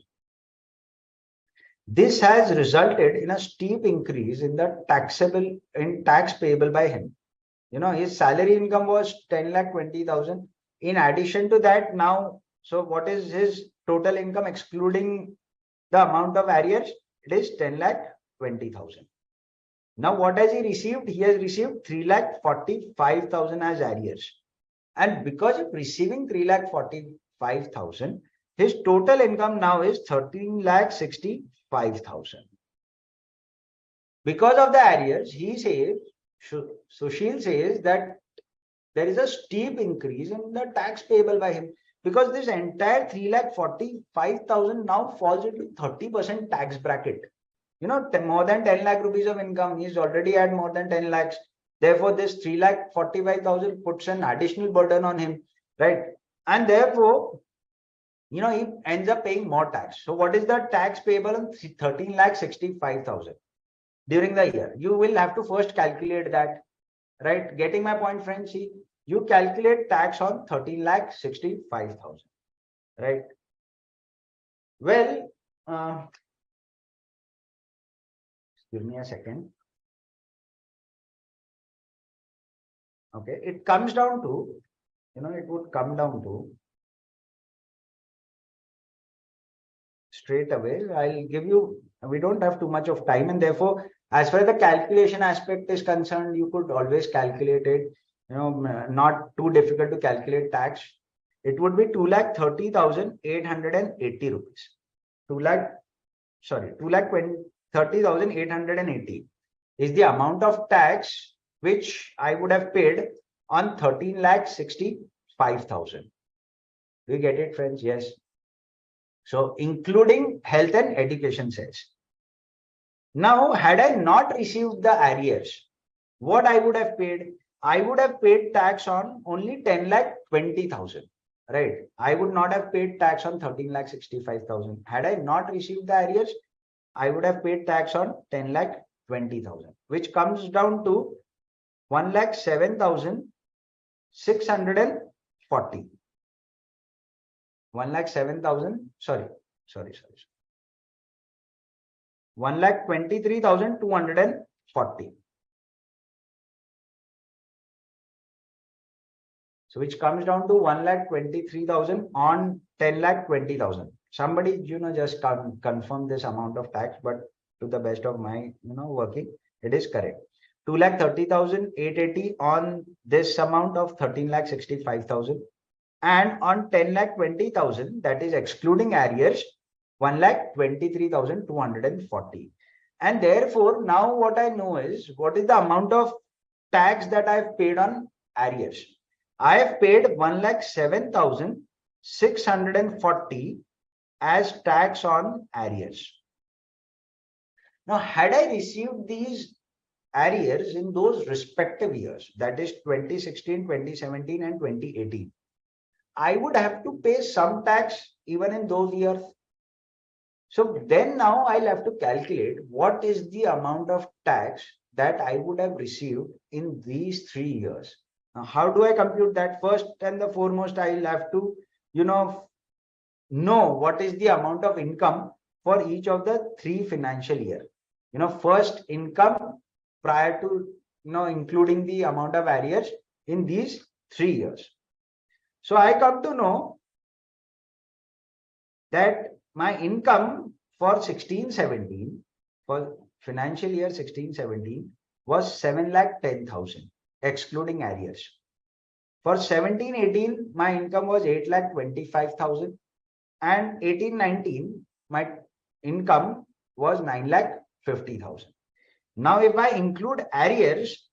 This has resulted in a steep increase in the tax payable by him. His salary income was 10,20,000. In addition to that, now, so what is his total income excluding the amount of arrears? It is 10,20,000. Now, what has he received? He has received 3,45,000 as arrears. And because of receiving 3,45,000, his total income now is 13,65,000. Because of the arrears, he says, Sushil says that there is a steep increase in the tax payable by him, because this entire 3,45,000 now falls into 30% tax bracket. More than 10 lakh rupees of income, he's already had more than 10 lakhs. Therefore, this 3,45,000 puts an additional burden on him, right? And therefore, he ends up paying more tax. So what is the tax payable on 13,65,000 during the year? You will have to first calculate that, right? Getting my point, friends? See, you calculate tax on 13,65,000, right? Well, give me a second. Okay, it comes down to, it would come down to, straight away, I'll give you, we don't have too much of time, and therefore, as far as the calculation aspect is concerned, you could always calculate it, not too difficult to calculate tax. It would be 2,30,880 rupees. 2,30,880 is the amount of tax which I would have paid on 13,65,000. Do you get it, friends? Yes. So including health and education cess. Now, had I not received the arrears, what I would have paid? I would have paid tax on only 10,20,000, right? I would not have paid tax on 13,65,000. Had I not received the arrears, I would have paid tax on 10,20,000, which comes down to 1,07,640. 1,07,000, sorry. 1,23,240. So which comes down to 1,23,000 on 10,20,000. Somebody, just confirm this amount of tax, but to the best of my, working, it is correct. 2,30,880 on this amount of 13,65,000, and on 10,20,000, that is excluding arrears, 1,23,240. And therefore, now what I know is, what is the amount of tax that I've paid on arrears? I have paid 1,07,640 as tax on arrears. Now, had I received these arrears in those respective years, that is 2016, 2017, and 2018, I would have to pay some tax even in those years. So then now I'll have to calculate what is the amount of tax that I would have received in these 3 years. Now, how do I compute that? First and the foremost, I'll have to, know what is the amount of income for each of the 3 financial year. First income prior to, including the amount of arrears in these 3 years. So I come to know that my income for 16-17, for financial year 16-17, was 7,10,000, excluding arrears. For 17-18, my income was 8,25,000, and 18-19, my income was 9,50,000. Now, if I include arrears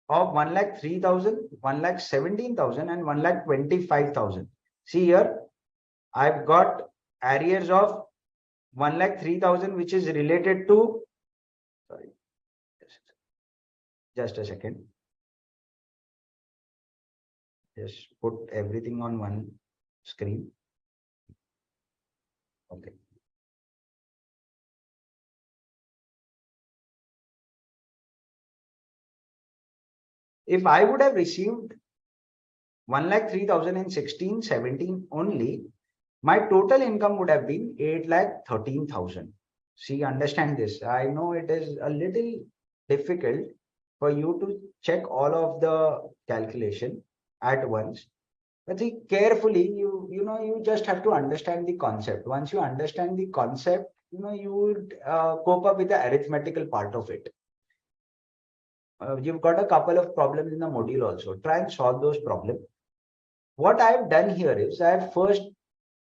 of 1,03,000, 1,17,000, and 1,25,000, see here, I've got arrears of 1,03,000, which is related to, sorry, just a second. Just put everything on one screen. Okay. If I would have received 1,03,000 in 16-17 only, my total income would have been 8,13,000. See, understand this. I know it is a little difficult for you to check all of the calculation at once. But see, carefully, you just have to understand the concept. Once you understand the concept, you would cope up with the arithmetical part of it. You've got a couple of problems in the module also. Try and solve those problems. What I've done here is I've first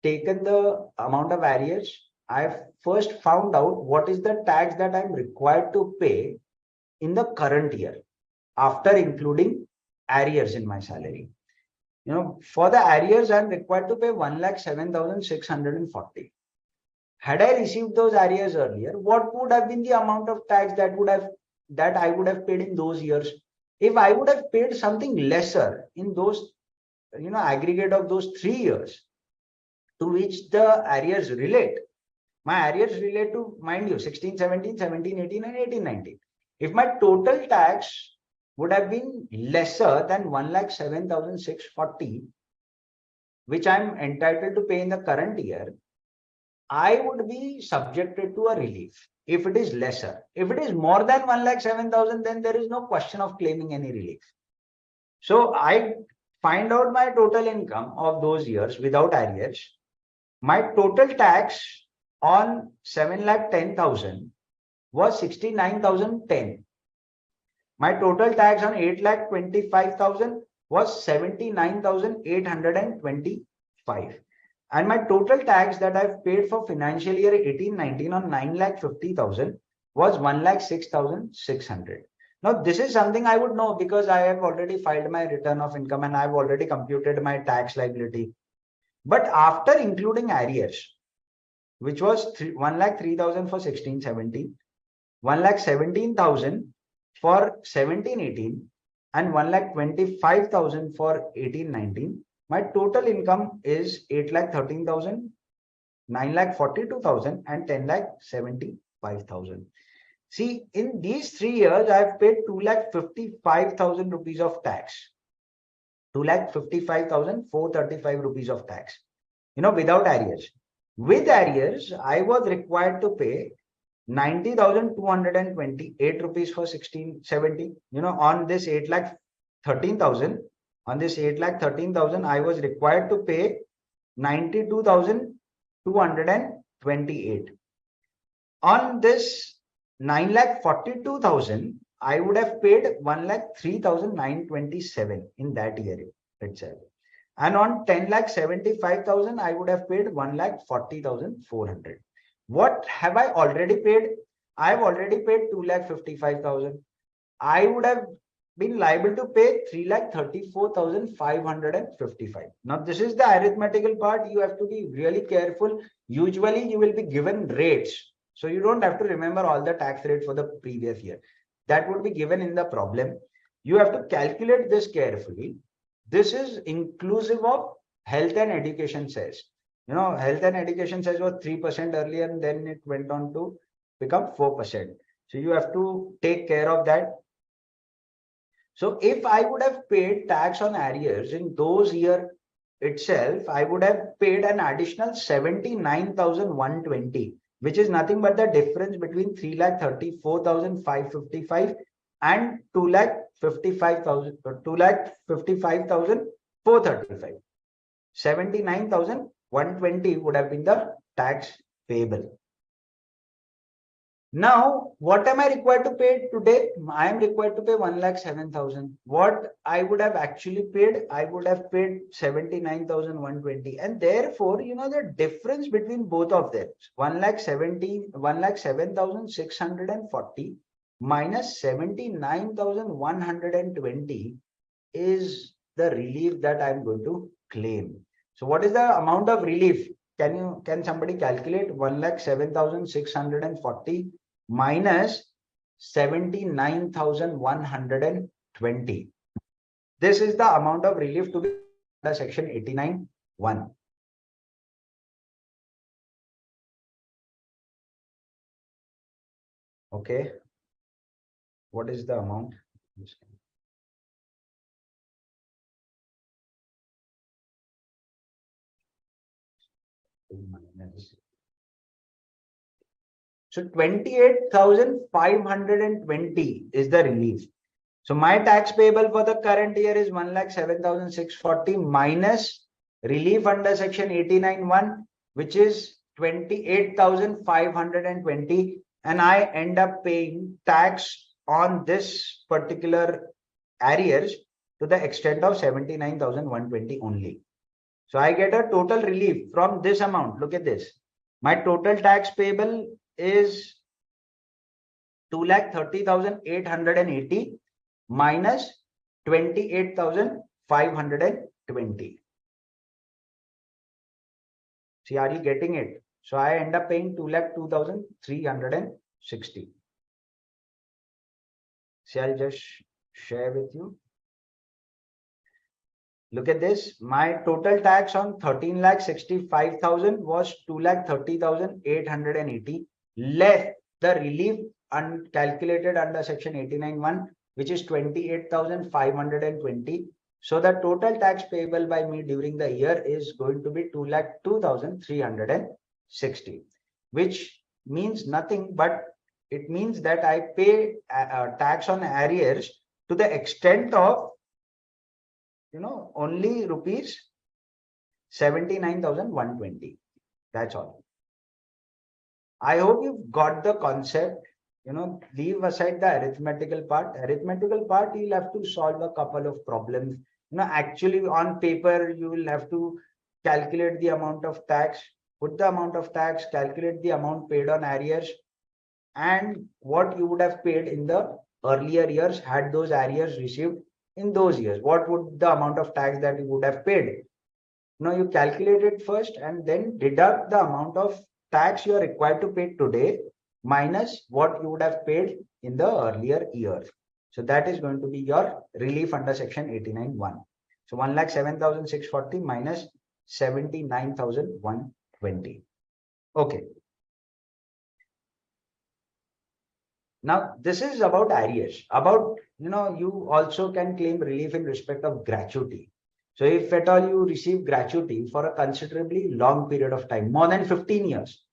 taken the amount of arrears. I've first found out what is the tax that I'm required to pay in the current year after including arrears in my salary. For the arrears, I'm required to pay 1,07,640. Had I received those arrears earlier, what would have been the amount of tax that I would have paid in those years? If I would have paid something lesser in those, aggregate of those 3 years to which the arrears relate. My arrears relate to, mind you, 16-17, 17-18, and 18-19. If my total tax would have been lesser than 1,07,640, which I'm entitled to pay in the current year, I would be subjected to a relief if it is lesser. If it is more than 1,07,000, then there is no question of claiming any relief. So I find out my total income of those years without arrears. My total tax on 7,10,000 was 69,010. My total tax on 8,25,000 was 79,825. And my total tax that I've paid for financial year 18-19 on 9,50,000 was 1,06,600. Now, this is something I would know because I have already filed my return of income and I've already computed my tax liability. But after including arrears, which was 1,03,000 for 16-17, 1,17,000 for 17-18, and 1,25,000 for 18-19, my total income is 8,13,000, 9,42,000, and 10,75,000. See, in these 3 years, I have paid 2,55,000 rupees of tax. 2,55,435 rupees of tax, without arrears. With arrears, I was required to pay 90,228 rupees for 16-17. On this 8,13,000, I was required to pay 92,228. On this 9,42,000, I would have paid 1,03,927 in that year itself. And on 10,75,000, I would have paid 1,40,400. What have I already paid? I have already paid 2,55,000. I would have been liable to pay 3,34,555. Now, this is the arithmetical part. You have to be really careful. Usually, you will be given rates. So you don't have to remember all the tax rate for the previous year. That would be given in the problem. You have to calculate this carefully. This is inclusive of health and education cess. Health and education cess was 3% earlier and then it went on to become 4%. So you have to take care of that. So if I would have paid tax on arrears in those years itself, I would have paid an additional 79,120, which is nothing but the difference between 3,34,555 and 2,55,435. 79,120 would have been the tax payable. Now, what am I required to pay today? I am required to pay 1,07,000. What I would have actually paid, I would have paid 79,120. And therefore, the difference between both of them, 1,07,640 minus 79,120 is the relief that I'm going to claim. So what is the amount of relief? Can somebody calculate 1,07,640 minus 79,120? This is the amount of relief to be under section 89(1). Okay. What is the amount? minus. So 28,520 is the relief. So my tax payable for the current year is 1,07,640 minus relief under section 89(1), which is 28,520, and I end up paying tax on this particular arrears to the extent of 79,120 only. So I get a total relief from this amount. Look at this. My total tax payable is 2,30,880 minus 28,520. See, are you getting it? So I end up paying 2,02,360. See, I'll just share with you. Look at this. My total tax on 13,65,000 was 2,30,880 less the relief calculated under section 89(1), which is 28,520. So the total tax payable by me during the year is going to be 2,02,360, which means nothing, but it means that I pay tax on arrears to the extent of only rupees 79,120. That's all. I hope you've got the concept. Leave aside the arithmetical part. Arithmetical part, you'll have to solve a couple of problems. Actually on paper, you will have to calculate the amount of tax, put the amount of tax, calculate the amount paid on arrears, and what you would have paid in the earlier years had those arrears received in those years. What would the amount of tax that you would have paid? You calculate it first and then deduct the amount of tax you are required to pay today minus what you would have paid in the earlier year. So that is going to be your relief under section 89(1). So 1,07,640 minus 79,120. Okay. Now this is about arrears. About you also can claim relief in respect of gratuity. So if at all you receive gratuity for a considerably long period of time, more than 15 years,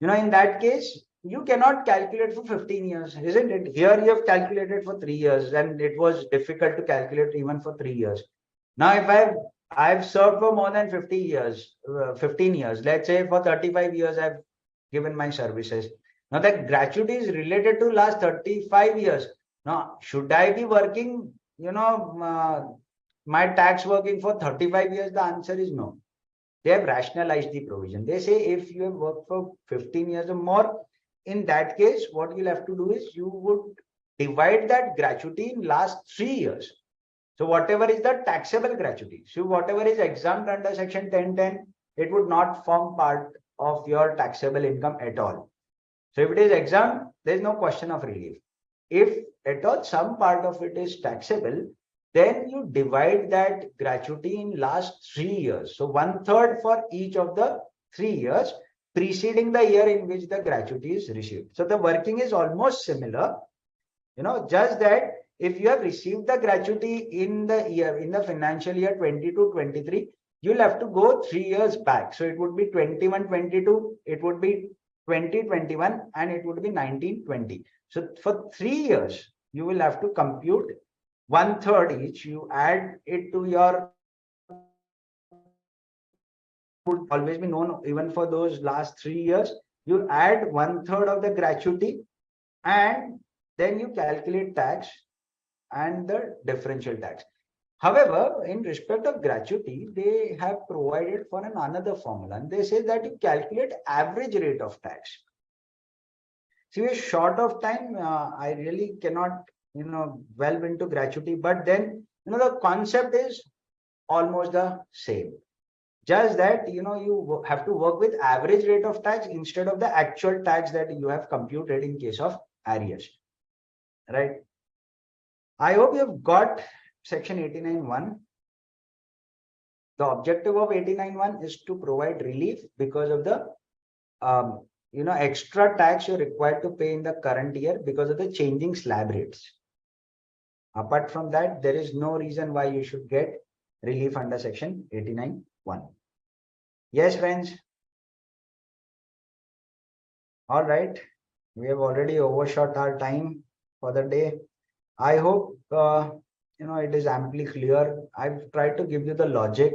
in that case, you cannot calculate for 15 years, isn't it? Here you have calculated for 3 years and it was difficult to calculate even for 3 years. Now, if I've served for more than 50 years, 15 years, let's say for 35 years, I've given my services. Now that gratuity is related to last 35 years. Now, should I be working, my tax working for 35 years? The answer is no. They have rationalized the provision. They say if you have worked for 15 years or more, in that case, what you'll have to do is you would divide that gratuity in last 3 years. So whatever is the taxable gratuity, so whatever is exempt under section 1010, it would not form part of your taxable income at all. So if it is exempt, there is no question of relief. If at all some part of it is taxable, then you divide that gratuity in last 3 years. So 1/3 for each of the 3 years preceding the year in which the gratuity is received. So the working is almost similar, just that if you have received the gratuity in the financial year 22-23, you'll have to go 3 years back. So it would be 21-22, it would be 20-21, and it would be 19-20. So for 3 years, you will have to compute 1/3 each. You add it to your, would always be known even for those last 3 years. You add 1/3 of the gratuity and then you calculate tax and the differential tax. However, in respect of gratuity, they have provided for another formula, and they say that you calculate average rate of tax. See, we're short of time. I really cannot, delve into gratuity, but then, the concept is almost the same. Just that, you have to work with average rate of tax instead of the actual tax that you have computed in case of arrears, right? I hope you've got section 89(1). The objective of 89(1) is to provide relief because of the extra tax you're required to pay in the current year because of the changing slab rates. Apart from that, there is no reason why you should get relief under section 89(1). Yes, friends. All right. We have already overshot our time for the day. I hope it is amply clear. I've tried to give you the logic.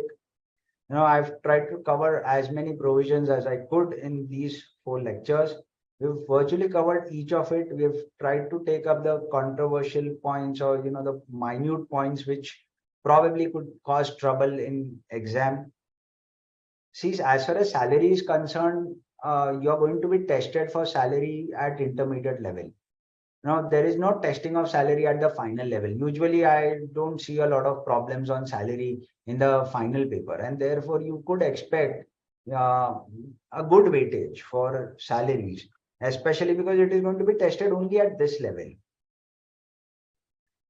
I've tried to cover as many provisions as I could in these 4 lectures. We've virtually covered each of it. We've tried to take up the controversial points, or the minute points which probably could cause trouble in exam. See, as far as salary is concerned, you're going to be tested for salary at intermediate level. Now, there is no testing of salary at the final level. Usually, I don't see a lot of problems on salary in the final paper, and therefore, you could expect uh, a good weightage for salaries, especially because it is going to be tested only at this level.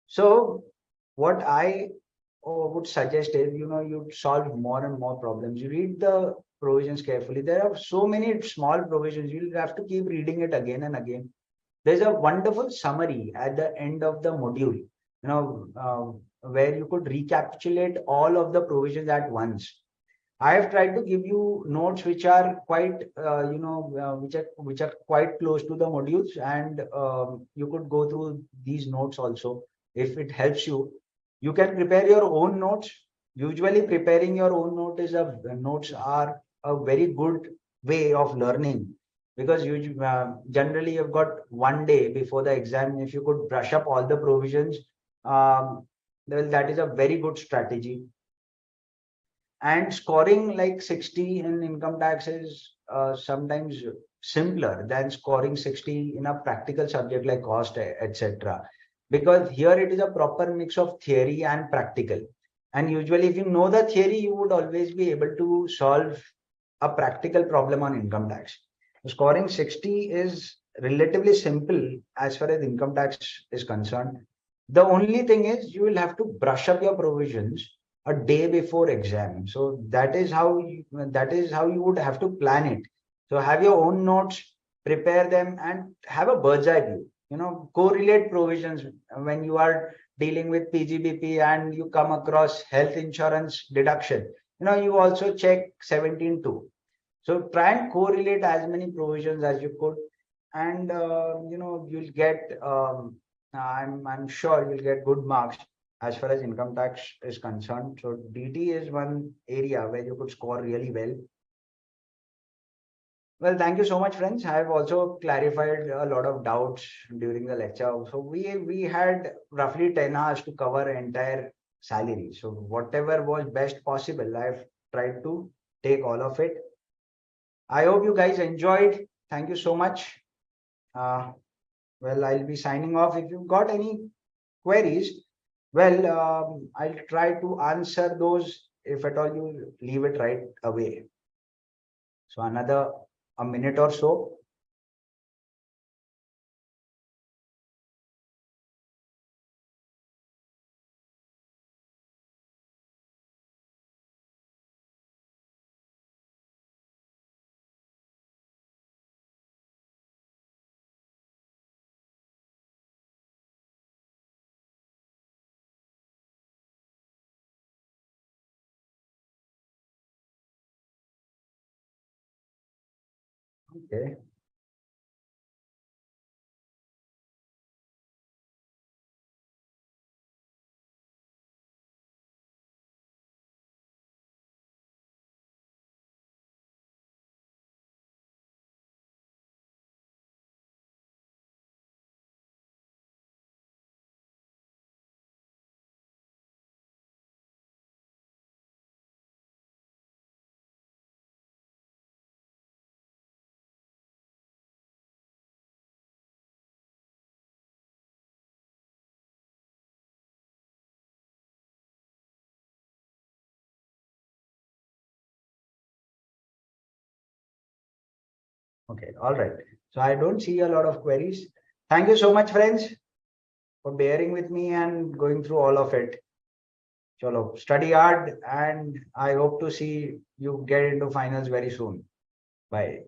So, what I would suggest is, you solve more and more problems. You read the provisions carefully. There are so many small provisions. You'll have to keep reading it again and again. There's a wonderful summary at the end of the module, where you could recapitulate all of the provisions at once. I have tried to give you notes which are quite, which are quite close to the modules, and you could go through these notes also if it helps you. You can prepare your own notes. Usually, preparing your own notes are a very good way of learning, because you generally you've got one day before the exam. If you could brush up all the provisions, well, that is a very good strategy. And scoring like 60 in income tax is sometimes simpler than scoring 60 in a practical subject like cost, etc. Because here it is a proper mix of theory and practical. And usually, if you know the theory, you would always be able to solve a practical problem on income tax. Scoring 60 is relatively simple as far as income tax is concerned. The only thing is you will have to brush up your provisions a day before exam. So that is how you would have to plan it. So have your own notes, prepare them, and have a bird's eye view. Correlate provisions when you are dealing with PGBP and you come across health insurance deduction. You also check 17(2). So try and correlate as many provisions as you could, and you'll get. I'm sure you'll get good marks as far as income tax is concerned. So DT is one area where you could score really well. Well, thank you so much, friends. I have also clarified a lot of doubts during the lecture. So we had roughly 10 hours to cover entire salary. So whatever was best possible, I've tried to take all of it. I hope you guys enjoyed. Thank you so much. Uh, well, I'll be signing off. If you've got any queries, well, I'll try to answer those if at all you leave it right away. So another a minute or so. Okay. Okay. All right. So I don't see a lot of queries. Thank you so much, friends, for bearing with me and going through all of it. Chalo, study hard, and I hope to see you get into finals very soon. Bye.